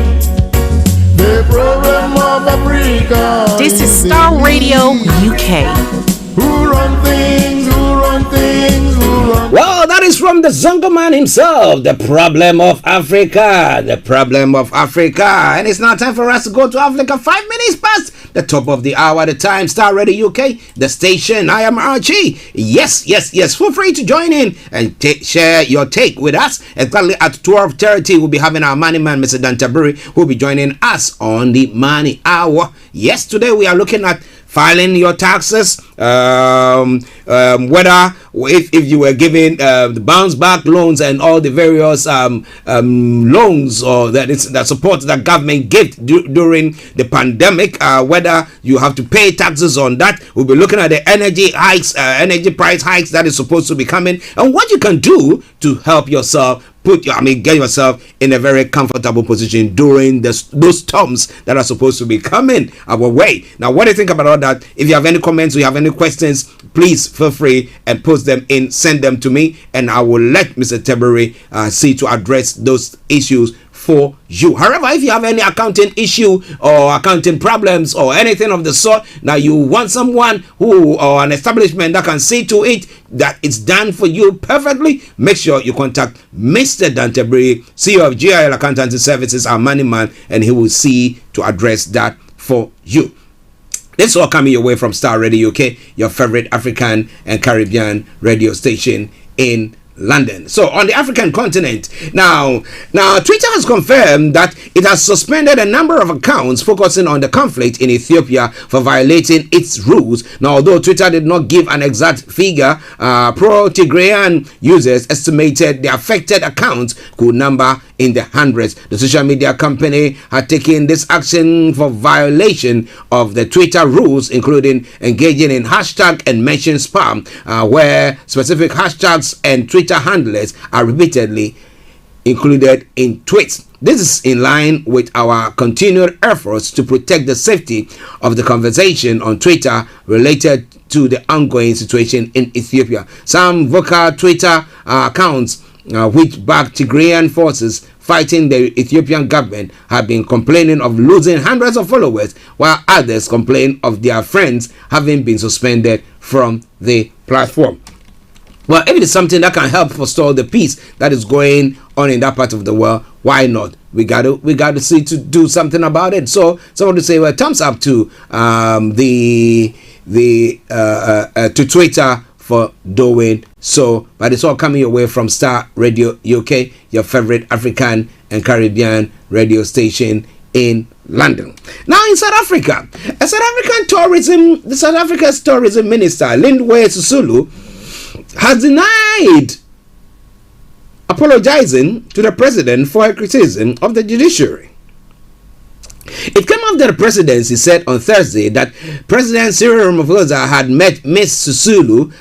The problem of Africa. This is Starr Radio UK. Who run things, who run things, who run. Well, that is from the Zongo man himself, the problem of Africa, the problem of Africa. And it's now time for us to go to Africa. 5 minutes past the top of the hour, the time. Starr Radio UK, the station. I am Archie. Yes. Feel free to join in and share your take with us. Exactly at 12:30, we'll be having our money man, Mr. Tabiri, who will be joining us on the Money Hour. Yes, today we are looking at filing your taxes, whether if you were given the bounce back loans and all the various loans or that support that government gave during the pandemic, whether you have to pay taxes on that. We'll be looking at the energy hikes, energy price hikes that is supposed to be coming, and what you can do to help yourself get yourself in a very comfortable position during those storms that are supposed to be coming our way. Now, what do you think about all that? If you have any comments or you have any questions, please feel free and post them in, send them to me, and I will let Mr. Tabiri see to address those issues for you. However, if you have any accounting issue or accounting problems or anything of the sort, now you want someone or an establishment that can see to it that it's done for you perfectly, make sure you contact Mr. Tabiri, CEO of GIL Accountancy Services, our money man, and he will see to address that for you. This is all coming your way from Starr Radio UK, your favorite African and Caribbean radio station in London. So on the African continent, now Twitter has confirmed that it has suspended a number of accounts focusing on the conflict in Ethiopia for violating its rules. Now, although Twitter did not give an exact figure, pro-Tigrayan users estimated the affected accounts could number in the hundreds. The social media company had taken this action for violation of the Twitter rules, including engaging in hashtag and mention spam, where specific hashtags and Twitter handlers are repeatedly included in tweets. This is in line with our continued efforts to protect the safety of the conversation on Twitter related to the ongoing situation in Ethiopia. Some vocal Twitter accounts which back Tigrayan forces fighting the Ethiopian government have been complaining of losing hundreds of followers, while others complain of their friends having been suspended from the platform. Well, if it is something that can help forestall the peace that is going on in that part of the world, why not? We got to see to do something about it. So someone to say, well, thumbs up to to Twitter for doing so. But it's all coming your way from Starr Radio UK, your favorite African and Caribbean radio station in London. Now in South Africa, the South Africa's tourism minister, Lindwe Sisulu, has denied apologizing to the president for her criticism of the judiciary. It came after the presidency said on Thursday that President Cyril Ramaphosa had met Ms. Sisulu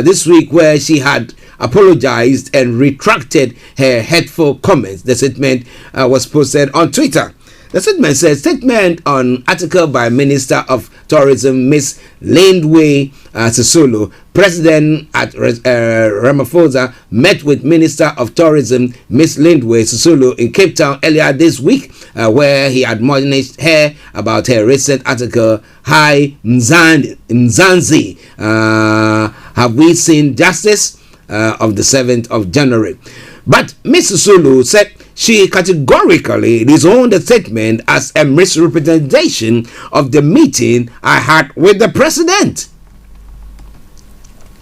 this week, where she had apologized and retracted her hateful comments. The statement was posted on Twitter. The statement says, statement on article by Minister of Tourism, Ms. Lindwe Sisulu. President at Ramaphosa met with Minister of Tourism, Ms. Lindwe Sisulu, in Cape Town earlier this week, where he admonished her about her recent article, Hi Mzansi, have we seen justice? Of the 7th of January. But Ms. Sisulu said she categorically disowned the statement as a misrepresentation of the meeting I had with the president.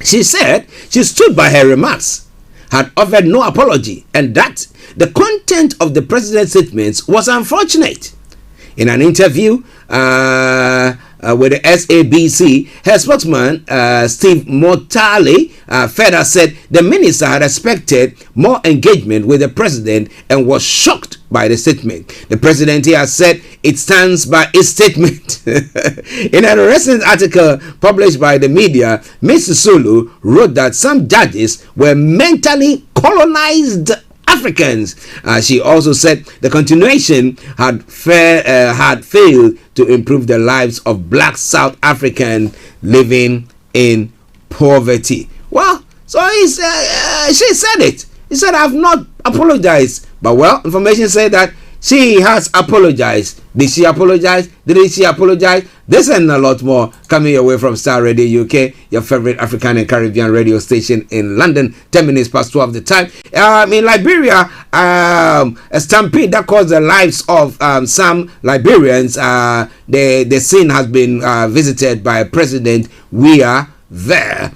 She said she stood by her remarks, had offered no apology, and that the content of the president's statements was unfortunate. In an interview with the SABC, her spokesman, Steve Motale, further said the minister had expected more engagement with the president and was shocked by the statement. The president here said it stands by its statement. In a recent article published by the media, Ms. Sisulu wrote that some judges were mentally colonized Africans. She also said the continuation had failed to improve the lives of black South Africans living in poverty. Well, so she said it. He said, I've not apologized. But well, information said that she has apologized. Did she apologize? Didn't she apologize? This and a lot more coming your way from Starr Radio UK, your favorite African and Caribbean radio station in London. 10 minutes past 12 the time. In Liberia, a stampede that caused the lives of some Liberians. The scene has been visited by President Weah there.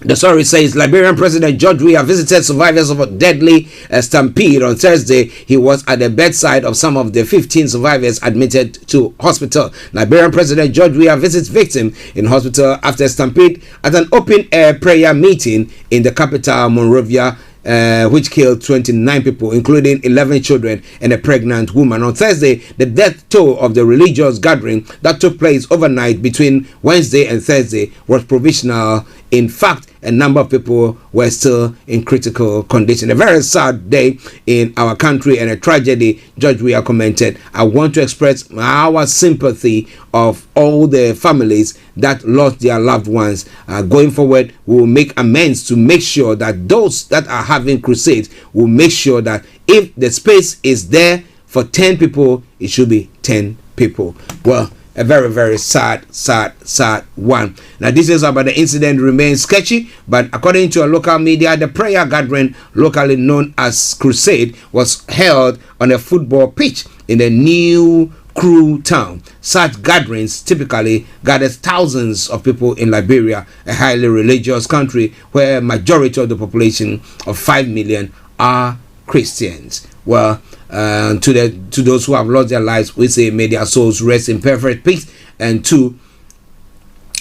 The story says Liberian President George Weah visited survivors of a deadly stampede on Thursday. He was at the bedside of some of the 15 survivors admitted to hospital. Liberian President George Weah visits victims in hospital after a stampede at an open-air prayer meeting in the capital, Monrovia, which killed 29 people, including 11 children and a pregnant woman. On Thursday, the death toll of the religious gathering that took place overnight between Wednesday and Thursday was provisional. In fact, a number of people were still in critical condition. A very sad day in our country and a tragedy. George Weah commented, I want to express our sympathy of all the families that lost their loved ones. Going forward, we will make amends to make sure that those that are having crusades will make sure that if the space is there for 10 people, it should be 10 people. Well, a very, very sad one. Now, details about the incident remain sketchy, but according to a local media, the prayer gathering, locally known as Crusade, was held on a football pitch in the New Crew town. Such gatherings typically gather thousands of people in Liberia, a highly religious country where a majority of the population of 5 million are Christians. Well, to those who have lost their lives, we say may their souls rest in perfect peace. And to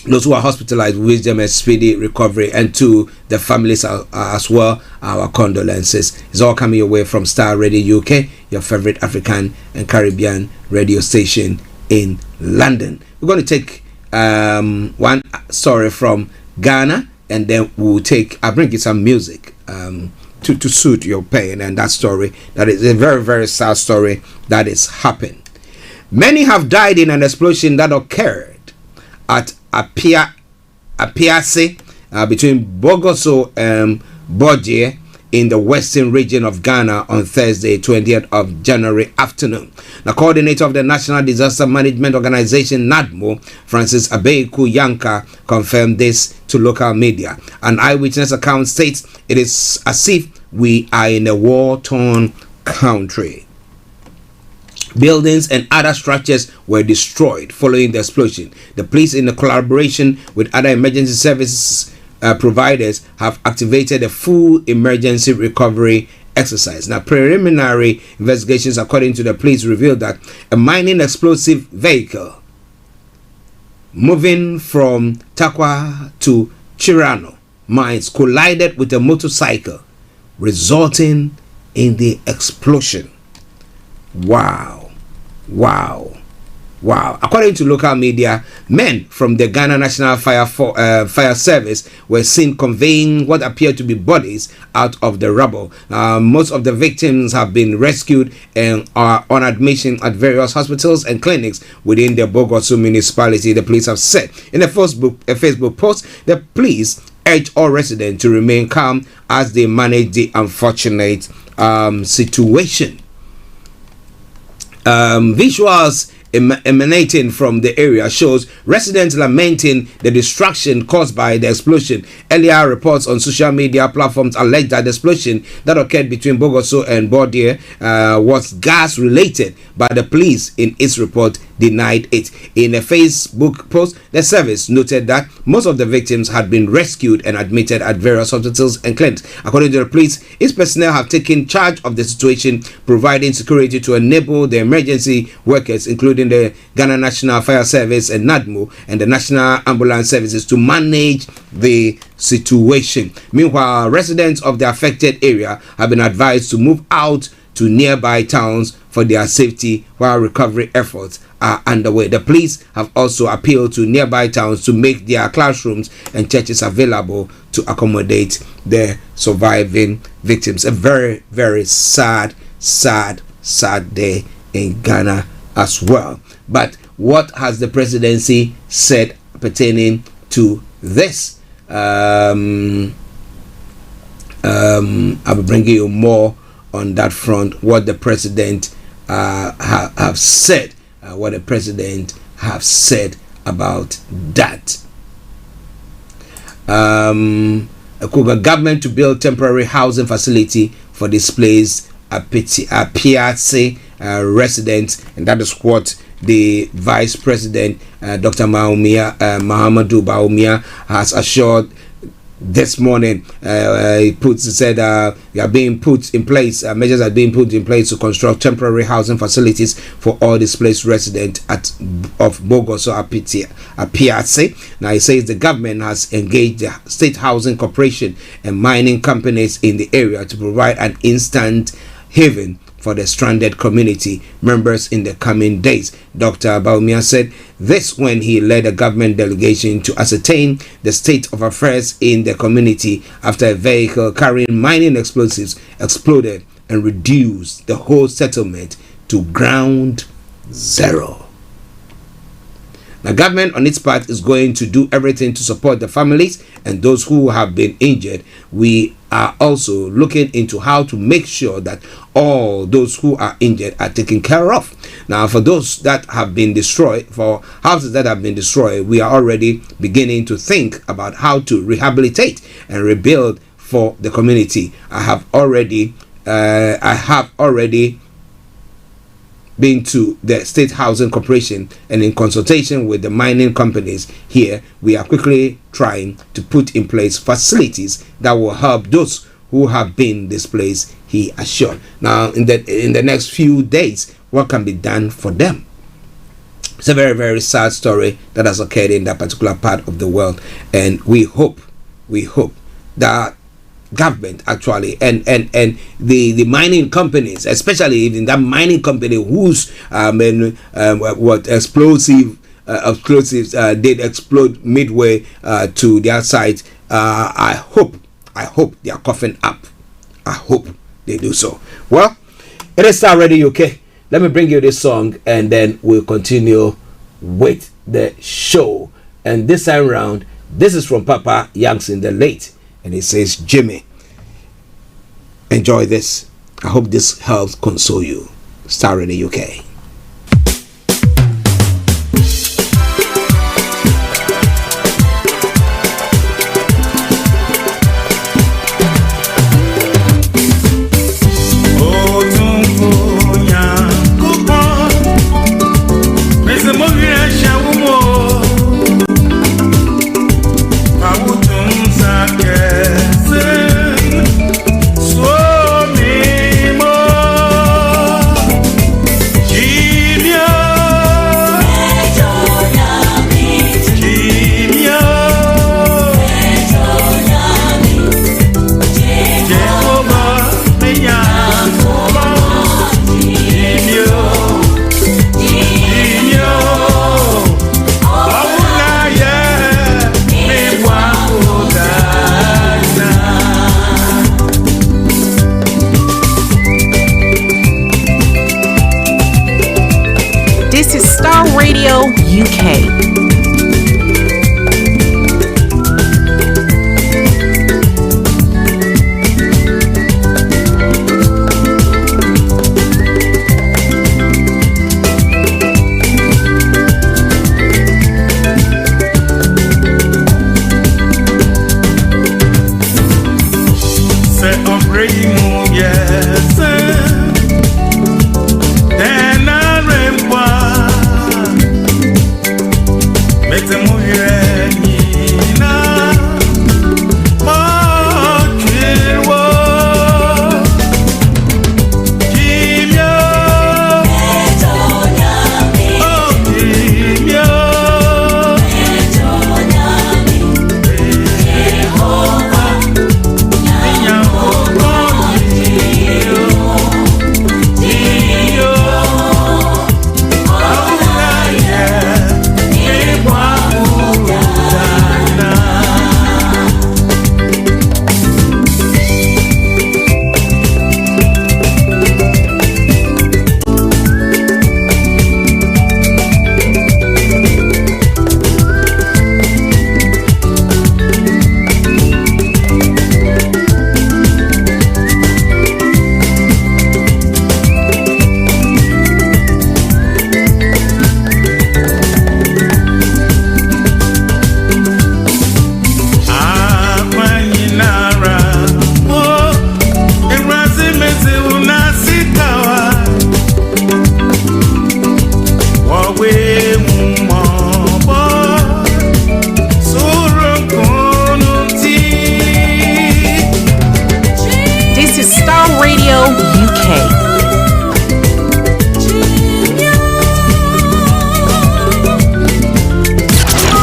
those who are hospitalized, we wish them a speedy recovery, and to the families as well, our condolences. It's all coming your way from Starr Radio UK, your favorite African and Caribbean radio station in London. We're going to take one story from Ghana, and then I'll bring you some music to suit your pain, and that story, that is a very, very sad story that is happened. Many have died in an explosion that occurred at Apiase between Bogoso and Bodie in the western region of Ghana on Thursday, 20th of January afternoon. The coordinator of the National Disaster Management Organization, NADMO, Francis Abeiku Yanka, confirmed this to local media. An eyewitness account states it is as if we are in a war-torn country. Buildings and other structures were destroyed following the explosion. The police, in collaboration with other emergency services providers, have activated a full emergency recovery exercise. Now, preliminary investigations, according to the police, revealed that a mining explosive vehicle moving from Takwa to Chirano mines collided with a motorcycle, resulting in the explosion. Wow. According to local media, men from the Ghana National Fire Service were seen conveying what appeared to be bodies out of the rubble. Most of the victims have been rescued and are on admission at various hospitals and clinics within the Bogoso municipality, the police have said. In a Facebook post, the police urge all residents to remain calm as they manage the unfortunate situation. Visuals emanating from the area shows residents lamenting the destruction caused by the explosion. Earlier reports on social media platforms allege that the explosion that occurred between Bogoso and Bodie was gas related, but the police in its report denied it. In a Facebook post, the service noted that most of the victims had been rescued and admitted at various hospitals and clinics. According to the police, its personnel have taken charge of the situation, providing security to enable the emergency workers, including the Ghana National Fire Service and NADMO and the National Ambulance Services, to manage the situation. Meanwhile, residents of the affected area have been advised to move out to nearby towns for their safety while recovery efforts are underway. The police have also appealed to nearby towns to make their classrooms and churches available to accommodate the surviving victims. A very, very sad day in Ghana as well. But what has the presidency said pertaining to this? I will bring you more on that front, what the president have said. What the president have said about that. A government to build temporary housing facility for displaced Apiase residents, and that is what the Vice President Dr. Mahamadou Bawumia has assured this morning. He said they are being put in place, measures are being put in place to construct temporary housing facilities for all displaced residents of Bogoso Apiase. Now he says the government has engaged the State Housing Corporation and mining companies in the area to provide an instant haven for the stranded community members in the coming days. Dr. Bawumia said this when he led a government delegation to ascertain the state of affairs in the community after a vehicle carrying mining explosives exploded and reduced the whole settlement to ground zero. The government on its part is going to do everything to support the families and those who have been injured. We are also looking into how to make sure that all those who are injured are taken care of. Now, for those that have been destroyed, for houses that have been destroyed, we are already beginning to think about how to rehabilitate and rebuild for the community. I have already been to the State Housing Corporation, and in consultation with the mining companies here, we are quickly trying to put in place facilities that will help those who have been displaced, he assured. Now, in the next few days, what can be done for them? It's a very, very sad story that has occurred in that particular part of the world, and we hope that government actually and the mining companies, especially in that mining company whose explosives did explode midway to their site. I hope they are coughing up. I hope they do so. Well, it is Starr Radio UK. Let me bring you this song, and then we'll continue with the show. And this time round, this is from Papa Yanks in the Late, and it says, Jimmy. Enjoy this. I hope this helps console you. Starr Radio UK. This is Starr Radio UK.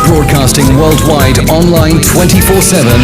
Broadcasting worldwide, online 24/7.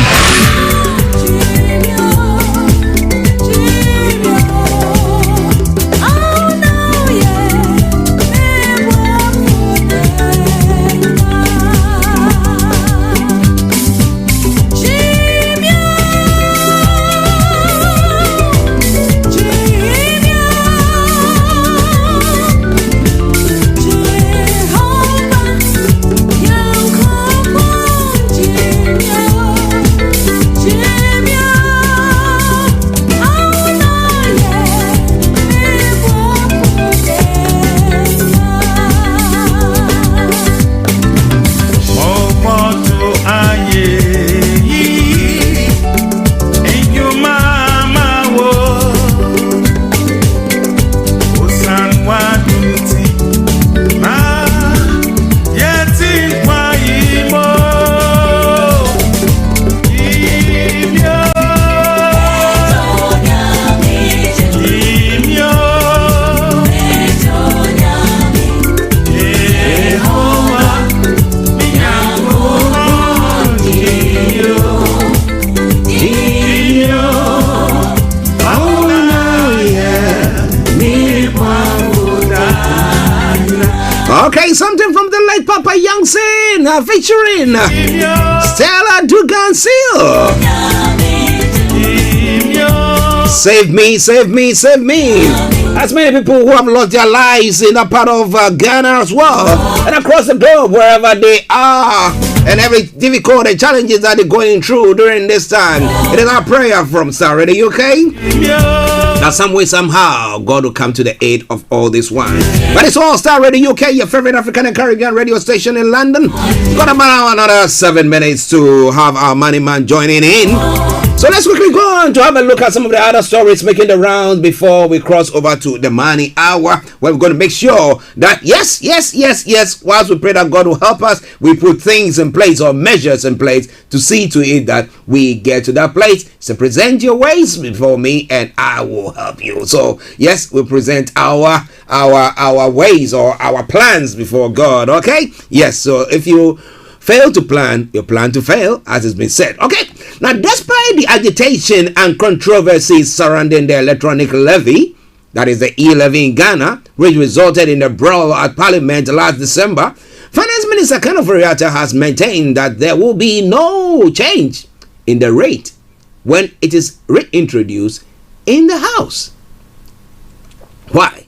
play something from the late Papa Youngson featuring Stella Dugan Seal. Save me, save me, save me. As many people who have lost their lives in that part of Ghana as well, and across the globe, wherever they are, and every difficult and challenges that they're going through during this time. It is our prayer from Starr Radio UK that some way, somehow, God will come to the aid of all this one. But it's all Starr Radio UK, your favorite African and Caribbean radio station in London. Got about another 7 minutes to have our money man joining in. So let's quickly go on to have a look at some of the other stories making the rounds before we cross over to the money hour, where we're going to make sure that yes, whilst we pray that God will help us, we put things in place or measures in place to see to it that we get to that place. So present your ways before me and I will help you. So yes, we present our ways or our plans before God. Okay? Yes, so if you fail to plan, you plan to fail, as has been said. Okay? Now, despite the agitation and controversies surrounding the electronic levy, that is the e-levy in Ghana, which resulted in a brawl at Parliament last December, Finance Minister Kojo has maintained that there will be no change in the rate when it is reintroduced in the House. Why?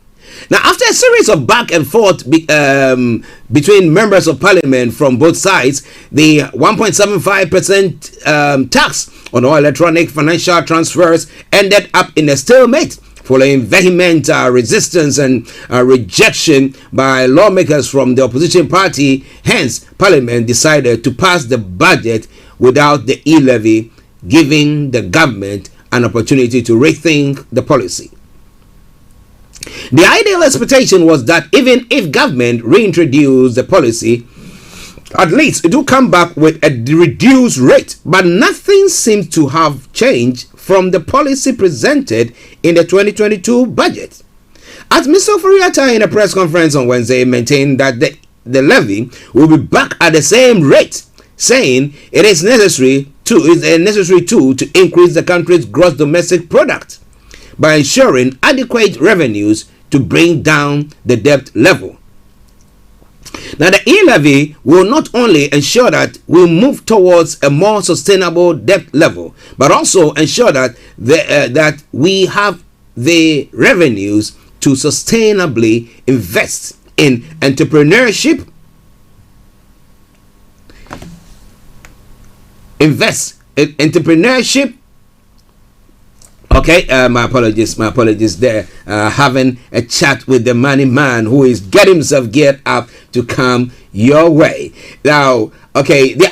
Now, after a series of back and forth between members of parliament from both sides, the 1.75% tax on all electronic financial transfers ended up in a stalemate following vehement resistance and rejection by lawmakers from the opposition party. Hence, parliament decided to pass the budget without the e-levy, giving the government an opportunity to rethink the policy. The ideal expectation was that even if government reintroduced the policy, at least it will come back with a reduced rate. But nothing seems to have changed from the policy presented in the 2022 budget. As Mr. Furiata in a press conference on Wednesday maintained that the levy will be back at the same rate, saying it is a necessary tool to increase the country's gross domestic product by ensuring adequate revenues to bring down the debt level. Now, the e-levy will not only ensure that we move towards a more sustainable debt level, but also ensure that that we have the revenues to sustainably invest in entrepreneurship, Okay, my apologies there. Having a chat with the money man who is getting himself geared up to come your way. Now, okay, the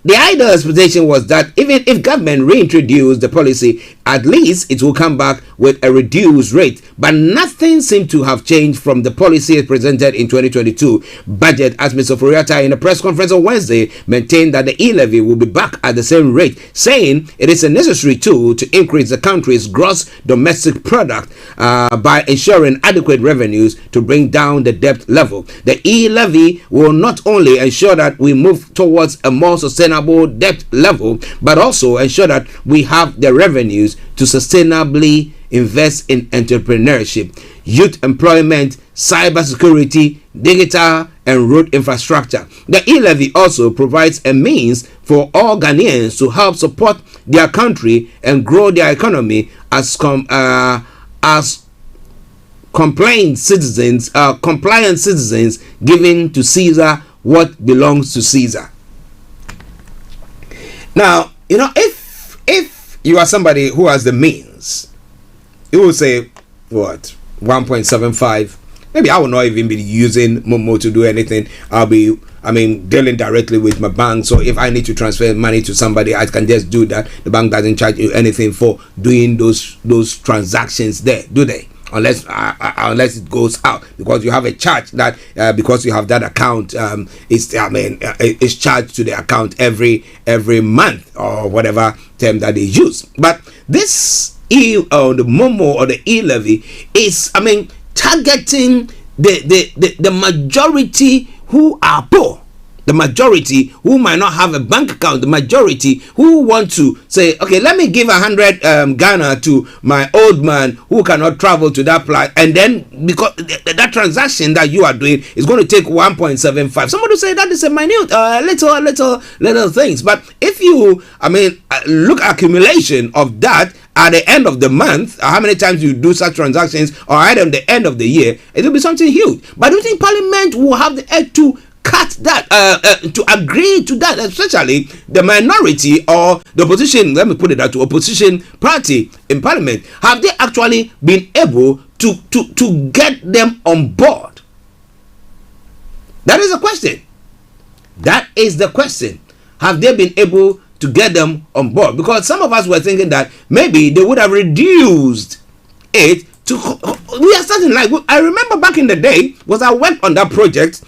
ideal expectation was that even if government reintroduced the policy, at least it will come back with a reduced rate. But nothing seemed to have changed from the policy presented in 2022 budget, as Mr. Furiata in a press conference on Wednesday maintained that the e-levy will be back at the same rate, saying it is a necessary tool to increase the country's gross domestic product by ensuring adequate revenues to bring down the debt level. The e-levy will not only ensure that we move towards a more sustainable debt level, but also ensure that we have the revenues to sustainably invest in entrepreneurship, youth employment, cybersecurity, digital and road infrastructure. The e-levy also provides a means for all Ghanaians to help support their country and grow their economy as compliant citizens, giving to Caesar what belongs to Caesar. Now, you know, if you are somebody who has the means, you will say, what, 1.75? Maybe I will not even be using Momo to do anything. I'll be, dealing directly with my bank. So if I need to transfer money to somebody, I can just do that. The bank doesn't charge you anything for doing those transactions there, do they? Unless it goes out, because you have a charge that because you have that account, it's charged to the account every month or whatever term that they use. But this the Momo or the e-levy is targeting the majority who are poor. the majority who might not have a bank account, the majority who want to say, okay, let me give 100 Ghana to my old man who cannot travel to that place, and then because that transaction that you are doing is going to take 1.75. Somebody will say that is a minute, little things. But if you, look at accumulation of that at the end of the month, how many times you do such transactions, or at the end of the year, it will be something huge. But do you think Parliament will have the edge to cut that, to agree to that, especially the minority or the opposition, let me put it that to opposition party in Parliament? Have they actually been able to get them on board? That is the question. That is the question. Have they been able to get them on board? Because some of us were thinking that maybe they would have reduced it to, we are starting like, I remember back in the day, was I went on that project,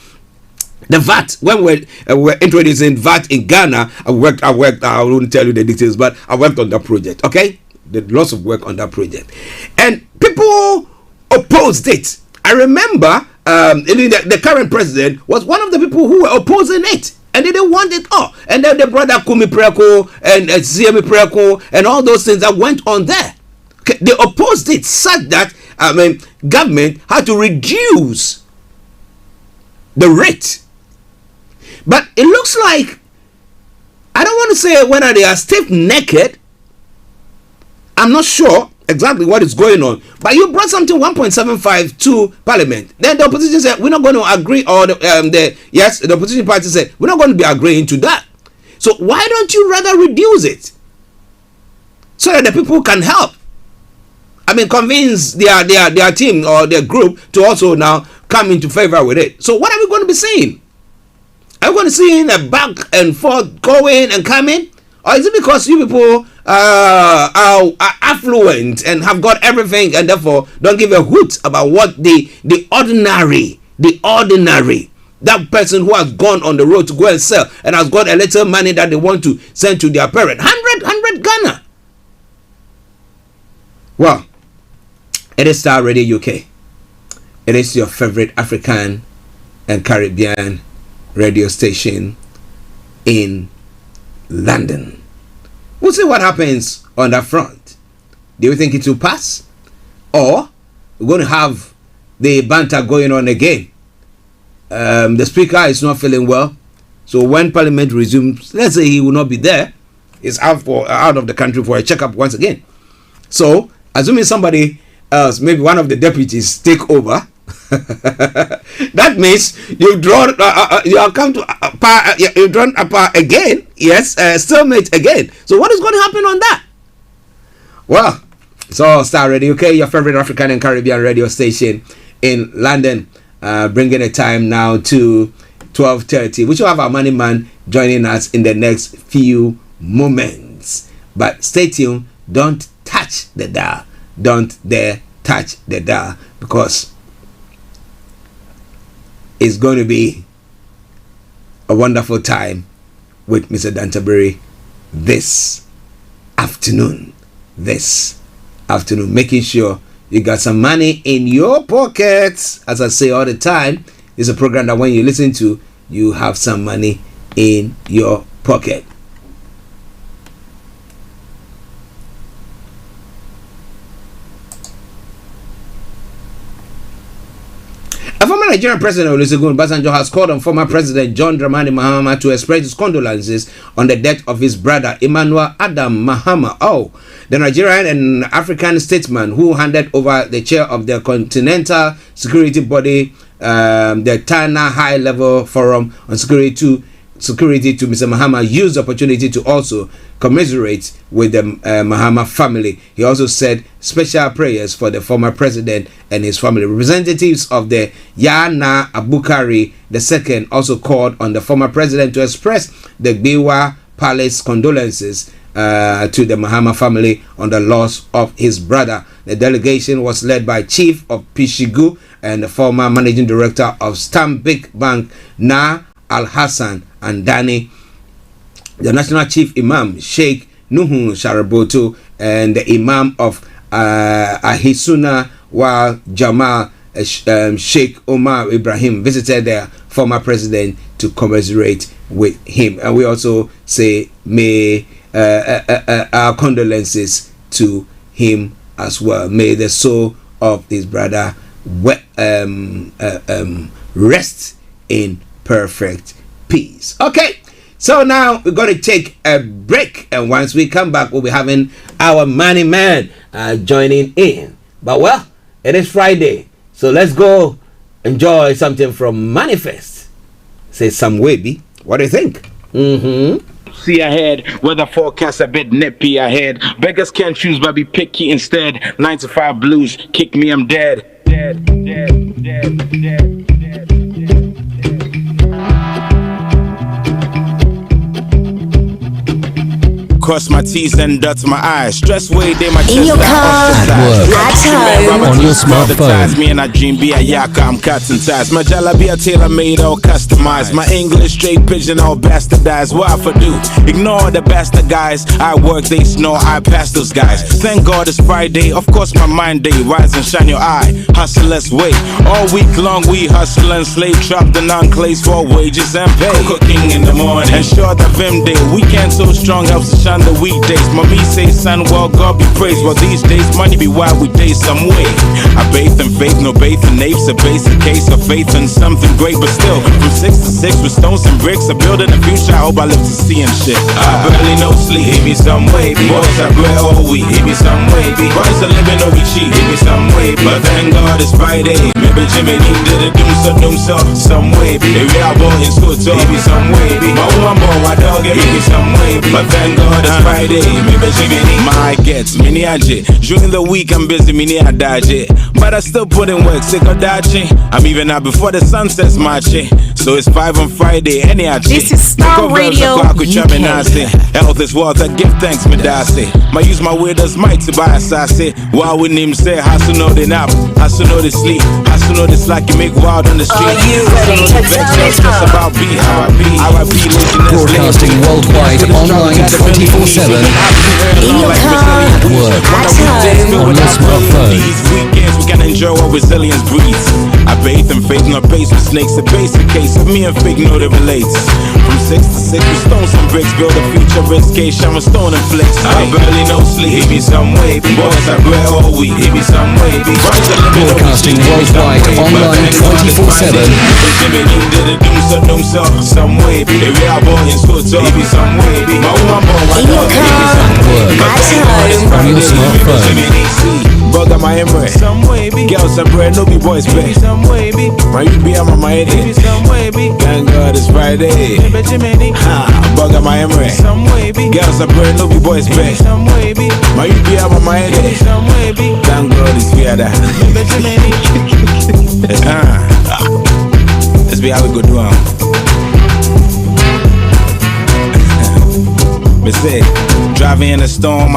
the VAT, when we were introducing VAT in Ghana. I worked, I won't tell you the details, but I worked on that project, okay? Did lots of work on that project. And people opposed it. I remember the current president was one of the people who were opposing it. And they didn't want it all. And then they brought up Kumi Preko and CME Preko and all those things that went on there. Okay, they opposed it such that, government had to reduce the rate. But it looks like, I don't want to say whether they are stiff-necked. I'm not sure exactly what is going on. But you brought something 1.75 to Parliament. Then the opposition said, we're not going to agree, or the opposition party said, we're not going to be agreeing to that. So why don't you rather reduce it? So that the people can help. Convince their team or their group to also now come into favor with it. So what are we going to be seeing? Are we going to see a back and forth going and coming? Or is it because you people are affluent and have got everything and therefore don't give a hoot about what the ordinary, that person who has gone on the road to go and sell and has got a little money that they want to send to their parent? 100 Ghana. Well, it is Starr Radio UK. It is your favorite African and Caribbean radio station in London. We'll see what happens on that front. Do you think it will pass? Or we're going to have the banter going on again? The speaker is not feeling well. So when Parliament resumes, let's say he will not be there. He's out of the country for a checkup once again. So, assuming somebody else, maybe one of the deputies, take over, that means you've drawn you've drawn apart again. Yes, stalemate again. So what is going to happen on that? Well, so Starr Radio UK, your favorite African and Caribbean radio station in London, bringing the time now to 12:30. We shall have our money man joining us in the next few moments. But stay tuned. Don't touch the dial. Don't dare touch the dial, because it's going to be a wonderful time with Mr. Tabiri this afternoon, making sure you got some money in your pockets. As I say all the time, it's a program that when you listen to, you have some money in your pocket. A former Nigerian president Olusegun Obasanjo has called on former President John Dramani Mahama to express his condolences on the death of his brother Emmanuel Adam Mahama. The Nigerian and African statesman who handed over the chair of the continental security body, the Tana High Level Forum on Security to Mr. Mahama, used the opportunity to also commiserate with the Mahama family. He also said special prayers for the former president and his family. Representatives of the Yana Abukari II also called on the former president to express the Biwa Palace condolences to the Mahama family on the loss of his brother. The delegation was led by Chief of Pishigu and the former Managing Director of Stanbic Bank, Na Al-Hassan and Dani, the National Chief Imam Sheikh Nuhu Sharaboto, and the Imam of Ahisuna Wal Jamal Sheikh Omar Ibrahim visited the former president to commiserate with him. And we also say may our condolences to him as well. May the soul of this brother rest in perfect peace. Okay, so now we're going to take a break, and once we come back, we'll be having our money man joining in. But well, it is Friday, so let's go enjoy something from Manifest. Say some way, B. What do you think? See ahead, weather forecast a bit nippy ahead. Beggars can't choose but be picky instead. 9 to 5 blues, kick me, I'm dead. Dead, dead, dead, dead, dead. Cross my T's and dots my eyes. Stress way day my chest. In your car, at work, at home, on your smartphone. Me and I dream be a yaka, I'm cutting ties. My jala be a tailor made all customized. My English straight pigeon all bastardized. What I for do? Ignore the bastard guys. I work, they snore, I pass those guys. Thank God it's Friday, of course my mind day. Rise and shine your eye, hustlers wait. All week long we hustle and slave. Trap the non-clays for wages and pay. Cooking in the morning, ensure the Vim day. Weekend so strong helps to shine the weekdays. Mommy say, son, well, God be praised. Well, these days, money be wild with days some way. I bathe in faith, no bathe in apes. A basic case of faith in something great, but still, from 6 to 6 with stones and bricks, a building a future. I hope I live to see and shit. I barely no sleep, hit me some way. Boys are bread all week, hit me some way. Boys are living no be cheap, hit me some way. But thank God it's Friday. Maybe Jimmy Dean did a doom so some way. The real boy in school too, hit me some way. My woman boy, my dog, hit me some way. But thank God it's Friday, maybe Jimmy Dean. My gets mini aje. During the week I'm busy, mini adaje. But I still put in work, sick of dodging. I'm even out before the sun sets marching. So it's 5 on Friday, any aje. This is Starr Radio UK. Health is wealth, I give thanks, me dasi. My use my word as might to buy a sassy. Why wouldn't him say, hustle know they nap, hustle know they sleep, hustle know this like you make wild on the street. Are you ready to turn it up? About B, how I be Broadcasting worldwide, online 24/7. In your car, At work, at home. on your smartphone. These weekends we can enjoy what resilience breeds. I bathe in faith, no base with snakes. A basic case of me and fake know that relates. From 6 to 6 with stones and bricks, build a future risque. I'm a stone and flex. I barely no sleep. Hit me some way, boys are bread all week. Hit me some way, Broadcasting worldwide, online 24/7. Jimmy Dean did a doom so some way. The real boy in school too. Hit me some way. My woman boy, my In your dog. car, at home. On your smartphone. Bug on my embrace. Girls and bread, no be boys pay. My you be on my head. Thank God it's Friday. Ha, bug on my embrace. Girls and bread, no be boys pay. My you be on my head. Thank God it's Friday. Let's be how we go do it. Me say, driving in a storm,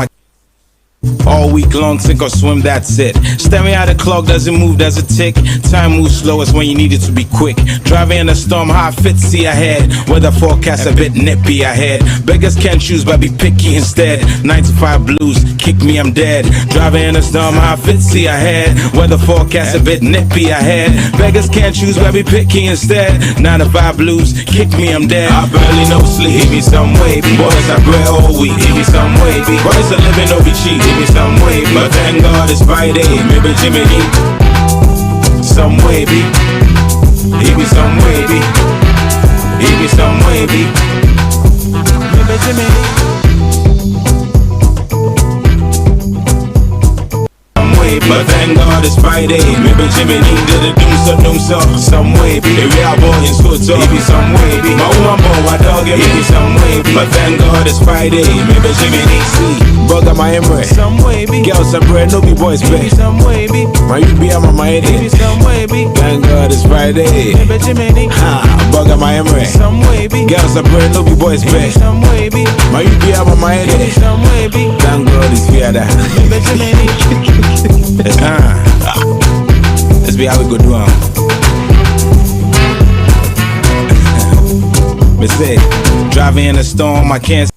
all week long, sink or swim, that's it. Staring at the clock, doesn't move, does it tick? Time moves slowest when you need it to be quick. Driving in a storm, how I fit, see ahead. Weather forecast a bit nippy ahead. Beggars can't choose but be picky instead. 9 to 5 blues, kick me, I'm dead. Driving in a storm, how I fit, see ahead. Weather forecast a bit nippy ahead. Beggars can't choose but be picky instead. 9 to 5 blues, kick me, I'm dead. I barely no sleep, hit me some way. Boys are bread all week, hit me some way. Boys are living no be cheap. Give me some way, but thank God it's Friday. Maybe Jimmy Dean, some way, be. Give me some way, be. Give me some way, be. Maybe Jimmy Dean. But thank God it's Friday. Maybe Jimmy Dean did a doom so some way. The real boy in school too. Give me some way. My woman boy, my dog, give me some way. But thank God it's Friday. Maybe Jimmy Dean see. Bug on my embrace. Some way. Girls and bread, no be boys pay. Some way. My you be on my head. Some way. Thank God it's Friday. Maybe Jimmy Dean. Ha, bug on my embrace. Some way. Girls and bread, no be boys pay. Some way. My you be on my head. Some way. Thank God it's Friday. Maybe Jimmy Dean. Let's be how we go do it. Me say, driving in a storm, I can't.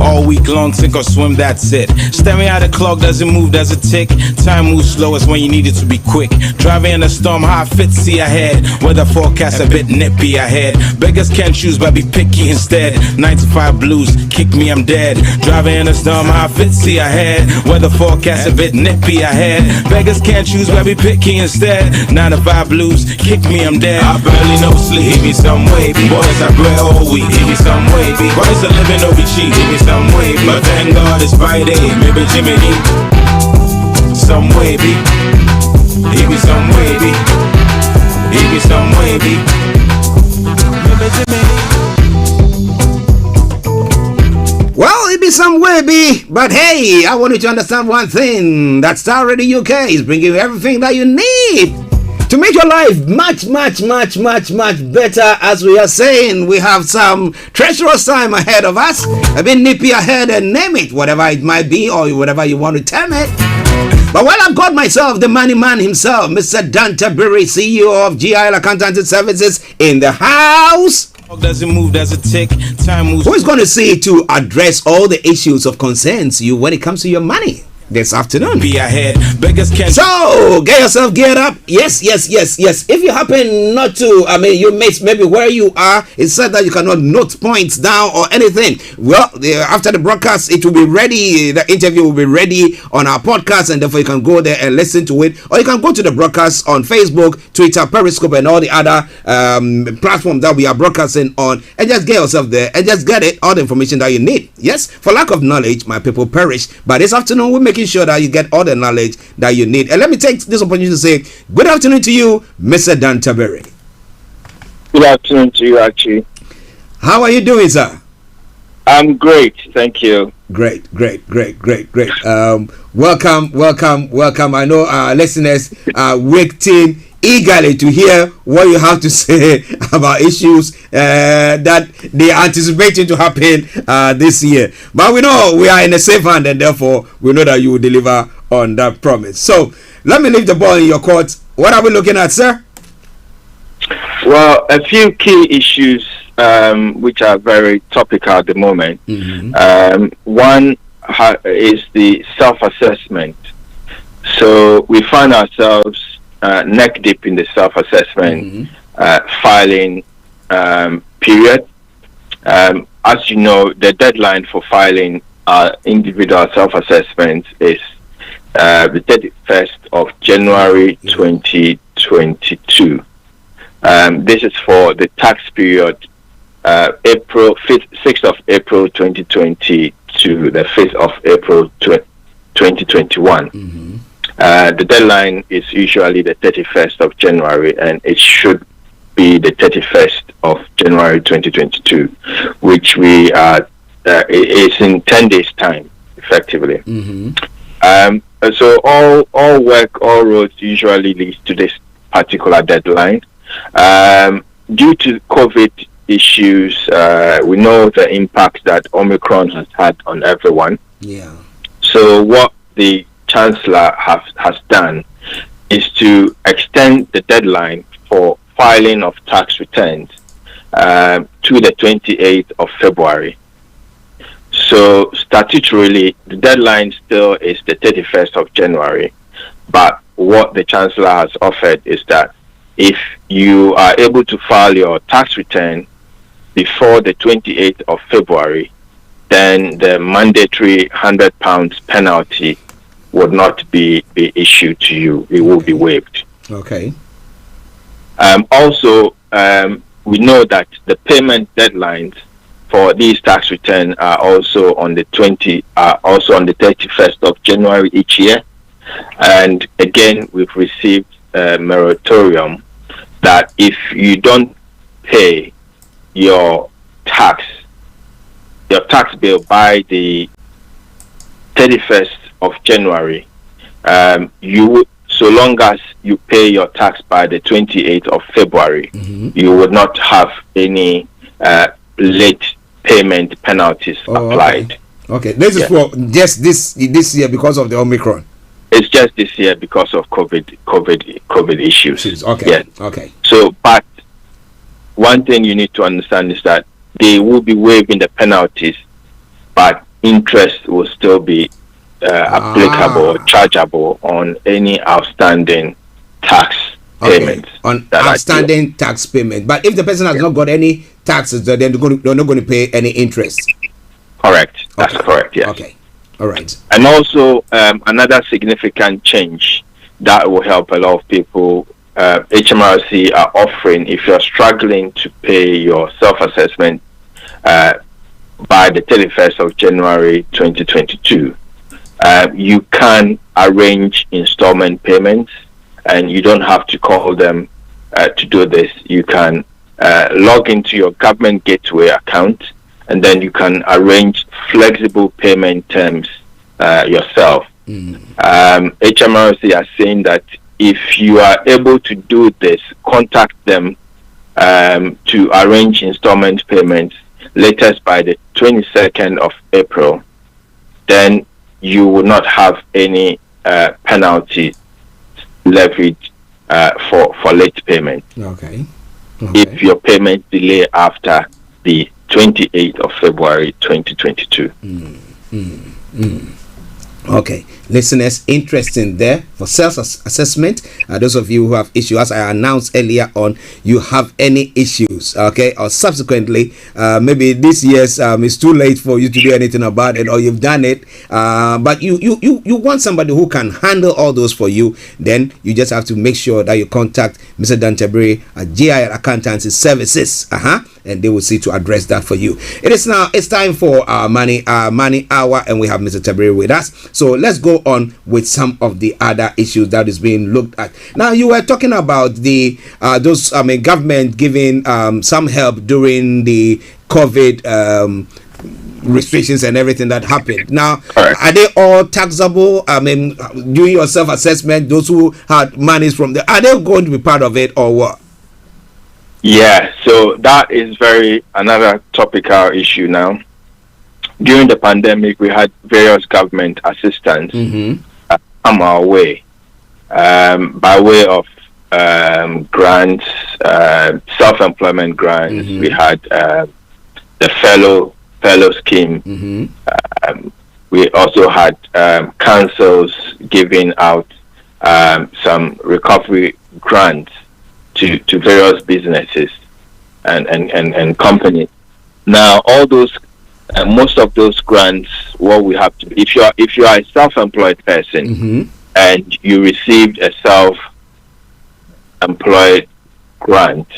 All all week long, sink or swim, that's it. Staring at the clock, doesn't move, does it tick? Time moves slowest when you need it to be quick. Driving in a storm, how I fit, see ahead. Weather forecast a bit nippy ahead. Beggars can't choose, but be picky instead. 95 blues, kick me, I'm dead. Driving in a storm, how I fit, see ahead. Weather forecast a bit nippy ahead. Beggars can't choose, but be picky instead. 95 blues, kick me, I'm dead. I barely know sleep, hit me some way. Boys, I pray all week, hit me some way. Boys, a living no be cheap, hit me some way. But thank God it's Friday, maybe Jimmy D. Some way, be. Hit me some way, be. Hit me some way, be. Maybe Jimmy D. Well, it be some way, be, but hey, I want you to understand one thing. That Starr Radio UK is bringing you everything that you need to make your life much better. As we are saying, we have some treacherous time ahead of us. A bit nippy ahead, and name it, whatever it might be, or whatever you want to term it. But while I've got myself, the money man himself, Mr. Tabiri, CEO of GIL Accountancy Services, in the house. Doesn't move, does it tick? Time moves. Who is going to see to address all the issues of concerns you when it comes to your money this afternoon? Be ahead. Beggars can't. So get yourself geared up. Yes. If you happen not to, you miss maybe where you are. It's said that you cannot note points down or anything. Well, after the broadcast, it will be ready. The interview will be ready on our podcast, and therefore you can go there and listen to it, or you can go to the broadcast on Facebook, Twitter, Periscope, and all the other platforms that we are broadcasting on, and just get yourself there and just get it all the information that you need. Yes, for lack of knowledge, my people perish. But this afternoon, we're making sure that you get all the knowledge that you need. And let me take this opportunity to say good afternoon to you, Mr. Tabiri. Good afternoon to you, Archie. How are you doing, sir? I'm great, thank you. Great. Welcome. I know our listeners are waiting eagerly to hear what you have to say about issues that they are anticipating to happen this year. But we know we are in a safe hand, and therefore we know that you will deliver on that promise. So let me leave the ball in your court. What are we looking at, sir? Well, a few key issues which are very topical at the moment. One is the self-assessment. So we find ourselves neck deep in the self-assessment filing period. As you know, the deadline for filing individual self-assessments is the 31st of January 2022. This is for the tax period April 6th of April 2020 to the 5th of April 2021. The deadline is usually the 31st of January, and it should be the 31st of January 2022, which we are is in 10 days time, effectively. So all work, all roads usually leads to this particular deadline. Due to COVID issues, we know the impact that Omicron has had on everyone. Yeah. So what the Chancellor has done is to extend the deadline for filing of tax returns to the 28th of February. So statutorily, the deadline still is the 31st of January. But what the Chancellor has offered is that if you are able to file your tax return before the 28th of February, then the mandatory £100 penalty would not be issued to you. It will be waived. Okay. Also, we know that the payment deadlines for these tax returns are also on the 31st of January each year. And again, we've received a moratorium that if you don't pay your tax bill by the 31st of January, you, so long as you pay your tax by the 28th of February, you would not have any late payment penalties applied. Okay. This is for just this year because of the Omicron. It's just this year because of COVID issues. Okay. Yeah. Okay. So, but one thing you need to understand is that they will be waiving the penalties, but interest will still be applicable or chargeable on any outstanding tax payments. On outstanding tax payment. But if the person has not got any taxes, then they're not going to pay any interest. Correct. That's correct, yes. Okay. All right. And also, another significant change that will help a lot of people, HMRC are offering, if you're struggling to pay your self-assessment by the 31st of January 2022, you can arrange installment payments, and you don't have to call them to do this. You can log into your government gateway account, and then you can arrange flexible payment terms yourself. HMRC are saying that if you are able to do this, contact them to arrange installment payments latest by the 22nd of April, then you will not have any penalty levied for late payment. Okay. If your payment delay after the 28th of February 2022. Okay, listeners, interesting there for self-assessment. Those of you who have issues, as I announced earlier on, you have any issues, okay, or subsequently, maybe this year's it's too late for you to do anything about it, or you've done it, but you want somebody who can handle all those for you. Then you just have to make sure that you contact Mr. Dan Tabiri at GIL Accountancy Services, and they will see to address that for you. It's time for our money hour, and we have Mr. Tabiri with us. So let's go on with some of the other issues that is being looked at. Now, you were talking about the government giving some help during the COVID restrictions and everything that happened. Now, are they all taxable? Doing your self-assessment, those who had monies from are they going to be part of it, or what? Yeah, so that is another topical issue now. During the pandemic, we had various government assistance come our way by way of grants, self-employment grants. We had the fellow scheme. We also had councils giving out some recovery grants to various businesses and companies. Now, all those most of those grants, what we have to, if you are a self-employed person and you received a self-employed grant,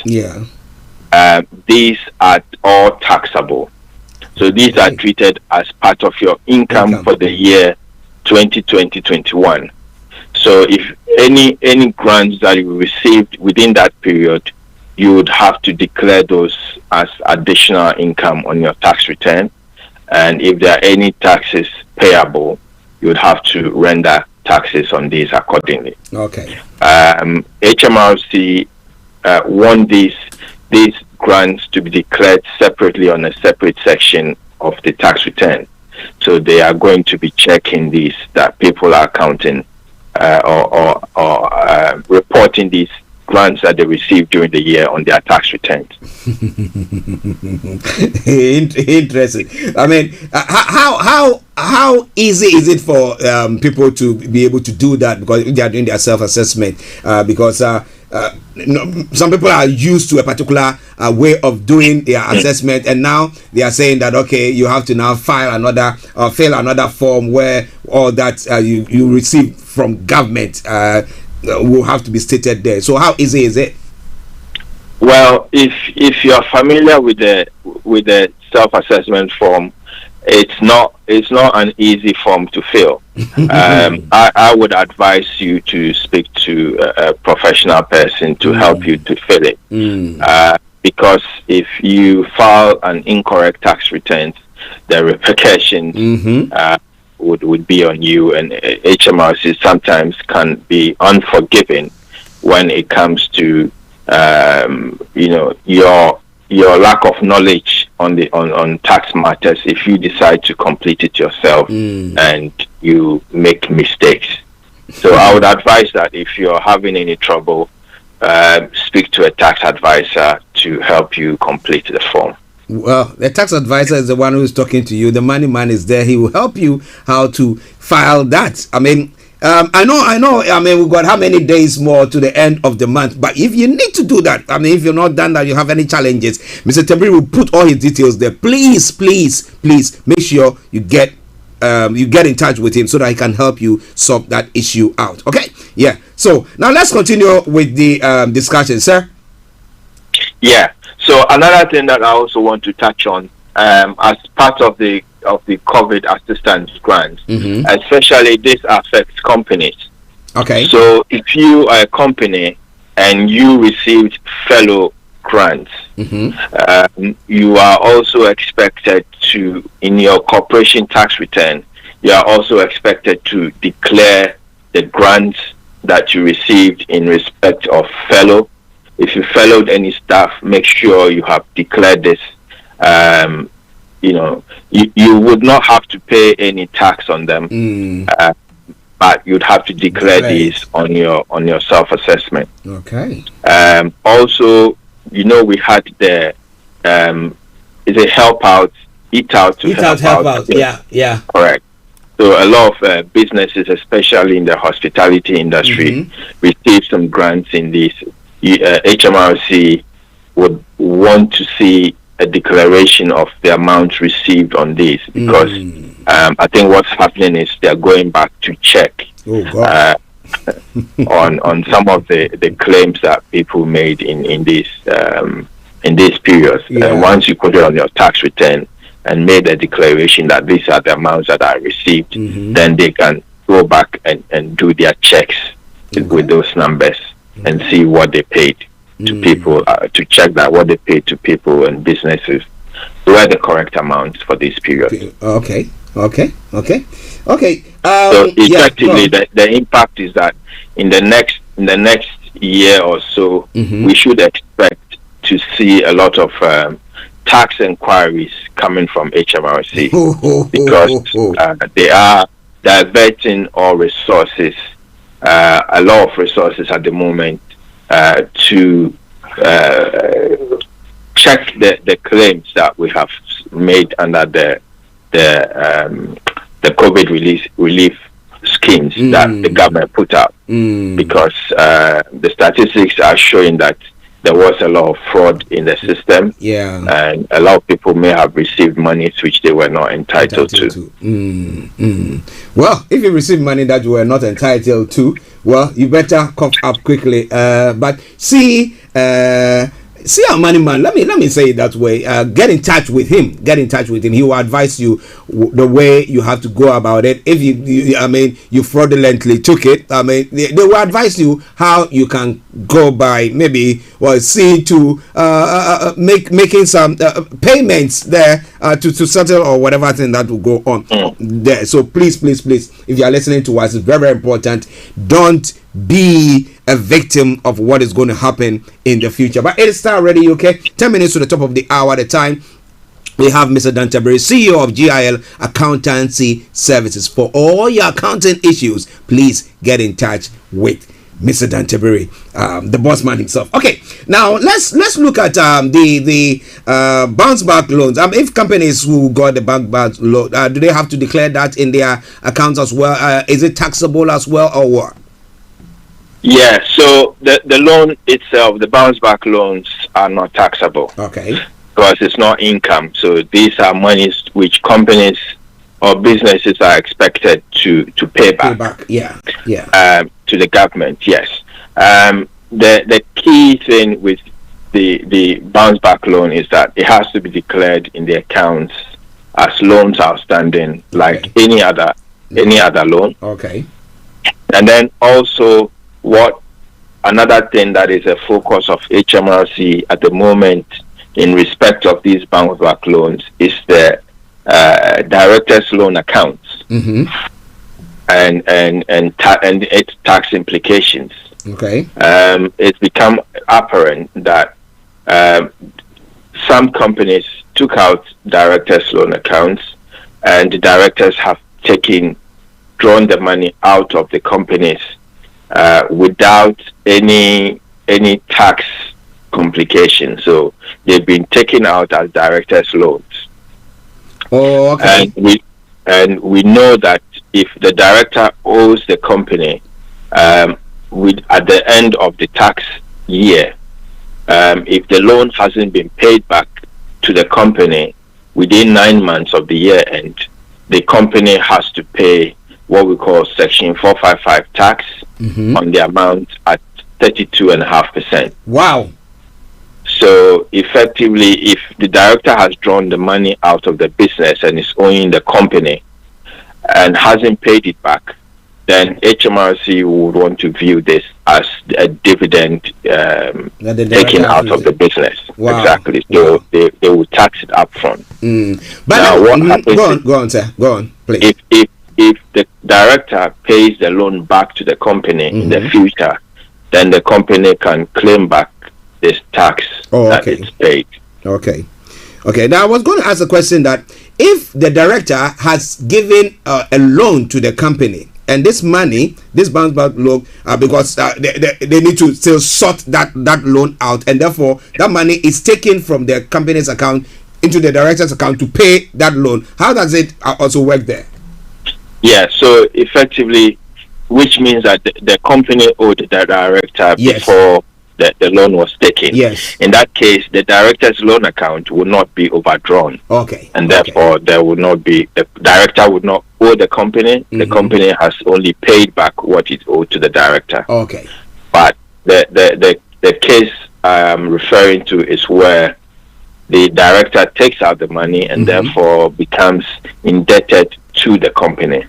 these are all taxable. So these are treated as part of your income for the year 2020-21. So if any grants that you received within that period, you would have to declare those as additional income on your tax return. And if there are any taxes payable, you would have to render taxes on these accordingly. Okay. HMRC want these grants to be declared separately on a separate section of the tax return. So they are going to be checking these, that people are counting or reporting these grants that they received during the year on their tax returns. Interesting. I mean, how easy is it for people to be able to do that, because they are doing their self-assessment? Because some people are used to a particular way of doing their assessment, and now they are saying that okay, you have to now fill another form where all that you receive from government will have to be stated there. So how easy is it? Well, if you are familiar with the self-assessment form, it's not an easy form to fill. I would advise you to speak to a professional person to help you to fill it. Because if you file an incorrect tax return, the repercussions would be on you, and HMRC sometimes can be unforgiving when it comes to your lack of knowledge on tax matters. If you decide to complete it yourself and you make mistakes, so I would advise that if you're having any trouble, speak to a tax advisor to help you complete the form. Well, the tax advisor is the one who is talking to you. The money man is there. He will help you how to file that. I mean, I know. I mean, we've got how many days more to the end of the month. But if you need to do that, I mean, if you're not done that, you have any challenges, Mr. Tabiri will put all his details there. Please make sure you get in touch with him so that he can help you solve that issue out. Okay? Yeah. So now let's continue with the discussion, sir. Yeah. So another thing that I also want to touch on, as part of the COVID assistance grant, especially this affects companies. Okay. So if you are a company and you received fellow grants, you are also expected to, in your corporation tax return, you are also expected to declare the grants that you received in respect of fellow. If you fellowed any staff, make sure you have declared this. You would not have to pay any tax on them, but you'd have to declare these on your self-assessment. Okay. Also, we had the is a help out, eat out to help out. Yeah. Correct. So a lot of businesses, especially in the hospitality industry, receive some grants in this. HMRC would want to see a declaration of the amount received on this, because I think what's happening is they're going back to check on some of the claims that people made in this period. Once you put it on your tax return and made a declaration that these are the amounts that I received, then they can go back and do their checks with those numbers and see what they paid to people, to check that what they paid to people and businesses were the correct amounts for this period. Okay. So effectively, the impact is that in the next year or so, we should expect to see a lot of tax inquiries coming from HMRC because they are diverting all resources, a lot of resources at the moment, to check the claims that we have made under the COVID relief schemes that the government put out, because the statistics are showing that there was a lot of fraud in the system, and a lot of people may have received monies which they were not entitled to. Well, if you receive money that you were not entitled to, well, you better cough up quickly. But see our money man. Let me say it that way. Get in touch with him. He will advise you the way you have to go about it. If you fraudulently took it, they will advise you how you can go by making some payments there to settle or whatever thing that will go on there. So please, if you are listening to us, it's very, very important. Don't be a victim of what is going to happen in the future. But it is Starr Radio, okay? 10 minutes to the top of the hour at a time. We have Mr. Tabiri, CEO of GIL Accountancy Services. For all your accounting issues, please get in touch with Mr. Tabiri, the boss man himself. Okay, now let's look at the bounce back loans. If companies who got the bounce back loan, do they have to declare that in their accounts as well? Is it taxable as well, or what? Yeah, so the loan itself, the bounce back loans are not taxable. Okay. Because it's not income. So these are monies which companies or businesses are expected to pay back. Yeah. To the government, yes. The key thing with the bounce back loan is that it has to be declared in the accounts as loans outstanding, like any other loan. Okay. And then also, another thing that is a focus of HMRC at the moment in respect of these bounce back loans is the directors' loan accounts and its tax implications. Okay. It's become apparent that some companies took out directors' loan accounts, and the directors have drawn the money out of the companies without any tax complications. So they've been taken out as directors' loans. Oh, okay. And we know that if the director owes the company at the end of the tax year, if the loan hasn't been paid back to the company within 9 months of the year end, the company has to pay what we call Section 455 tax on the amount at 32.5%. Wow. So effectively, if the director has drawn the money out of the business and is owing the company and hasn't paid it back, then HMRC would want to view this as a dividend taken out of the business. Wow. Exactly. So they will tax it up front. But now, what happens go on, sir. Go on, please. If the director pays the loan back to the company in the future, then the company can claim back this tax that it's paid. Okay. Now I was going to ask a question that if the director has given a loan to the company, and this money, this bounce back loan, because they need to still sort that loan out, and therefore that money is taken from the company's account into the director's account to pay that loan. How does it also work there? Yeah, so effectively, which means that the company owed the director before the loan was taken. Yes. In that case, the director's loan account will not be overdrawn. Okay. And therefore, there will not be, the director would not owe the company. The company has only paid back what it owed to the director. Okay. But the case I'm referring to is where the director takes out the money and therefore becomes indebted to the company.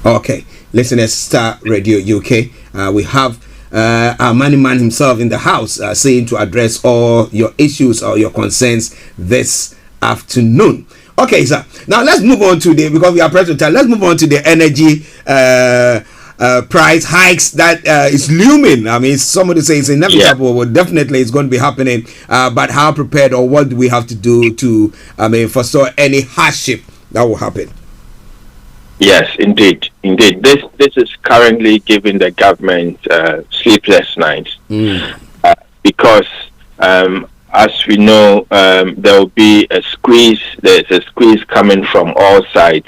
Okay, listeners, Star Radio UK, we have our money man himself in the house saying to address all your issues or your concerns this afternoon. Okay, sir, now let's move on to because we are pressed for time, let's move on to the energy price hikes that is looming. I mean, somebody says it's inevitable. Well, definitely it's going to be happening. But how prepared, or what do we have to do to, forestall any hardship that will happen? Yes, indeed. This is currently giving the government sleepless nights because, as we know, there will be a squeeze. There's a squeeze coming from all sides.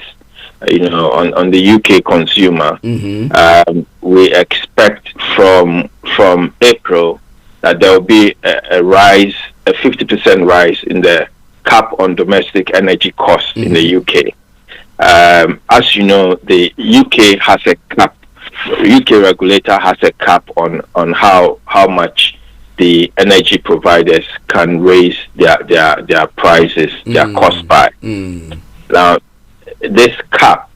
On the UK consumer. We expect from April that there will be a rise, a 50% rise in the cap on domestic energy costs in the UK. As you know, the UK has a cap. UK regulator has a cap on how much the energy providers can raise their prices, their cost by. Now, this cap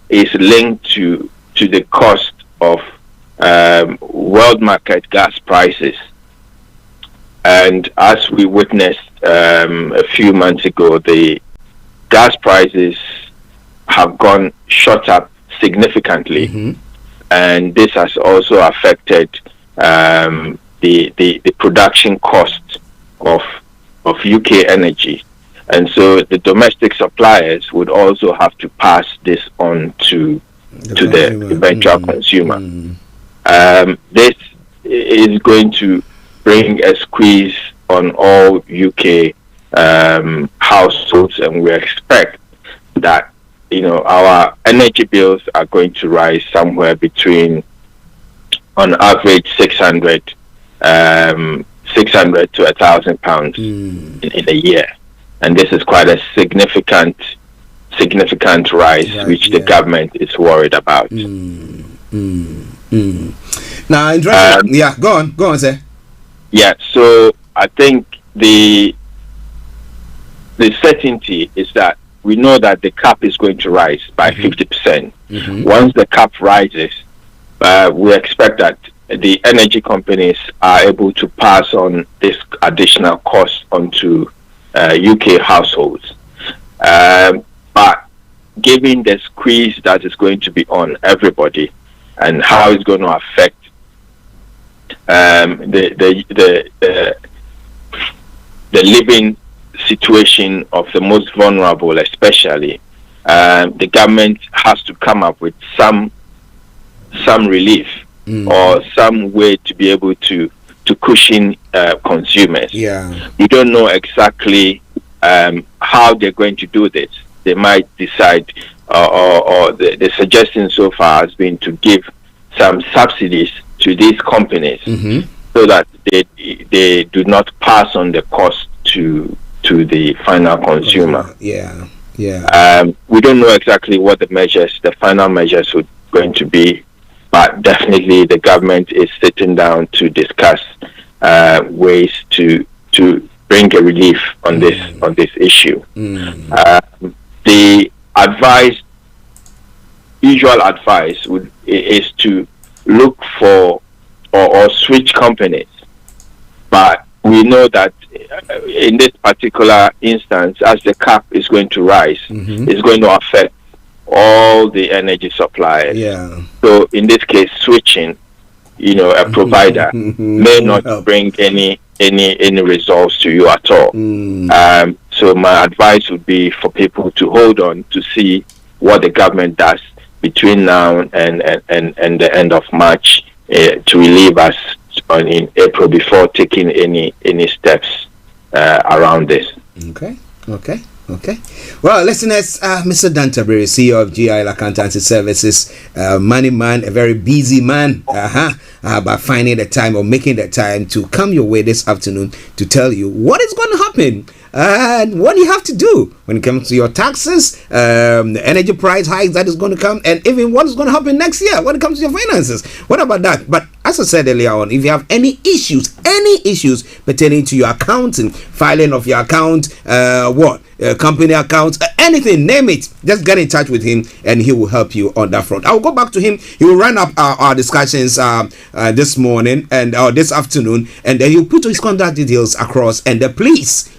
is linked to the cost of world market gas prices, and as we witnessed a few months ago, the gas prices have shot up significantly, and this has also affected the production cost of UK energy. And so the domestic suppliers would also have to pass this on to the eventual consumer. This is going to bring a squeeze on all UK households, and we expect that our energy bills are going to rise somewhere between, on average, 600 to £1,000 in a year. And this is quite a significant rise, which the government is worried about. Now, interesting. Go on, sir. Yeah, so I think the certainty is that we know that the cap is going to rise by 50%. Once the cap rises, we expect that the energy companies are able to pass on this additional cost onto UK households, but given the squeeze that is going to be on everybody and how it's going to affect the living situation of the most vulnerable, especially, the government has to come up with some relief or some way to be able to cushion consumers. You don't know exactly how they're going to do this. They might decide, or the suggestion so far has been to give some subsidies to these companies so that they do not pass on the cost to the final consumer. We don't know exactly what the final measures are going to be, but definitely the government is sitting down to discuss ways to bring a relief on this issue. The usual advice is to look for or switch companies, but we know that in this particular instance, as the cap is going to rise, it's going to affect all the energy suppliers. So in this case, switching, a provider may not bring any results to you at all. So my advice would be for people to hold on to see what the government does between now and the end of March to relieve us in April before taking any steps around this. Okay. Well, listeners, Mr. Dan Tabiri, CEO of GIL Accountancy Services, money man, a very busy man, by finding the time or making the time to come your way this afternoon to tell you what is going to happen and what you have to do when it comes to your taxes, the energy price hikes that is going to come, and even what is going to happen next year when it comes to your finances. What about that? But as I said earlier on, if you have any issues pertaining to your accounting, filing of your account, company accounts, anything, name it, just get in touch with him and he will help you on that front. I will go back to him. He will run up our discussions this morning and this afternoon, and then he'll put his contact details across. And please,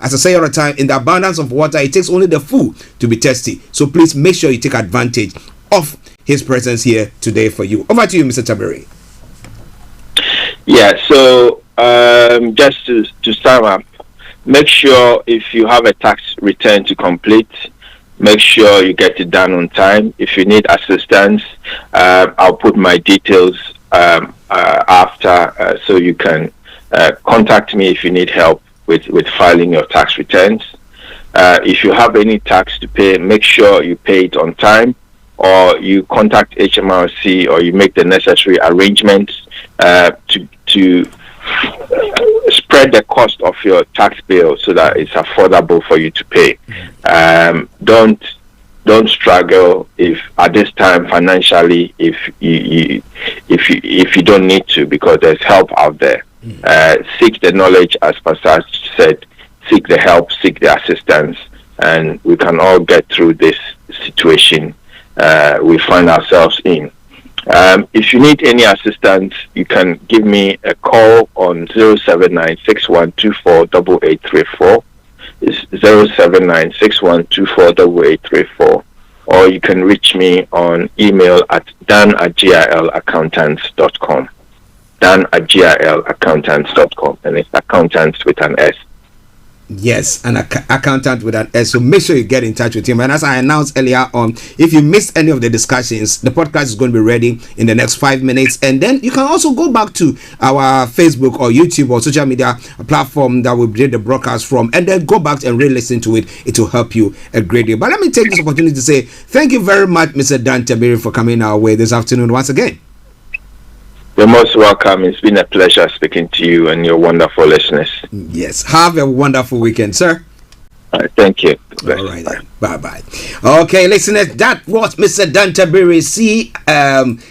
as I say all the time, in the abundance of water, it takes only the fool to be thirsty. So please make sure you take advantage of his presence here today for you. Over to you, Mr. Tabiri. So just to sum up, make sure if you have a tax return to complete, make sure you get it done on time. If you need assistance, I'll put my details after, so you can contact me if you need help with filing your tax returns. If you have any tax to pay, make sure you pay it on time, or you contact HMRC, or you make the necessary arrangements to spread the cost of your tax bill so that it's affordable for you to pay. Don't struggle if at this time financially if you don't need to, because there's help out there. Seek the knowledge, as Pastor said. Seek the help, seek the assistance, and we can all get through this situation we find ourselves in. If you need any assistance, you can give me a call on 079-6124-8834. It's 079-6124-8834. Or you can reach me on email at dan@gilaccountants.com. dan@gilaccountants.com, and it's accountants with an S. Yes, an accountant with an S. So make sure you get in touch with him. And as I announced earlier on, if you missed any of the discussions, the podcast is going to be ready in the next 5 minutes. And then you can also go back to our Facebook or YouTube or social media platform that we did the broadcast from, and then go back and re-listen to it. It will help you a great deal. But let me take this opportunity to say thank you very much, Mr. Dan Tabiri, for coming our way this afternoon once again. You're most welcome. It's been a pleasure speaking to you and your wonderful listeners. Yes. Have a wonderful weekend, sir. Thank you. All right. Bye-bye. Okay, listeners, that was Mr. Dan Tabiri,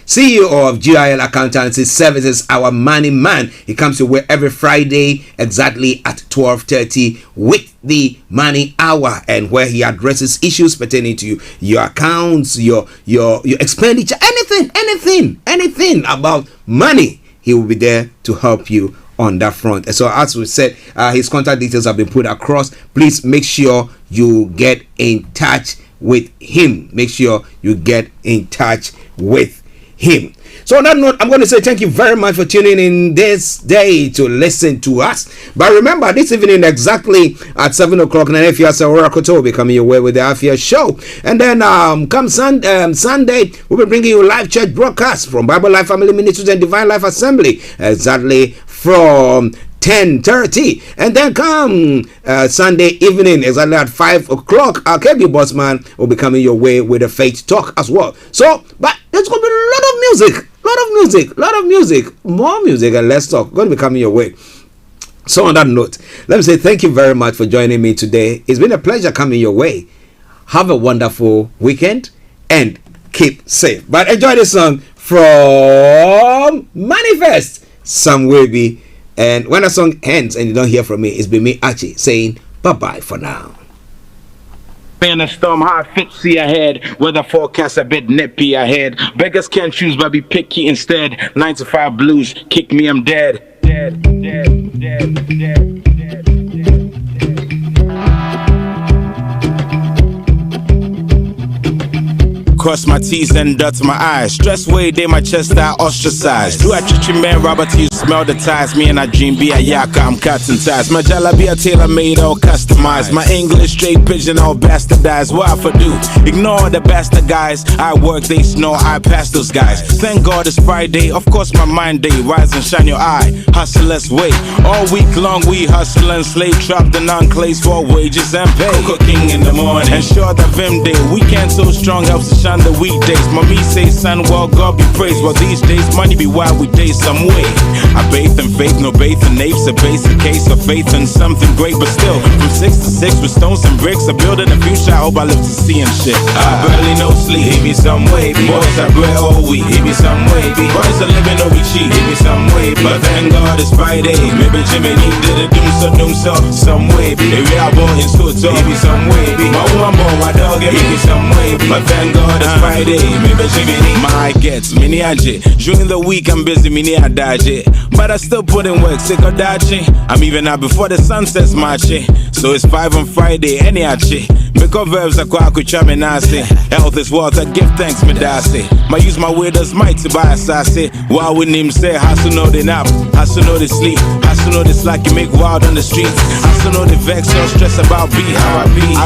CEO of GIL Accountancy Services, our money man. He comes to work every Friday exactly at 12:30 with the Money Hour, and where he addresses issues pertaining to your accounts, your expenditure, anything about money. He will be there to help you on that front. And so, as we said, his contact details have been put across. Please make sure you get in touch with him. Make sure you get in touch with him. So on that note, I'm going to say thank you very much for tuning in this day to listen to us. But remember, this evening exactly at 7 o'clock, Nanefia Sawara Koto will be coming your way with the Afia show. And then come Sunday, we'll be bringing you live church broadcasts from Bible Life Family Ministries and Divine Life Assembly exactly from 10:30. And then come Sunday evening exactly at 5 o'clock, our KB Bossman will be coming your way with a faith talk as well. So, but there's going to be a lot of music, more music and less talk going to be coming your way. So on that note, let me say thank you very much for joining me today. It's been a pleasure coming your way. Have a wonderful weekend and keep safe. But enjoy this song from Manifest, Some Wavy. And when the song ends and you don't hear from me, it's been me, Archie, saying bye-bye for now. In a storm, high fit, see ahead. Weather forecast a bit nippy ahead. Beggars can't choose, but be picky instead. 9 to 5 blues, kick me, I'm dead. Cross my T's and dots my eyes. Stress way day my chest I ostracized. Do I treat you man Robert till you smell the ties? Me and I dream be a yaka, I'm cutting ties. My jala be a tailor made all customized. My English straight pigeon all bastardized. What I for do? Ignore the bastard guys. I work, they snore, I pass those guys. Thank God it's Friday, of course my mind day. Rise and shine your eye, hustlers wait. All week long we hustle and slave. Trap the non-clays for wages and pay. Cooking in the morning, ensure that Vim day. Weekend so strong helps to shine the weekdays. Mommy say, son, well, God be praised. Well, these days, money be wild, we day some way. I bathe in faith, no bathe in apes. A basic case of faith in something great, but still, from 6 to 6 with stones and bricks, a building a future, I hope I live to see and shit. I barely no sleep, hit me some way. Boys are bread all week, hit me some way. Boys are living no we cheat, hit me some way. But thank God it's Friday. Maybe Jimmy need did a doom so, some way. They real born in school, so hit me some way. My woman born, my dog, hit me some way. But thank God it's Friday, maybe Jimmy my gets mini aje. During the week I'm busy, mini adaje. But I still put in work, sick of dodging. I'm even out before the sun sets marching. So it's 5 on Friday, any ache. Because verbs are quite nasi. Health is wealth, I give thanks, me dasi. I use my word as might to buy a sassy. Why wouldn't him say, hustle know they nap, hustle know they sleep, hustle know this like you make wild on the streets, hustle know they vex, no stress about beat.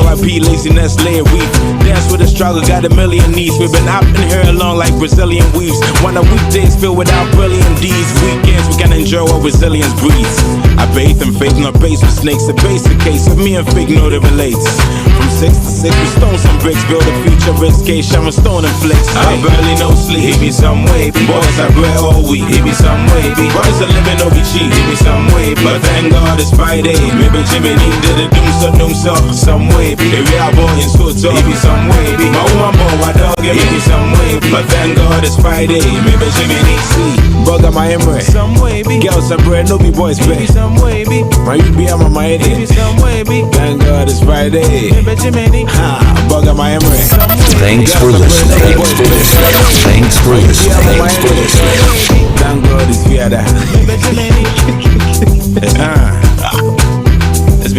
RIP, laziness, lay a week. Dance with the struggle, got a million needs. We've been up in here along like Brazilian weaves. One of weekdays filled without brilliant deeds. Weekends we can enjoy what resilience breeds. I bathe in faith, not base with snakes. A basic case of me and fake know that relates. From 6 to 6 we stones and bricks, build a future risque, shine stone and flakes. I barely no sleep, hit me some way. Boys are bread all week, hit me some way. Boys are living no be cheap, hit me some way. But thank God it's Friday. Maybe Jimmy did a doom so, some way. They real born in school, so hit me some way. My woman born, my dog, hit me some way. But thank God it's Friday. Maybe Jimmy see. Bugger my emery, some way. Girls are bread, no be boys pay. Some way, my you be on my head. Some way, thank God it's Friday. Bugger my emery. Thanks for listening. Thanks for listening. Thank God it's Friday.